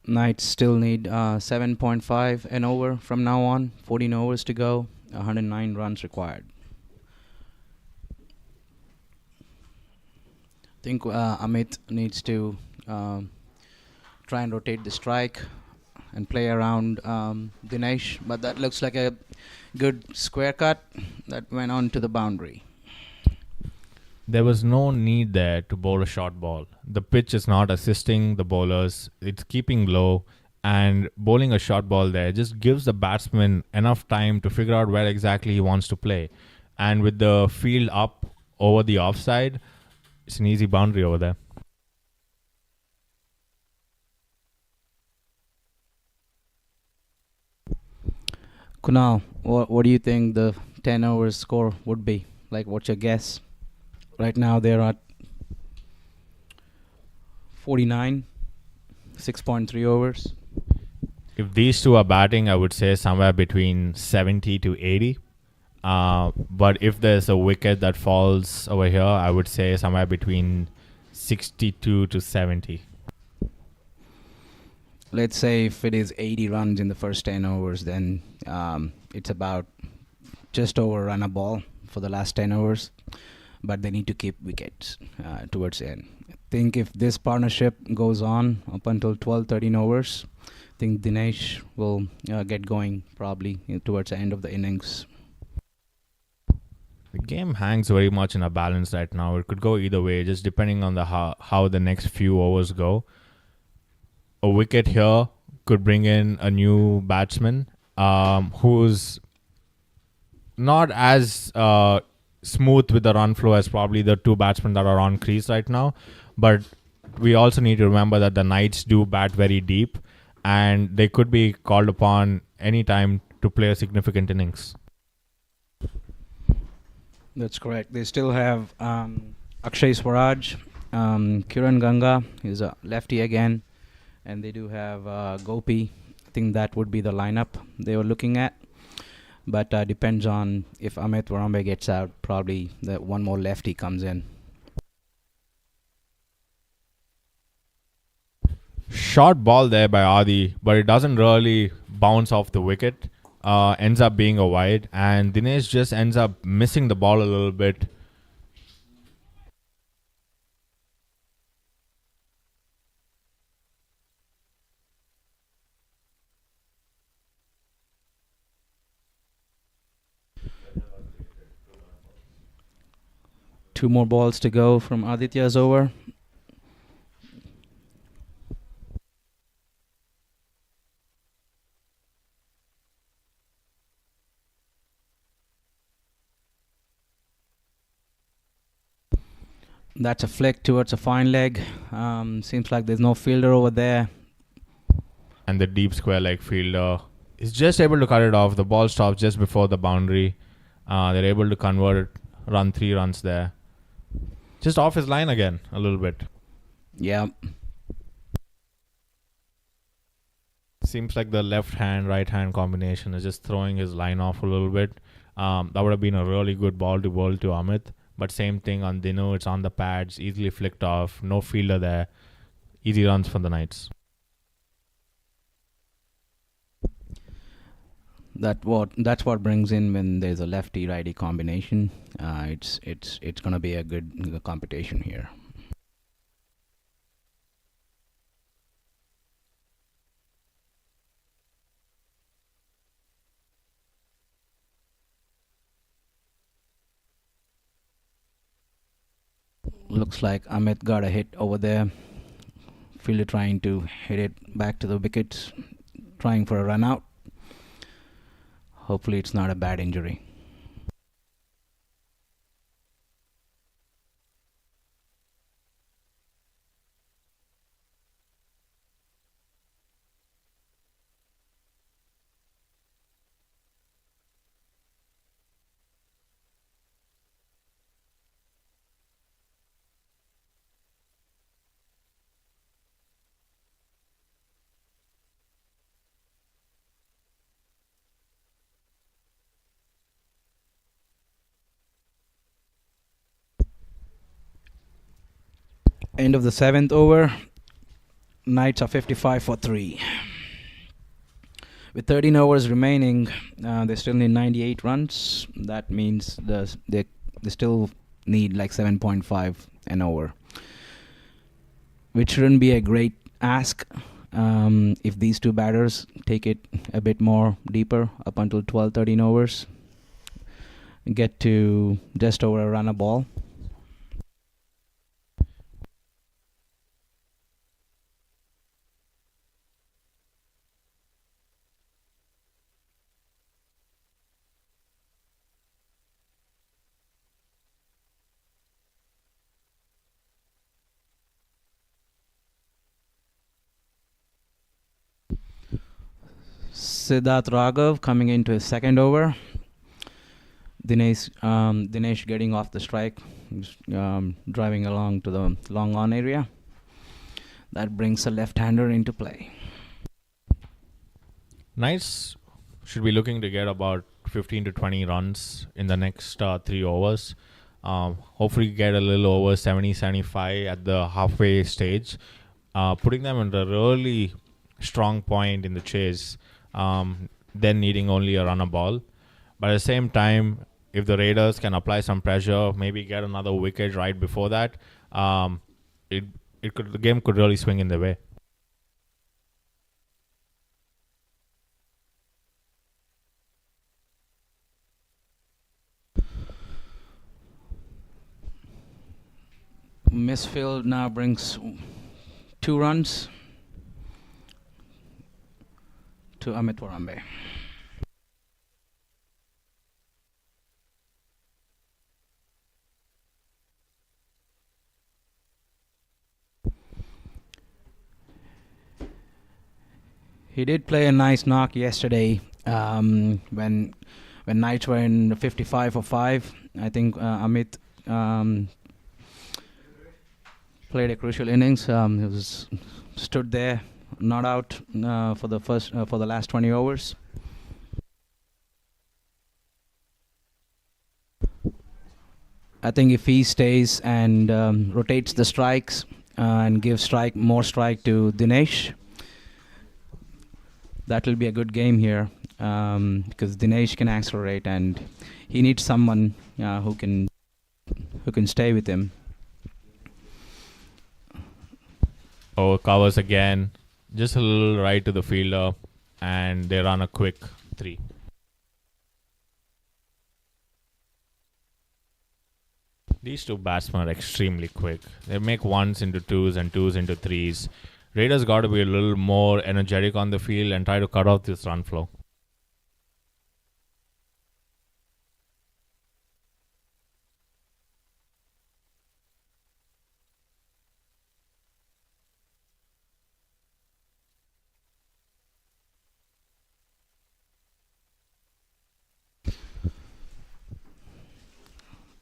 Knights still need 7.5 and over from now on. 14 overs to go. 109 runs required. I think Amit needs to try and rotate the strike and play around Dinesh, but that looks like a good square cut that went on to the boundary. There was no need there to bowl a short ball. The pitch is not assisting the bowlers. It's keeping low, and bowling a short ball there just gives the batsman enough time to figure out where exactly he wants to play. And with the field up over the offside, it's an easy boundary over there. Kunal, what do you think the 10 overs score would be? Like, what's your guess? Right now they're at 49, 6.3 overs. If these two are batting, I would say somewhere between 70 to 80. But if there's a wicket that falls over here, I would say somewhere between 62 to 70. Let's say if it is 80 runs in the first 10 overs, then it's about just over run a ball for the last 10 overs. But they need to keep wickets towards the end. I think if this partnership goes on up until 12, 13 overs, I think Dinesh will get going probably towards the end of the innings. The game hangs very much in a balance right now. It could go either way, just depending on the how the next few overs go. A wicket here could bring in a new batsman who's not as smooth with the run flow as probably the two batsmen that are on crease right now. But we also need to remember that the Knights do bat very deep, and they could be called upon anytime to play a significant innings. That's correct. They still have Akshay Swaraj, Kiran Ganga is a lefty again, and they do have Gopi. I think that would be the lineup they were looking at. But depends on if Amit Varambe gets out, probably the one more lefty comes in. Short ball there by Adi, but it doesn't really bounce off the wicket. Ends up being a wide, and Dinesh just ends up missing the ball a little bit. Two more balls to go from Aditya's over. That's a flick towards a fine leg. Seems like there's no fielder over there. And the deep square leg fielder is just able to cut it off. The ball stops just before the boundary. They're able to convert, run 3 runs there. Just off his line again a little bit. Yeah. Seems like the left hand, right hand combination is just throwing his line off a little bit. That would have been a really good ball to bowl to Amit. But same thing on Dinu, it's on the pads, easily flicked off, no fielder there. Easy runs for the Knights. That's what brings in when there's a lefty righty combination. It's gonna be a good competition here. Looks like Amit got a hit over there. Fielder trying to hit it back to the wickets, trying for a run out. Hopefully it's not a bad injury. End of the 7th over. Knights are 55 for 3. With 13 overs remaining, they still need 98 runs. That means they still need like 7.5 an over, which shouldn't be a great ask if these two batters take it a bit more deeper up until 12-13 overs. Get to just over a run a ball. Siddharth Raghav coming into his second over. Dinesh getting off the strike, driving along to the long on area. That brings a left-hander into play. Knights should be looking to get about 15 to 20 runs in the next 3 overs. Hopefully get a little over 70-75 at the halfway stage, putting them in a really strong point in the chase, then needing only a run a ball. But at the same time, if the Raiders can apply some pressure, maybe get another wicket right before that, the game could really swing in their way. Misfield now brings 2 runs to Amit Warambe. He did play a nice knock yesterday when Knights were in 55 for 5. I think Amit played a crucial innings. He was stood there, not out for the last 20 overs. I think if he stays and rotates the strikes and gives more strike to Dinesh, that will be a good game here because Dinesh can accelerate and he needs someone who can stay with him. Oh, covers again, just a little right to the fielder, and they run a quick 3. These two batsmen are extremely quick. They make 1s into 2s and 2s into 3s. Raiders got to be a little more energetic on the field and try to cut off this run flow.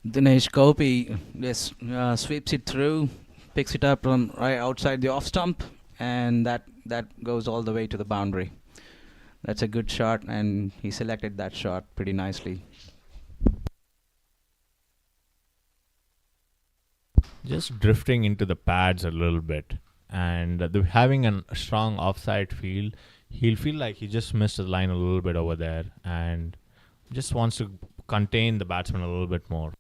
Dinesh Gopi just sweeps it through, picks it up from right outside the off stump, and that goes all the way to the boundary. That's a good shot, and he selected that shot pretty nicely. Just drifting into the pads a little bit, and having a strong offside field, he'll feel like he just missed the line a little bit over there, and just wants to contain the batsman a little bit more.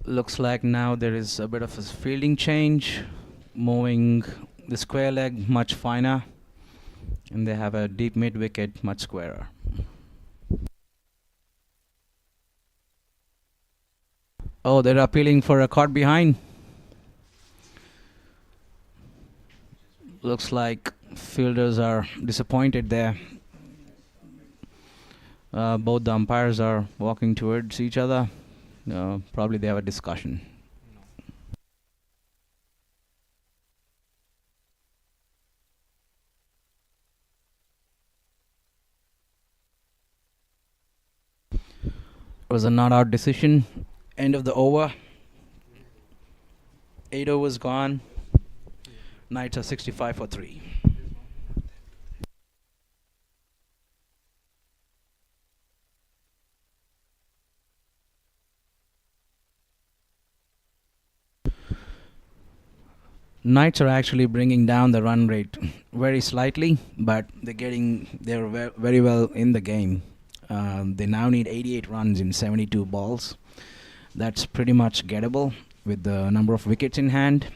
Looks like now there is a bit of a fielding change, moving the square leg much finer, and they have a deep mid wicket much squarer. Oh, they're appealing for a caught behind. Looks like fielders are disappointed there. Both the umpires are walking towards each other. Probably they have a discussion. It was a not out decision. End of the over. 8 overs gone. Knights are 65 for 3. Knights are actually bringing down the run rate very slightly, but they're very well in the game. They now need 88 runs in 72 balls. That's pretty much gettable with the number of wickets in hand,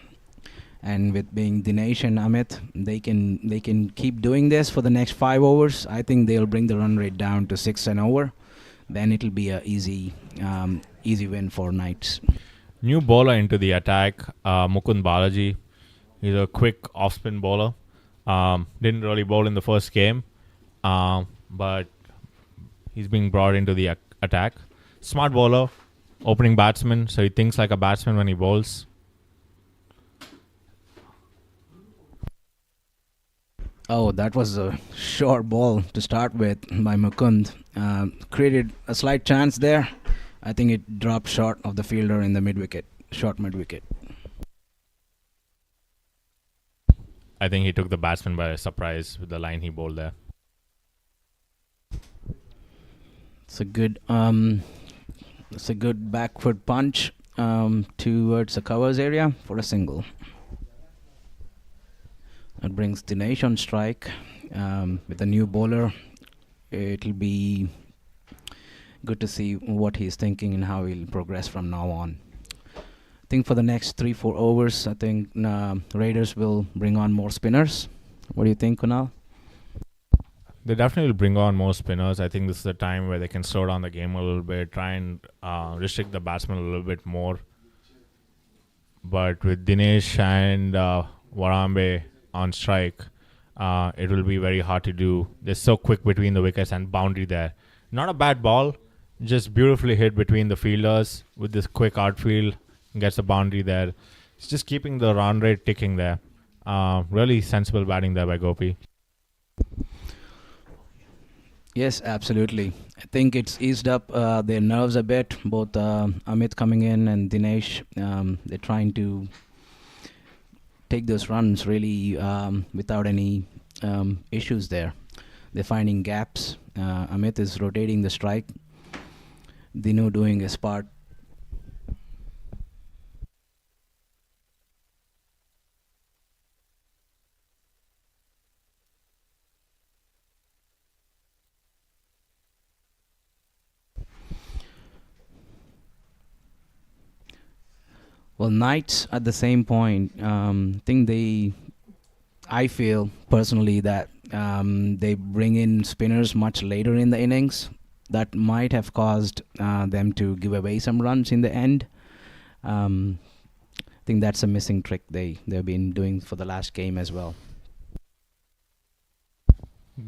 and with being Dinesh and Amit, they can keep doing this for the next 5 overs. I think they'll bring the run rate down to 6 and over. Then it'll be a easy win for Knights. New bowler into the attack, Mukund Balaji. He's a quick off-spin bowler. Didn't really bowl in the first game, but he's being brought into the attack. Smart bowler, opening batsman, so he thinks like a batsman when he bowls. Oh, that was a short ball to start with by Mukund. Created a slight chance there. I think it dropped short of the fielder in the mid-wicket, short mid-wicket. I think he took the batsman by surprise with the line he bowled there. It's a good backward punch towards the covers area for a single. That brings Dinesh on strike. With a new bowler, it'll be good to see what he's thinking and how he'll progress from now on. I think for the next 3-4 overs, I think Raiders will bring on more spinners. What do you think, Kunal? They definitely will bring on more spinners. I think this is the time where they can slow down the game a little bit, try and restrict the batsman a little bit more. But with Dinesh and Warambe on strike, it will be very hard to do. They're so quick between the wickets and boundary there. Not a bad ball, just beautifully hit between the fielders with this quick outfield. Gets a boundary there. It's just keeping the run rate ticking there. Really sensible batting there by Gopi. Yes, absolutely. I think it's eased up their nerves a bit. Both Amit coming in and Dinesh, they're trying to take those runs really without any issues there. They're finding gaps. Amit is rotating the strike. Dinu doing his part. Well, Knights at the same point, I feel personally that they bring in spinners much later in the innings. That might have caused them to give away some runs in the end. I think that's a missing trick they've been doing for the last game as well.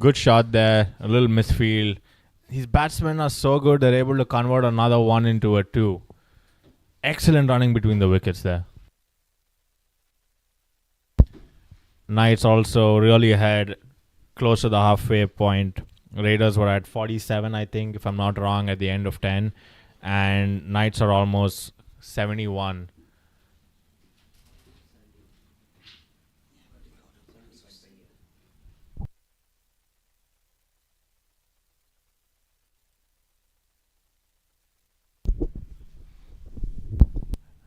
Good shot there, a little misfield. These batsmen are so good, they're able to convert another one into a 2. Excellent running between the wickets there. Knights also really ahead. close to the halfway point. Raiders were at 47, I think, if I'm not wrong, at the end of 10. And Knights are almost 71.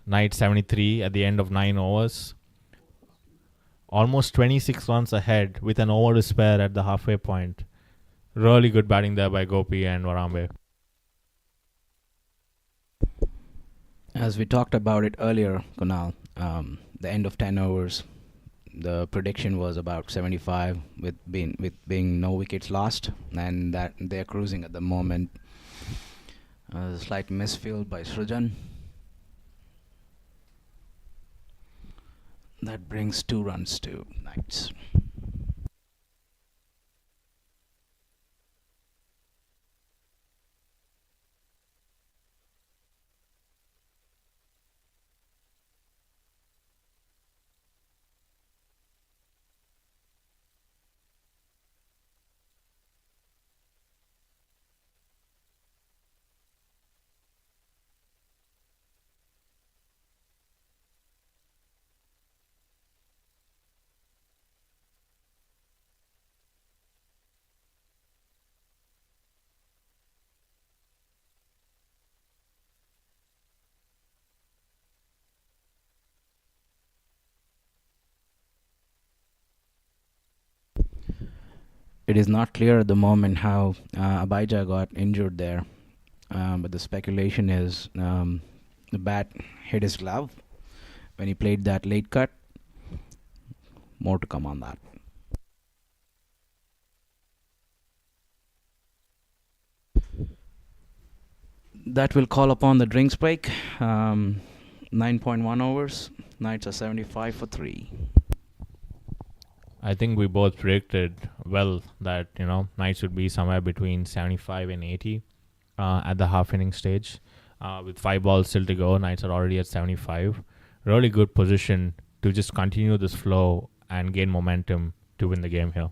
Knights 73 at the end of 9 overs. Almost 26 runs ahead with an over to spare at the halfway point. Really good batting there by Gopi and Varambe. As we talked about it earlier, Kunal, the end of 10 overs, the prediction was about 75 with being no wickets lost, and that they're cruising at the moment. Slight misfield by Srujan. That brings 2 runs to Knights. It is not clear at the moment how Abhijah got injured there, but the speculation is the bat hit his glove when he played that late cut. More to come on that. That will call upon the drinks break. 9.1 overs. Knights are 75 for 3. I think we both predicted well that, Knights would be somewhere between 75 and 80 at the half inning stage. With 5 balls still to go, Knights are already at 75. Really good position to just continue this flow and gain momentum to win the game here.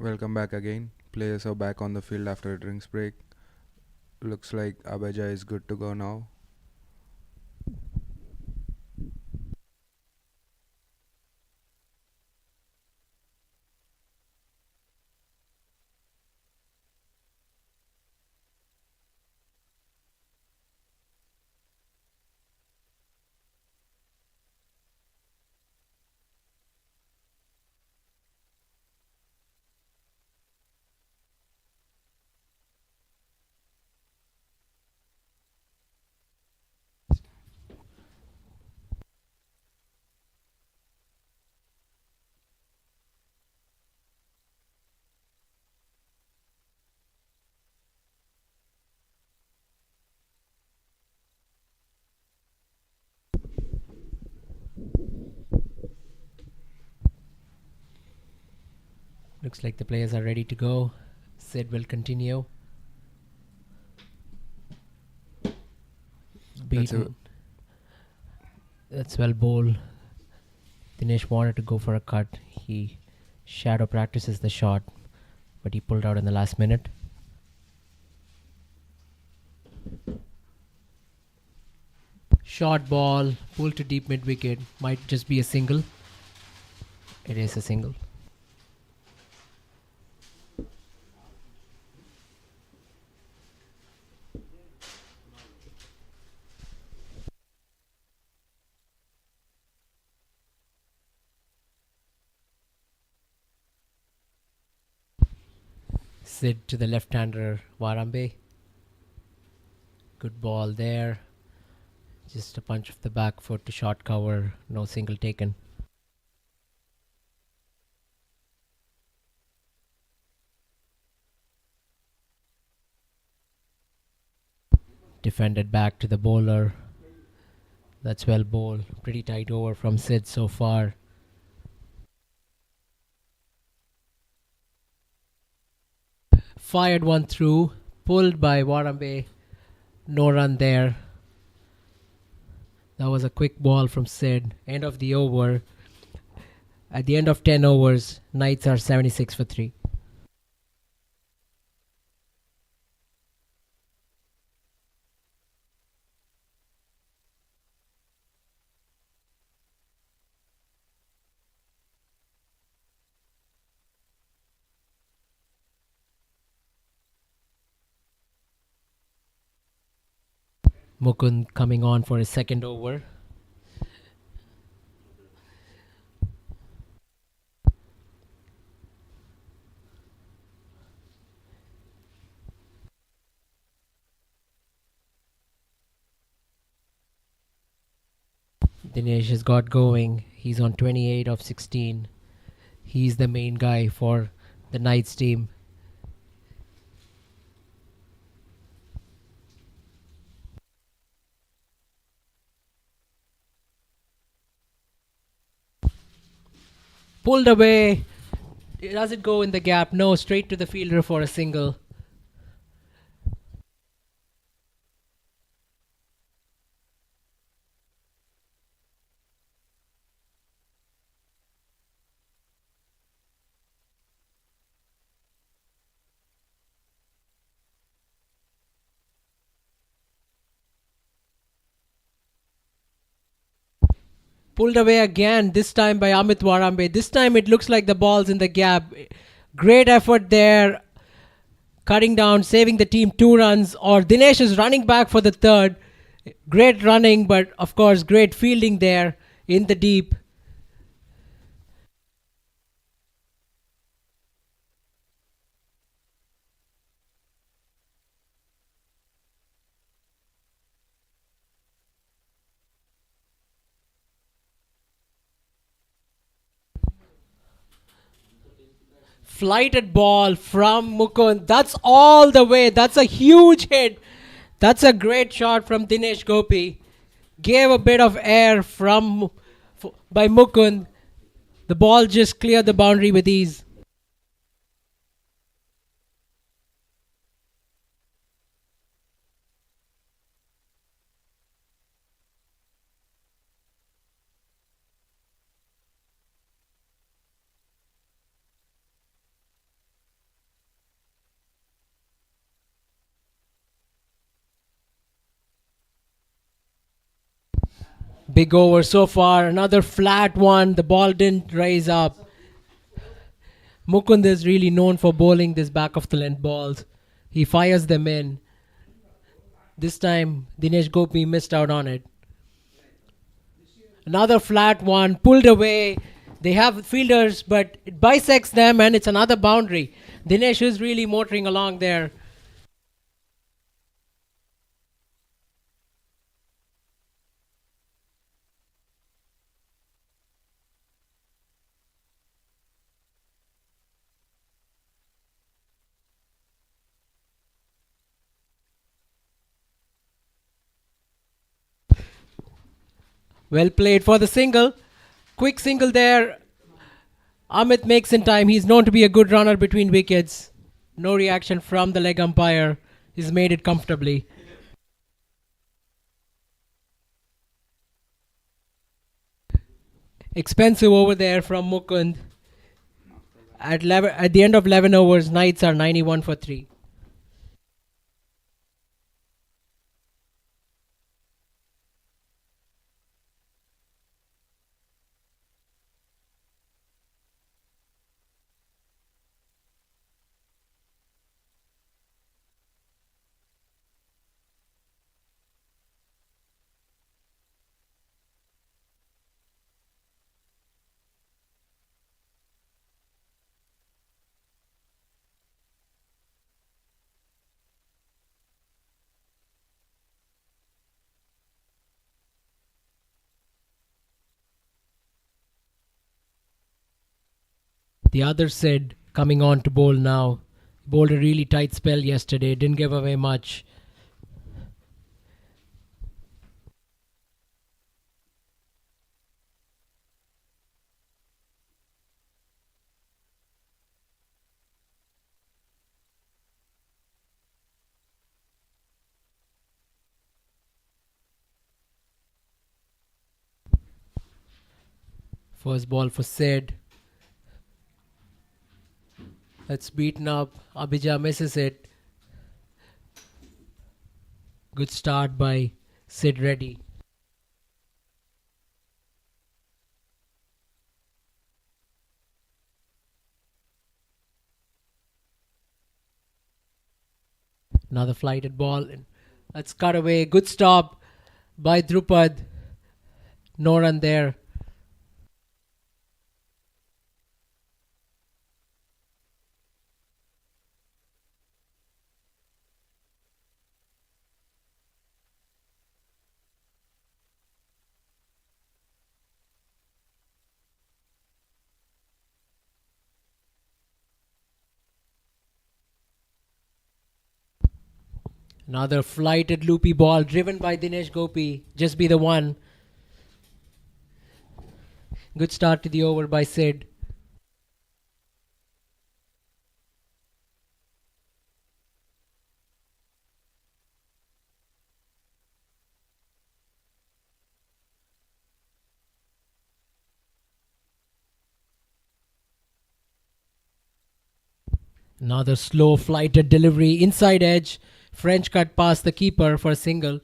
Welcome back again. Players are back on the field after a drinks break. Looks like Abeja is good to go now. Looks like the players are ready to go. Sid will continue. Beaten. That's well bowled. Dinesh wanted to go for a cut. He shadow practices the shot, but he pulled out in the last minute. Short ball, pulled to deep mid wicket. Might just be a single. It is a single. Sid to the left-hander Warambe. Good ball there. Just a punch of the back foot to short cover. No single taken. Defended back to the bowler. That's well bowled. Pretty tight over from Sid so far. Fired one through. Pulled by Warambe. No run there. That was a quick ball from Sid. End of the over. At the end of 10 overs, Knights are 76 for 3. Mukund coming on for his second over. Dinesh has got going. He's on 28 of 16. He's the main guy for the Knights team. Pulled away. Does it go in the gap? No, straight to the fielder for a single. Pulled away again, this time by Amit Warambe. This time it looks like the ball's in the gap. Great effort there. Cutting down, saving the team 2 runs. Or Dinesh is running back for the third. Great running, but of course great fielding there in the deep. Flighted ball from Mukund. That's all the way. That's a huge hit. That's a great shot from Dinesh Gopi. Gave a bit of air by Mukund. The ball just cleared the boundary with ease. Big over so far. Another flat one. The ball didn't rise up. Mukund is really known for bowling this back of the length balls. He fires them in. This time, Dinesh Gopi missed out on it. Another flat one, pulled away. They have fielders, but it bisects them, and it's another boundary. Dinesh is really motoring along there. Well played for the single. Quick single there. Amit makes in time. He's known to be a good runner between wickets. No reaction from the leg umpire. He's made it comfortably. Expensive over there from Mukund. At the end of 11 overs, Knights are 91 for 3. The other said coming on to bowl now. Bowled a really tight spell yesterday. Didn't give away much. First ball for Sid. That's beaten up. Abhija misses it. Good start by Sid Reddy. Another flighted ball. That's cut away. Good stop by Drupad. No run there. Another flighted loopy ball driven by Dinesh Gopi. Just be the one. Good start to the over by Sid. Another slow flighted delivery inside edge. French cut past the keeper for a single.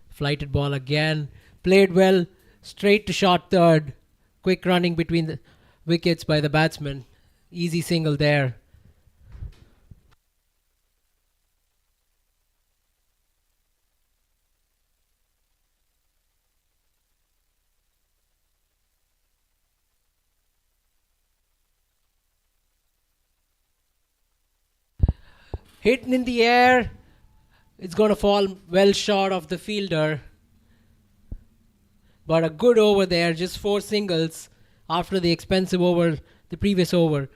Flighted ball again. Played well. Straight to short third. Quick running between the wickets by the batsman. Easy single there. Hit in the air. It's going to fall well short of the fielder. But a good over there. Just 4 singles after the expensive over, the previous over.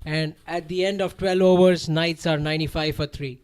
And at the end of 12 overs, Knights are 95 for 3.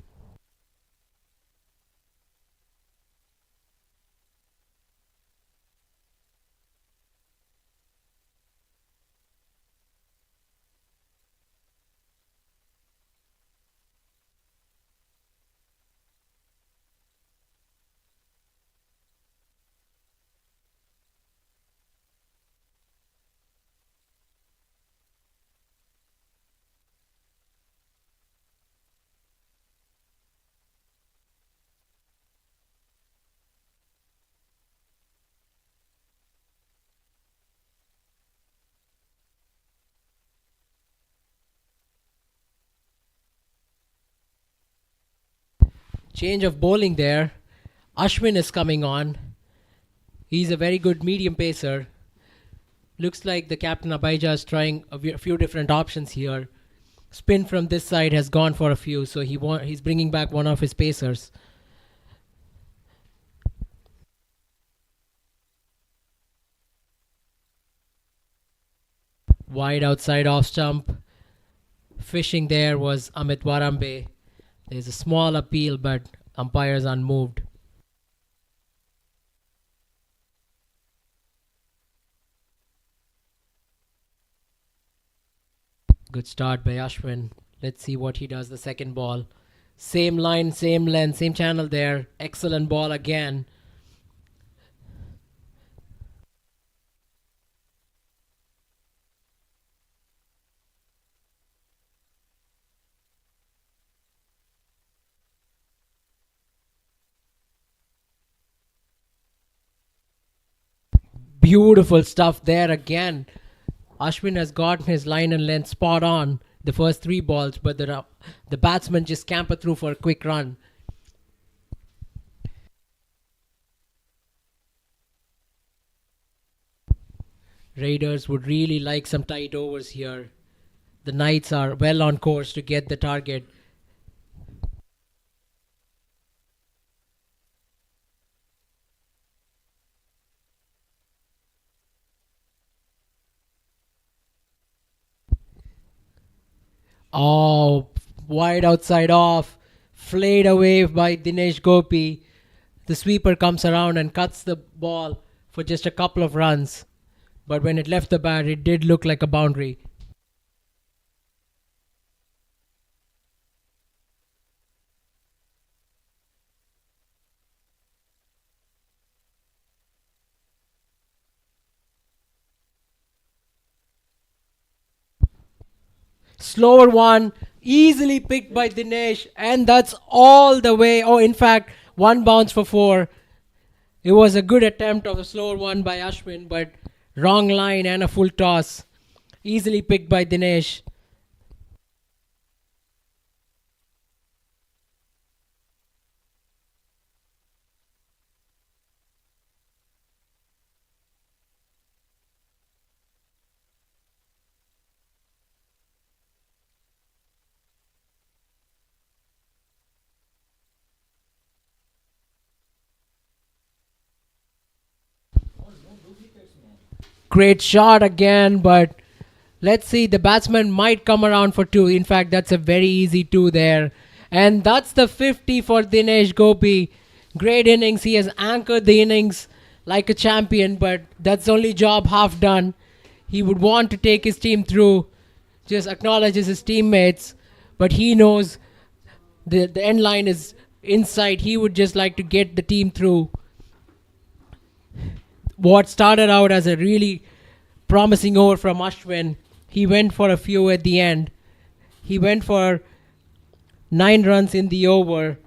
Change of bowling there. Ashwin is coming on. He's a very good medium pacer. Looks like the captain Abhijah is trying a few different options here. Spin from this side has gone for a few, so he's bringing back one of his pacers. Wide outside off stump. Fishing there was Amit Warambe. There's a small appeal, but umpires unmoved. Good start by Ashwin. Let's see what he does the second ball. Same line, same length, same channel there. Excellent ball again. Beautiful stuff there again. Ashwin has gotten his line and length spot on the first three balls, but the batsman just scampered through for a quick run. Raiders would really like some tight overs here. The Knights are well on course to get the target. Oh, wide outside off. Flayed away by Dinesh Gopi. The sweeper comes around and cuts the ball for just a couple of runs. But when it left the bat, it did look like a boundary. Slower one, easily picked by Dinesh, and that's all the way. Oh, in fact, one bounce for four. It was a good attempt of a slower one by Ashwin, but wrong line and a full toss. Easily picked by Dinesh. Great shot again, but let's see. The batsman might come around for two. In fact, that's a very easy two there. And that's the 50 for Dinesh Gopi. Great innings. He has anchored the innings like a champion, but that's only job half done. He would want to take his team through, just acknowledges his teammates, but he knows the end line is inside. He would just like to get the team through. What started out as a really promising over from Ashwin, he went for a few at the end. He went for 9 runs in the over.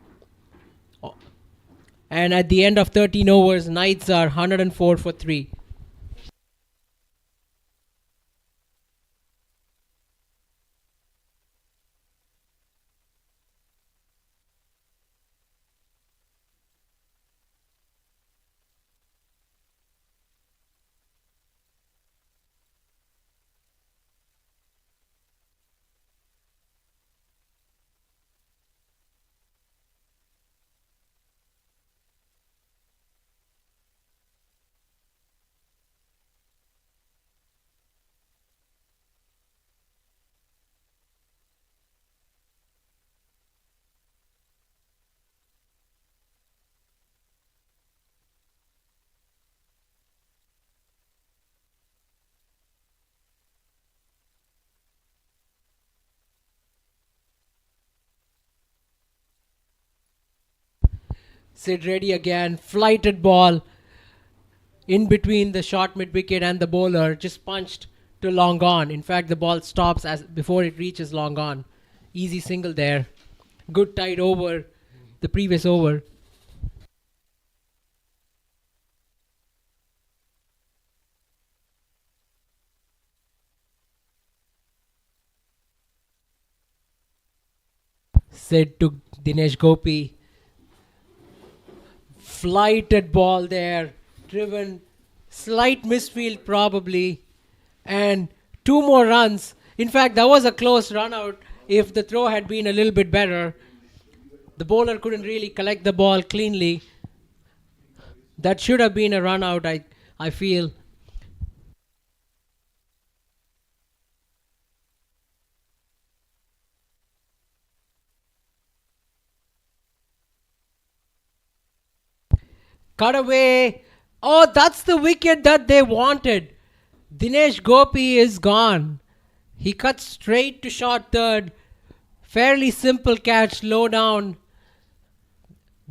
And at the end of 13 overs, Knights are 104 for 3. Sid Reddy again, flighted ball in between the short mid wicket and the bowler, just punched to long on. In fact, the ball stops as before it reaches long on. Easy single there. Good tight over the previous over. Sid to Dinesh Gopi. flighted ball there, driven, slight misfield probably, and 2 more runs. In fact, that was a close run out. If the throw had been a little bit better, the bowler couldn't really collect the ball cleanly. That should have been a run out, I feel. Cut away. Oh, that's the wicket that they wanted. Dinesh Gopi is gone. He cuts straight to short third. Fairly simple catch, low down.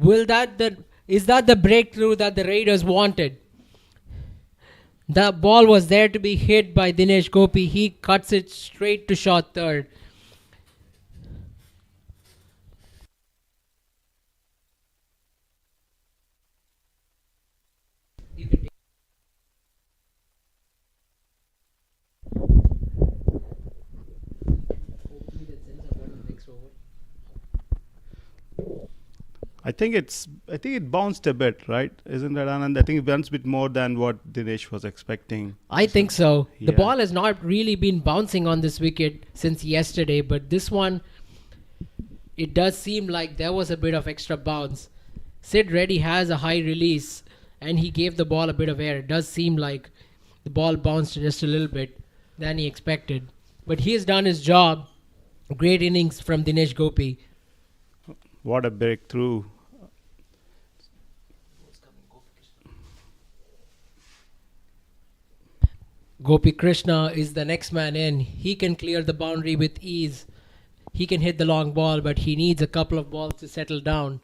Is that the breakthrough that the Raiders wanted? The ball was there to be hit by Dinesh Gopi. He cuts it straight to short third. I think it bounced a bit, right? Isn't that Anand? I think it bounced a bit more than what Dinesh was expecting. I think so. The Yeah. ball has not really been bouncing on this wicket since yesterday, but this one, it does seem like there was a bit of extra bounce. Sid Reddy has a high release, and he gave the ball a bit of air. It does seem like the ball bounced just a little bit than he expected. But he has done his job. Great innings from Dinesh Gopi. What a breakthrough. Gopi Krishna is the next man in. He can clear the boundary with ease. He can hit the long ball, but he needs a couple of balls to settle down.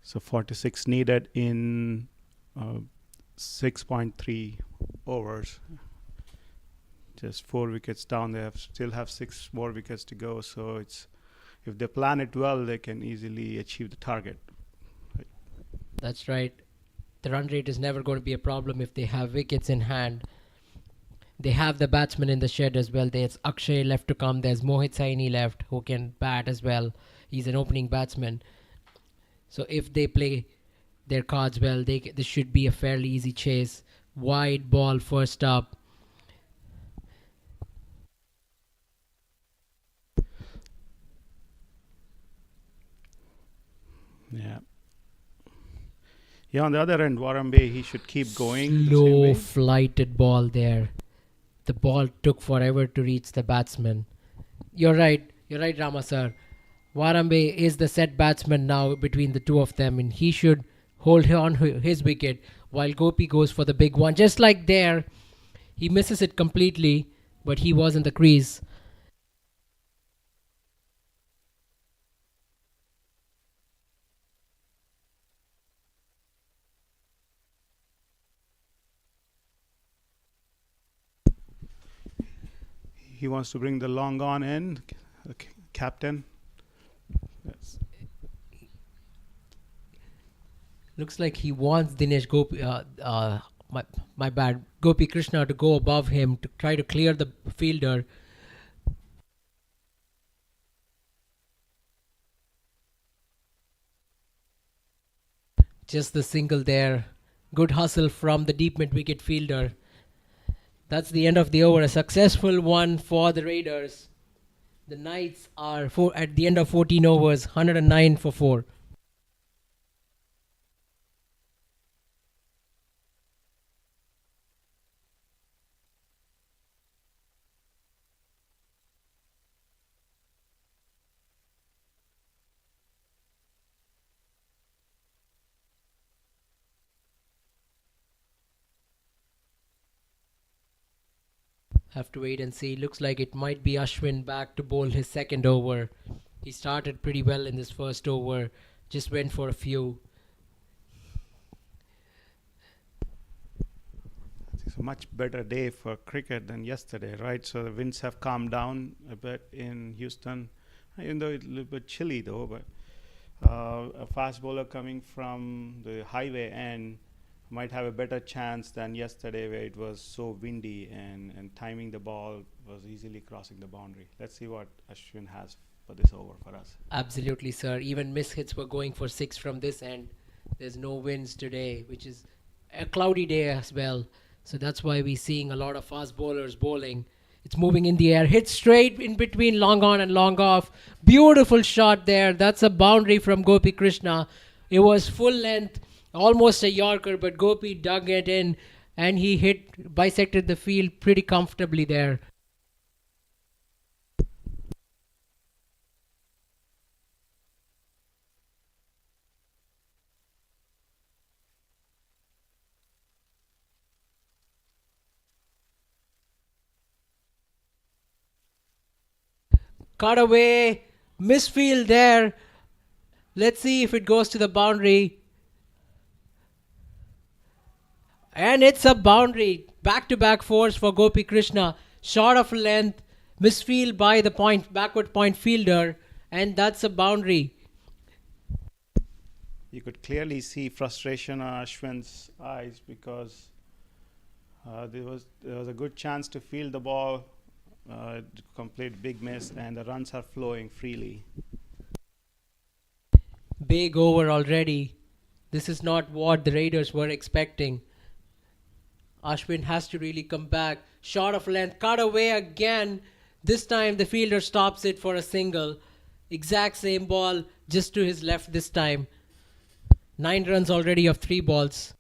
So 46 needed in 6.3 overs. Just 4 wickets down. They still have 6 more wickets to go. So if they plan it well, they can easily achieve the target. That's right. The run rate is never going to be a problem if they have wickets in hand. They have the batsmen in the shed as well. There's Akshay left to come. There's Mohit Saini left who can bat as well. He's an opening batsman. So if they play their cards well, this should be a fairly easy chase. Wide ball first up. Yeah. Yeah, on the other end, Warambe, he should keep going. the same Slow way. flighted ball there. The ball took forever to reach the batsman. You're right, Rama sir. Warambe is the set batsman now between the two of them, and he should hold on his wicket while Gopi goes for the big one. Just like there, he misses it completely, but he was in the crease. He wants to bring the long on in. Captain. Yes. Looks like he wants Dinesh Gopi, my bad, Gopi Krishna to go above him to try to clear the fielder. Just the single there. Good hustle from the deep mid wicket fielder. That's the end of the over. A successful one for the Raiders. The Knights are at the end of 14 overs, 109 for 4. Have to wait and see. Looks like it might be Ashwin back to bowl his second over. He started pretty well in this first over, just went for a few. It's a much better day for cricket than yesterday, right? So the winds have calmed down a bit in Houston, even though it's a little bit chilly though. But a fast bowler coming from the highway end might have a better chance than yesterday, where it was so windy and timing the ball was easily crossing the boundary. Let's see what Ashwin has for this over for us. Absolutely, sir. Even miss hits were going for 6 from this end. There's no winds today, which is a cloudy day as well. So that's why we're seeing a lot of fast bowlers bowling. It's moving in the air. Hit straight in between long on and long off. Beautiful shot there. That's a boundary from Gopi Krishna. It was full length, almost a Yorker, but Gopi dug it in and he bisected the field pretty comfortably there. Cut away, misfield there. Let's see if it goes to the boundary. And it's a boundary. Back-to-back fours for Gopi Krishna. Short of length, misfield by the backward point fielder, and that's a boundary. You could clearly see frustration on Ashwin's eyes, because there was a good chance to field the ball, complete big miss, and the runs are flowing freely. Big over already. This is not what the Raiders were expecting. Ashwin has to really come back. Short of length, cut away again. This time the fielder stops it for a single. Exact same ball, just to his left this time. 9 runs already of 3 balls.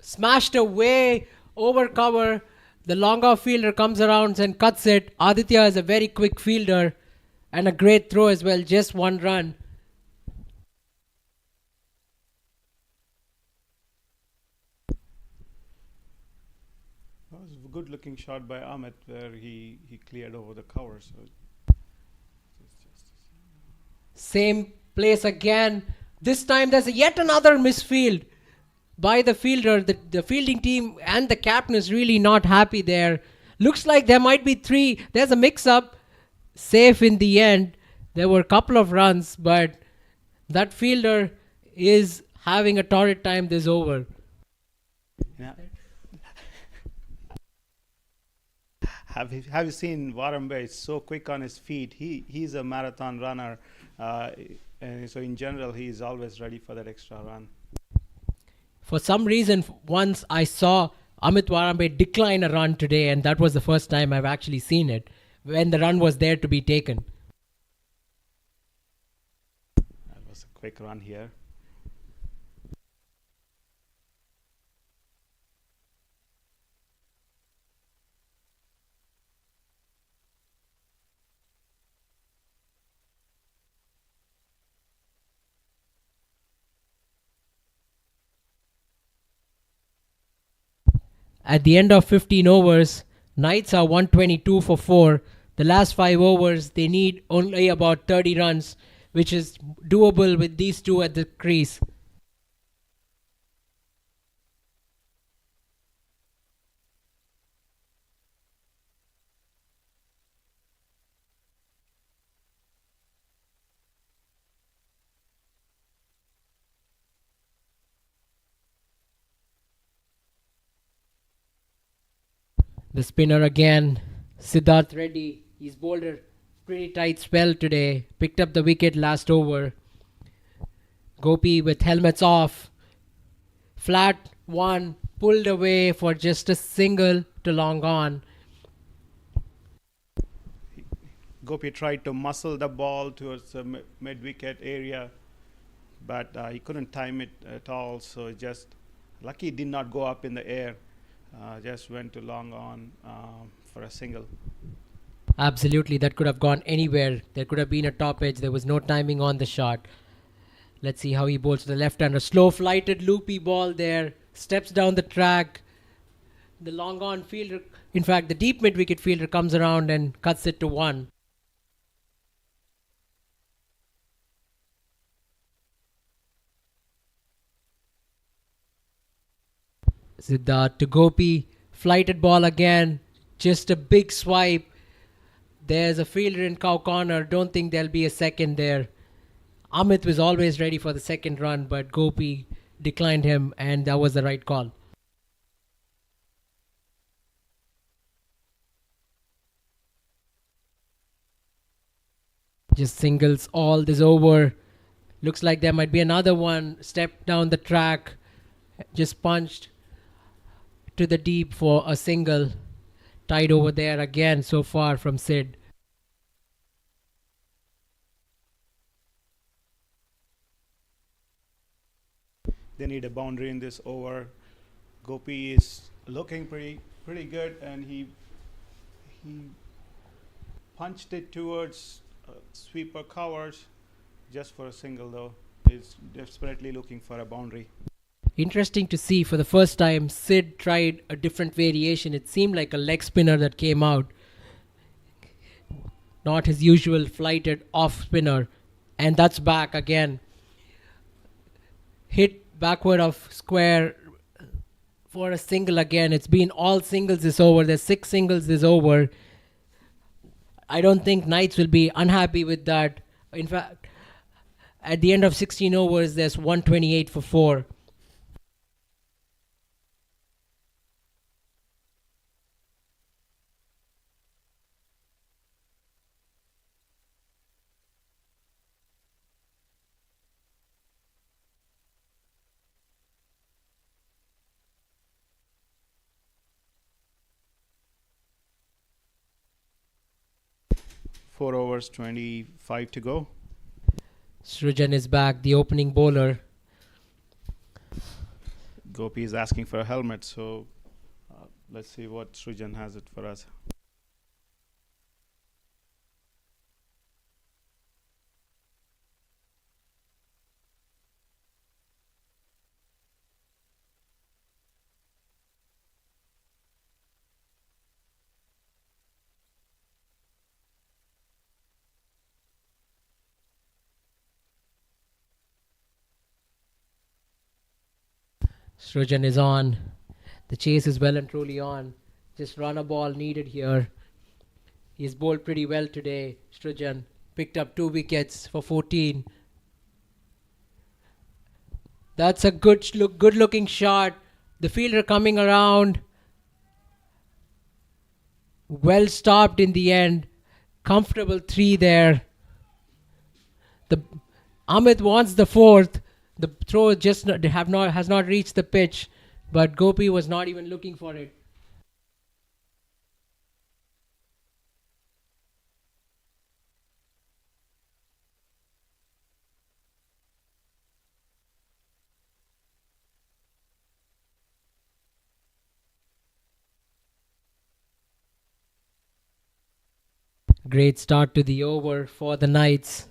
Smashed away, over cover. The long off fielder comes around and cuts it. Aditya is a very quick fielder and a great throw as well. Just 1 run. That was a good looking shot by Amit, where he cleared over the cover. So Same place again. This time there's yet another misfield by the fielder. The fielding team and the captain is really not happy there. Looks like there might be 3. There's a mix-up. Safe in the end. There were a couple of runs, but that fielder is having a torrid time this over. yeah. Have you seen Warambe? He's so quick on his feet. He's a marathon runner, and so in general he's always ready for that extra run. For some reason, once I saw Amit Warambe decline a run today, and that was the first time I've actually seen it, when the run was there to be taken. That was a quick run here. At the end of 15 overs, Knights are 122 for 4. The last 5 overs, they need only about 30 runs, which is doable with these two at the crease. The spinner again, Siddharth Reddy. He's bowled a pretty tight spell today. Picked up the wicket last over. Gopi with helmets off. Flat 1, pulled away for just a single to long on. Gopi tried to muscle the ball towards the mid-wicket area, but he couldn't time it at all. So just lucky it did not go up in the air. Just went to long on for a single. Absolutely, that could have gone anywhere. There could have been a top edge. There was no timing on the shot. Let's see how he bowls to the left-hander. Slow flighted loopy ball there. Steps down the track. The long on fielder, in fact, the deep mid-wicket fielder comes around and cuts it to 1. Siddharth to Gopi. Flighted ball again. Just a big swipe. There's a fielder in cow corner. Don't think there'll be a second there. Amit was always ready for the second run, but Gopi declined him, and that was the right call. Just singles all this over. Looks like there might be another one. Step down the track. Just punched to the deep for a single. Tied over there again so far from Sid. They need a boundary in this over. Gopi is looking pretty good, and he punched it towards sweeper covers just for a single, though. He's desperately looking for a boundary. Interesting to see, for the first time Sid tried a different variation. It seemed like a leg spinner that came out, not his usual flighted off spinner, and that's back again. Hit backward of square for a single again. It's been all singles this over. There's 6 singles this over. I don't think Knights will be unhappy with that. In fact, at the end of 16 overs, there's 128 for 4. Four overs, 25 to go. Srujan is back, the opening bowler. Gopi is asking for a helmet, so let's see what Srujan has it for us. Srujan is on. The chase is well and truly on. Just run a ball needed here. He's bowled pretty well today. Srujan picked up 2 wickets for 14. That's a good looking shot. The fielder coming around. Well stopped in the end. Comfortable 3 there. Amit wants the 4th. The throw just has not reached the pitch, but Gopi was not even looking for it. Great start to the over for the Knights.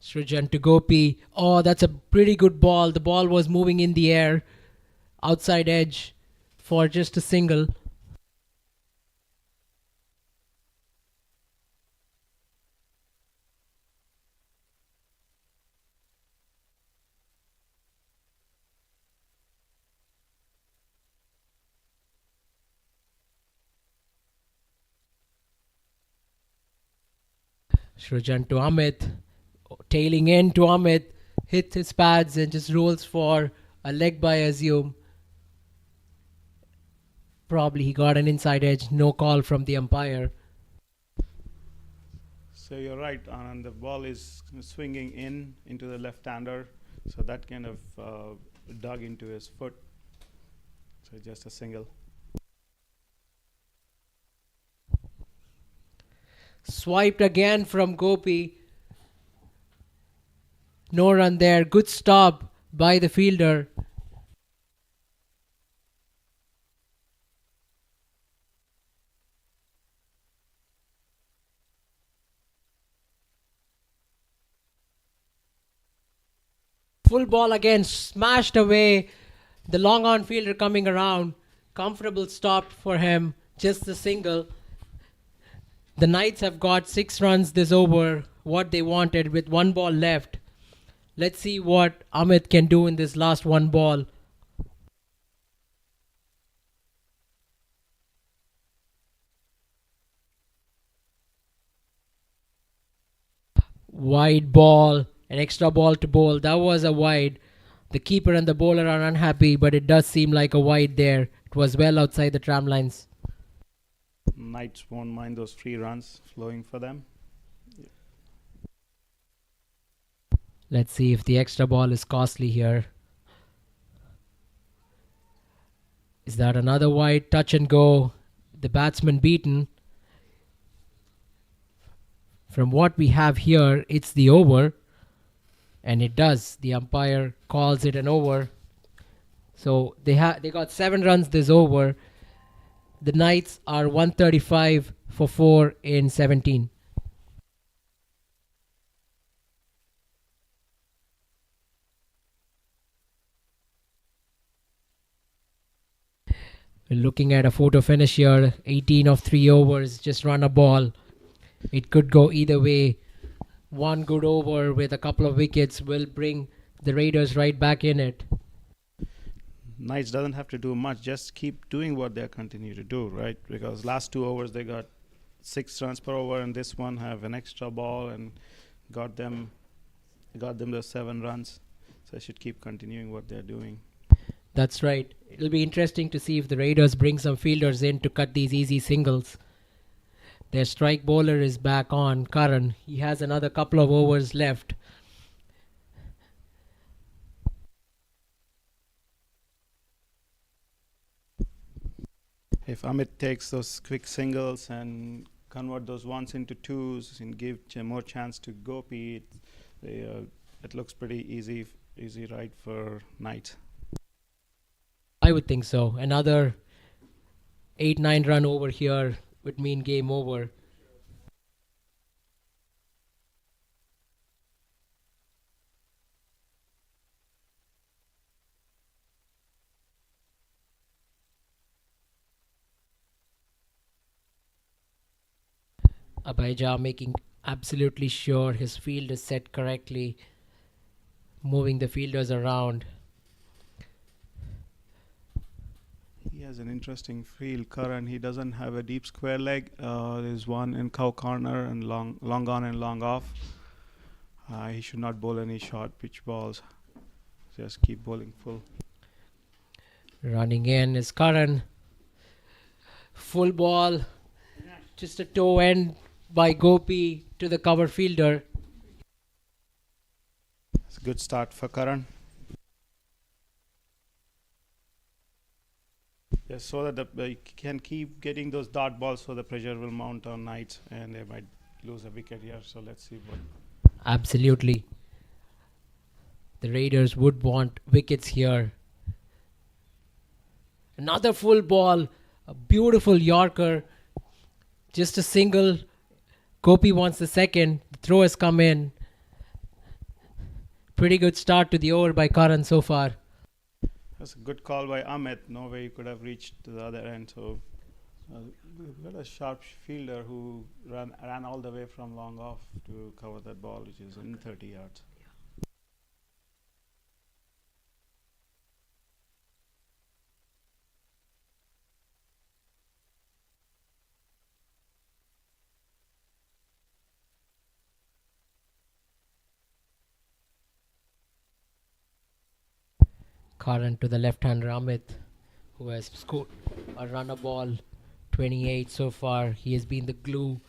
Srujan to Gopi. Oh, that's a pretty good ball. The ball was moving in the air. Outside edge for just a single. Srujan to Amit. Tailing in to Amit. Hits his pads and just rolls for a leg by assume. Probably he got an inside edge. No call from the umpire. So you're right, Anand. The ball is swinging into the left-hander, so that kind of dug into his foot. So just a single. Swiped again from Gopi. No run there. Good stop by the fielder. Full ball again, smashed away. The long on fielder coming around. Comfortable stop for him. Just a single. The Knights have got 6 runs this over, what they wanted with 1 ball left. Let's see what Amit can do in this last 1 ball. Wide ball, an extra ball to bowl. That was a wide. The keeper and the bowler are unhappy, but it does seem like a wide there. It was well outside the tram lines. Knights won't mind those free runs flowing for them. Let's see if the extra ball is costly here. Is that another wide? Touch and go. The batsman beaten. From what we have here, it's the over. And it does. The umpire calls it an over. So they got 7 runs this over. The Knights are 135 for 4 in 17. We're looking at a photo finish here. 18 of 3 overs, just run a ball. It could go either way. 1 good over with a couple of wickets will bring the Raiders right back in it. Knights doesn't have to do much, just keep doing what they continue to do, right? Because last 2 overs they got 6 runs per over, and this one have an extra ball and got them those 7 runs. So they should keep continuing what they're doing. That's right. It'll be interesting to see if the Raiders bring some fielders in to cut these easy singles. Their strike bowler is back on, Karan. He has another couple of overs left. If Amit takes those quick singles and convert those ones into twos and give more chance to Gopi, it looks pretty easy ride for Knight. I would think so. Another 8-9 run over here would mean game over. Abhijah making absolutely sure his field is set correctly, moving the fielders around. He has an interesting field, Karan. He doesn't have a deep square leg. There's one in cow corner and long on and long off. He should not bowl any short pitch balls. Just keep bowling full. Running in is Karan. Full ball. Just a toe end by Gopi to the cover fielder. It's a good start for Karan. Just so that they can keep getting those dot balls, so the pressure will mount on Knights and they might lose a wicket here. So let's see what. Absolutely. The Raiders would want wickets here. Another full ball. A beautiful Yorker. Just a single. Gopi wants the second. The throw has come in. Pretty good start to the over by Karan so far. That's a good call by Amit. No way you could have reached to the other end. So we've got a sharp fielder who ran all the way from long off to cover that ball, which is in 30 yards. Karan to the left-hander Amit, who has scored a runner ball, 28 so far. He has been the glue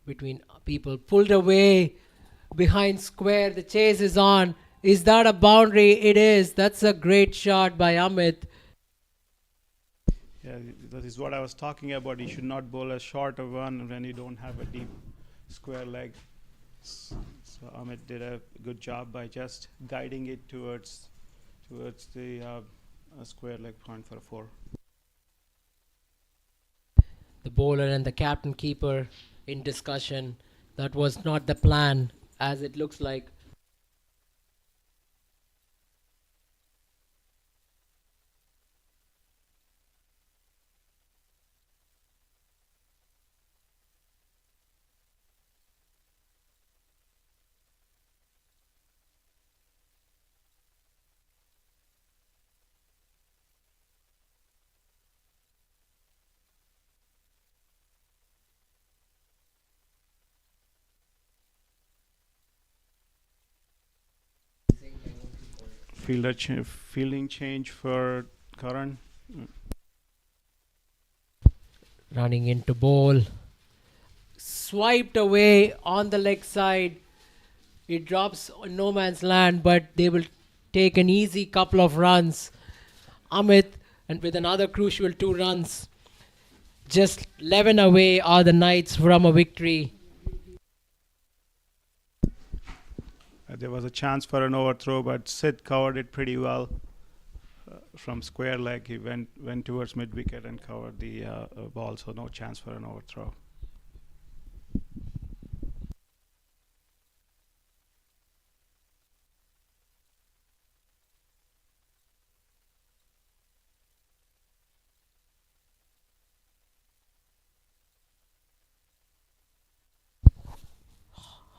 between people. Pulled away behind square. The chase is on. Is that a boundary? It is. That's a great shot by Amit. Yeah, that is what I was talking about. You should not bowl a shorter one when you don't have a deep square leg. So Amit did a good job by just guiding it towards the square leg point for a 4. The bowler and the captain keeper in discussion. That was not the plan, as it looks like. fielding change for Karan. Running into ball. Swiped away on the leg side. It drops on no man's land, but they will take an easy couple of runs. Amit, and with another crucial 2 runs, just 11 away are the Knights from a victory. There was a chance for an overthrow, but Sid covered it pretty well. From square leg, he went towards mid wicket and covered the ball, so no chance for an overthrow.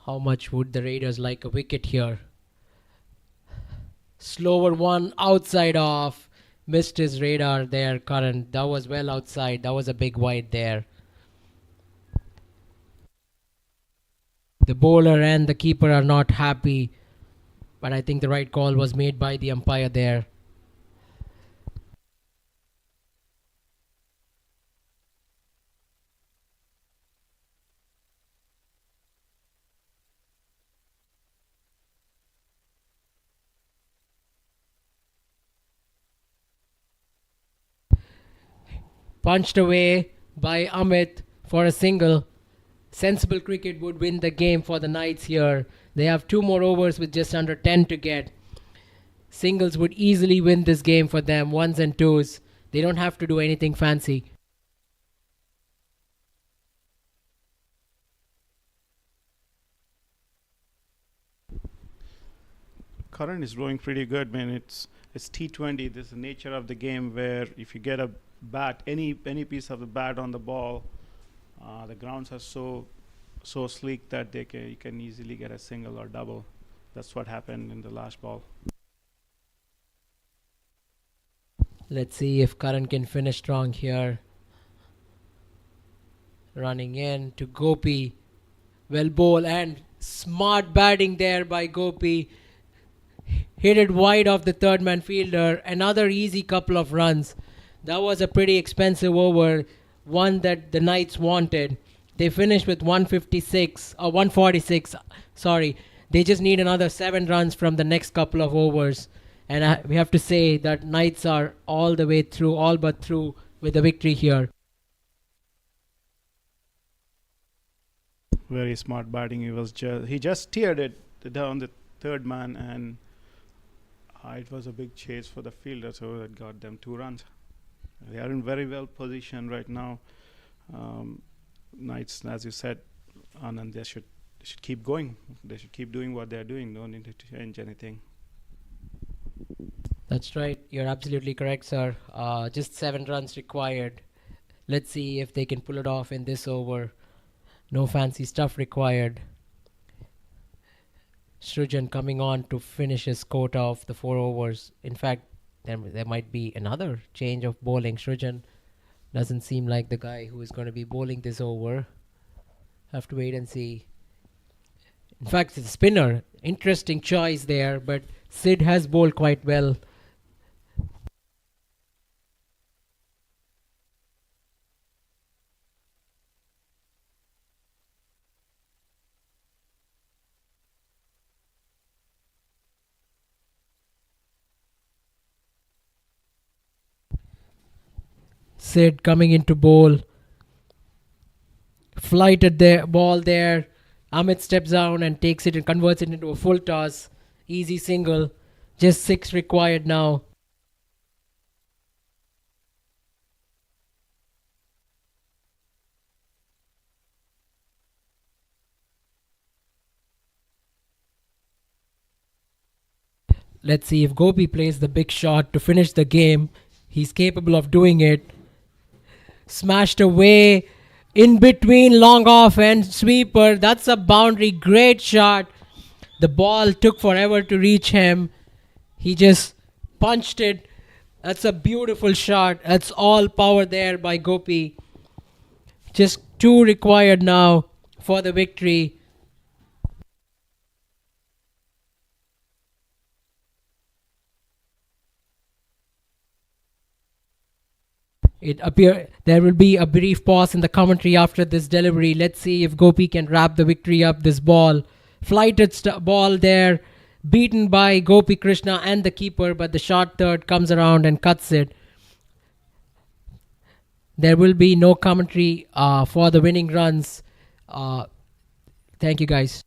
How much would the Raiders like a wicket here? Slower one outside off. Missed his radar there, Karan. That was well outside. That was a big wide there. The bowler and the keeper are not happy, but I think the right call was made by the umpire there. Punched away by Amit for a single. Sensible cricket would win the game for the Knights here. They have 2 more overs with just under 10 to get. Singles would easily win this game for them, 1s and 2s. They don't have to do anything fancy. Karan is blowing pretty good, man. It's T20. This is the nature of the game where if you get a bat, any piece of the bat on the ball, the grounds are so sleek that you can easily get a single or double. That's what happened in the last ball. Let's see if Karan can finish strong here. Running in to Gopi. Well bowl and smart batting there by Gopi. Hit it wide off the third man fielder. Another easy couple of runs. That was a pretty expensive over, one that the Knights wanted. They finished with 146. Sorry, they just need another 7 runs from the next couple of overs, and we have to say that Knights are all the way through, all but through, with the victory here. Very smart batting. He just steered it down the third man, and it was a big chase for the fielder, so that got them 2 runs. They are in very well position right now. Knights, as you said, Anand, they should keep going. They should keep doing what they are doing. No need to change anything. That's right. You're absolutely correct, sir. Just 7 runs required. Let's see if they can pull it off in this over. No fancy stuff required. Srujan coming on to finish his quota of the 4 overs. In fact, there might be another change of bowling. Srujan doesn't seem like the guy who is going to be bowling this over. Have to wait and see. In fact, it's a spinner. Interesting choice there, but Sid has bowled quite well. Sid coming into bowl. Flighted the ball there. Amit steps down and takes it and converts it into a full toss. Easy single. Just 6 required now. Let's see if Gopi plays the big shot to finish the game. He's capable of doing it. Smashed away in between, long off and sweeper. That's a boundary. Great shot. The ball took forever to reach him. He just punched it. That's a beautiful shot. That's all power there by Gopi. Just 2 required now for the victory. There will be a brief pause in the commentary after this delivery. Let's see if Gopi can wrap the victory up. This ball, flighted ball there, beaten by Gopi Krishna and the keeper, but the short third comes around and cuts it. There will be no commentary for the winning runs. Thank you, guys.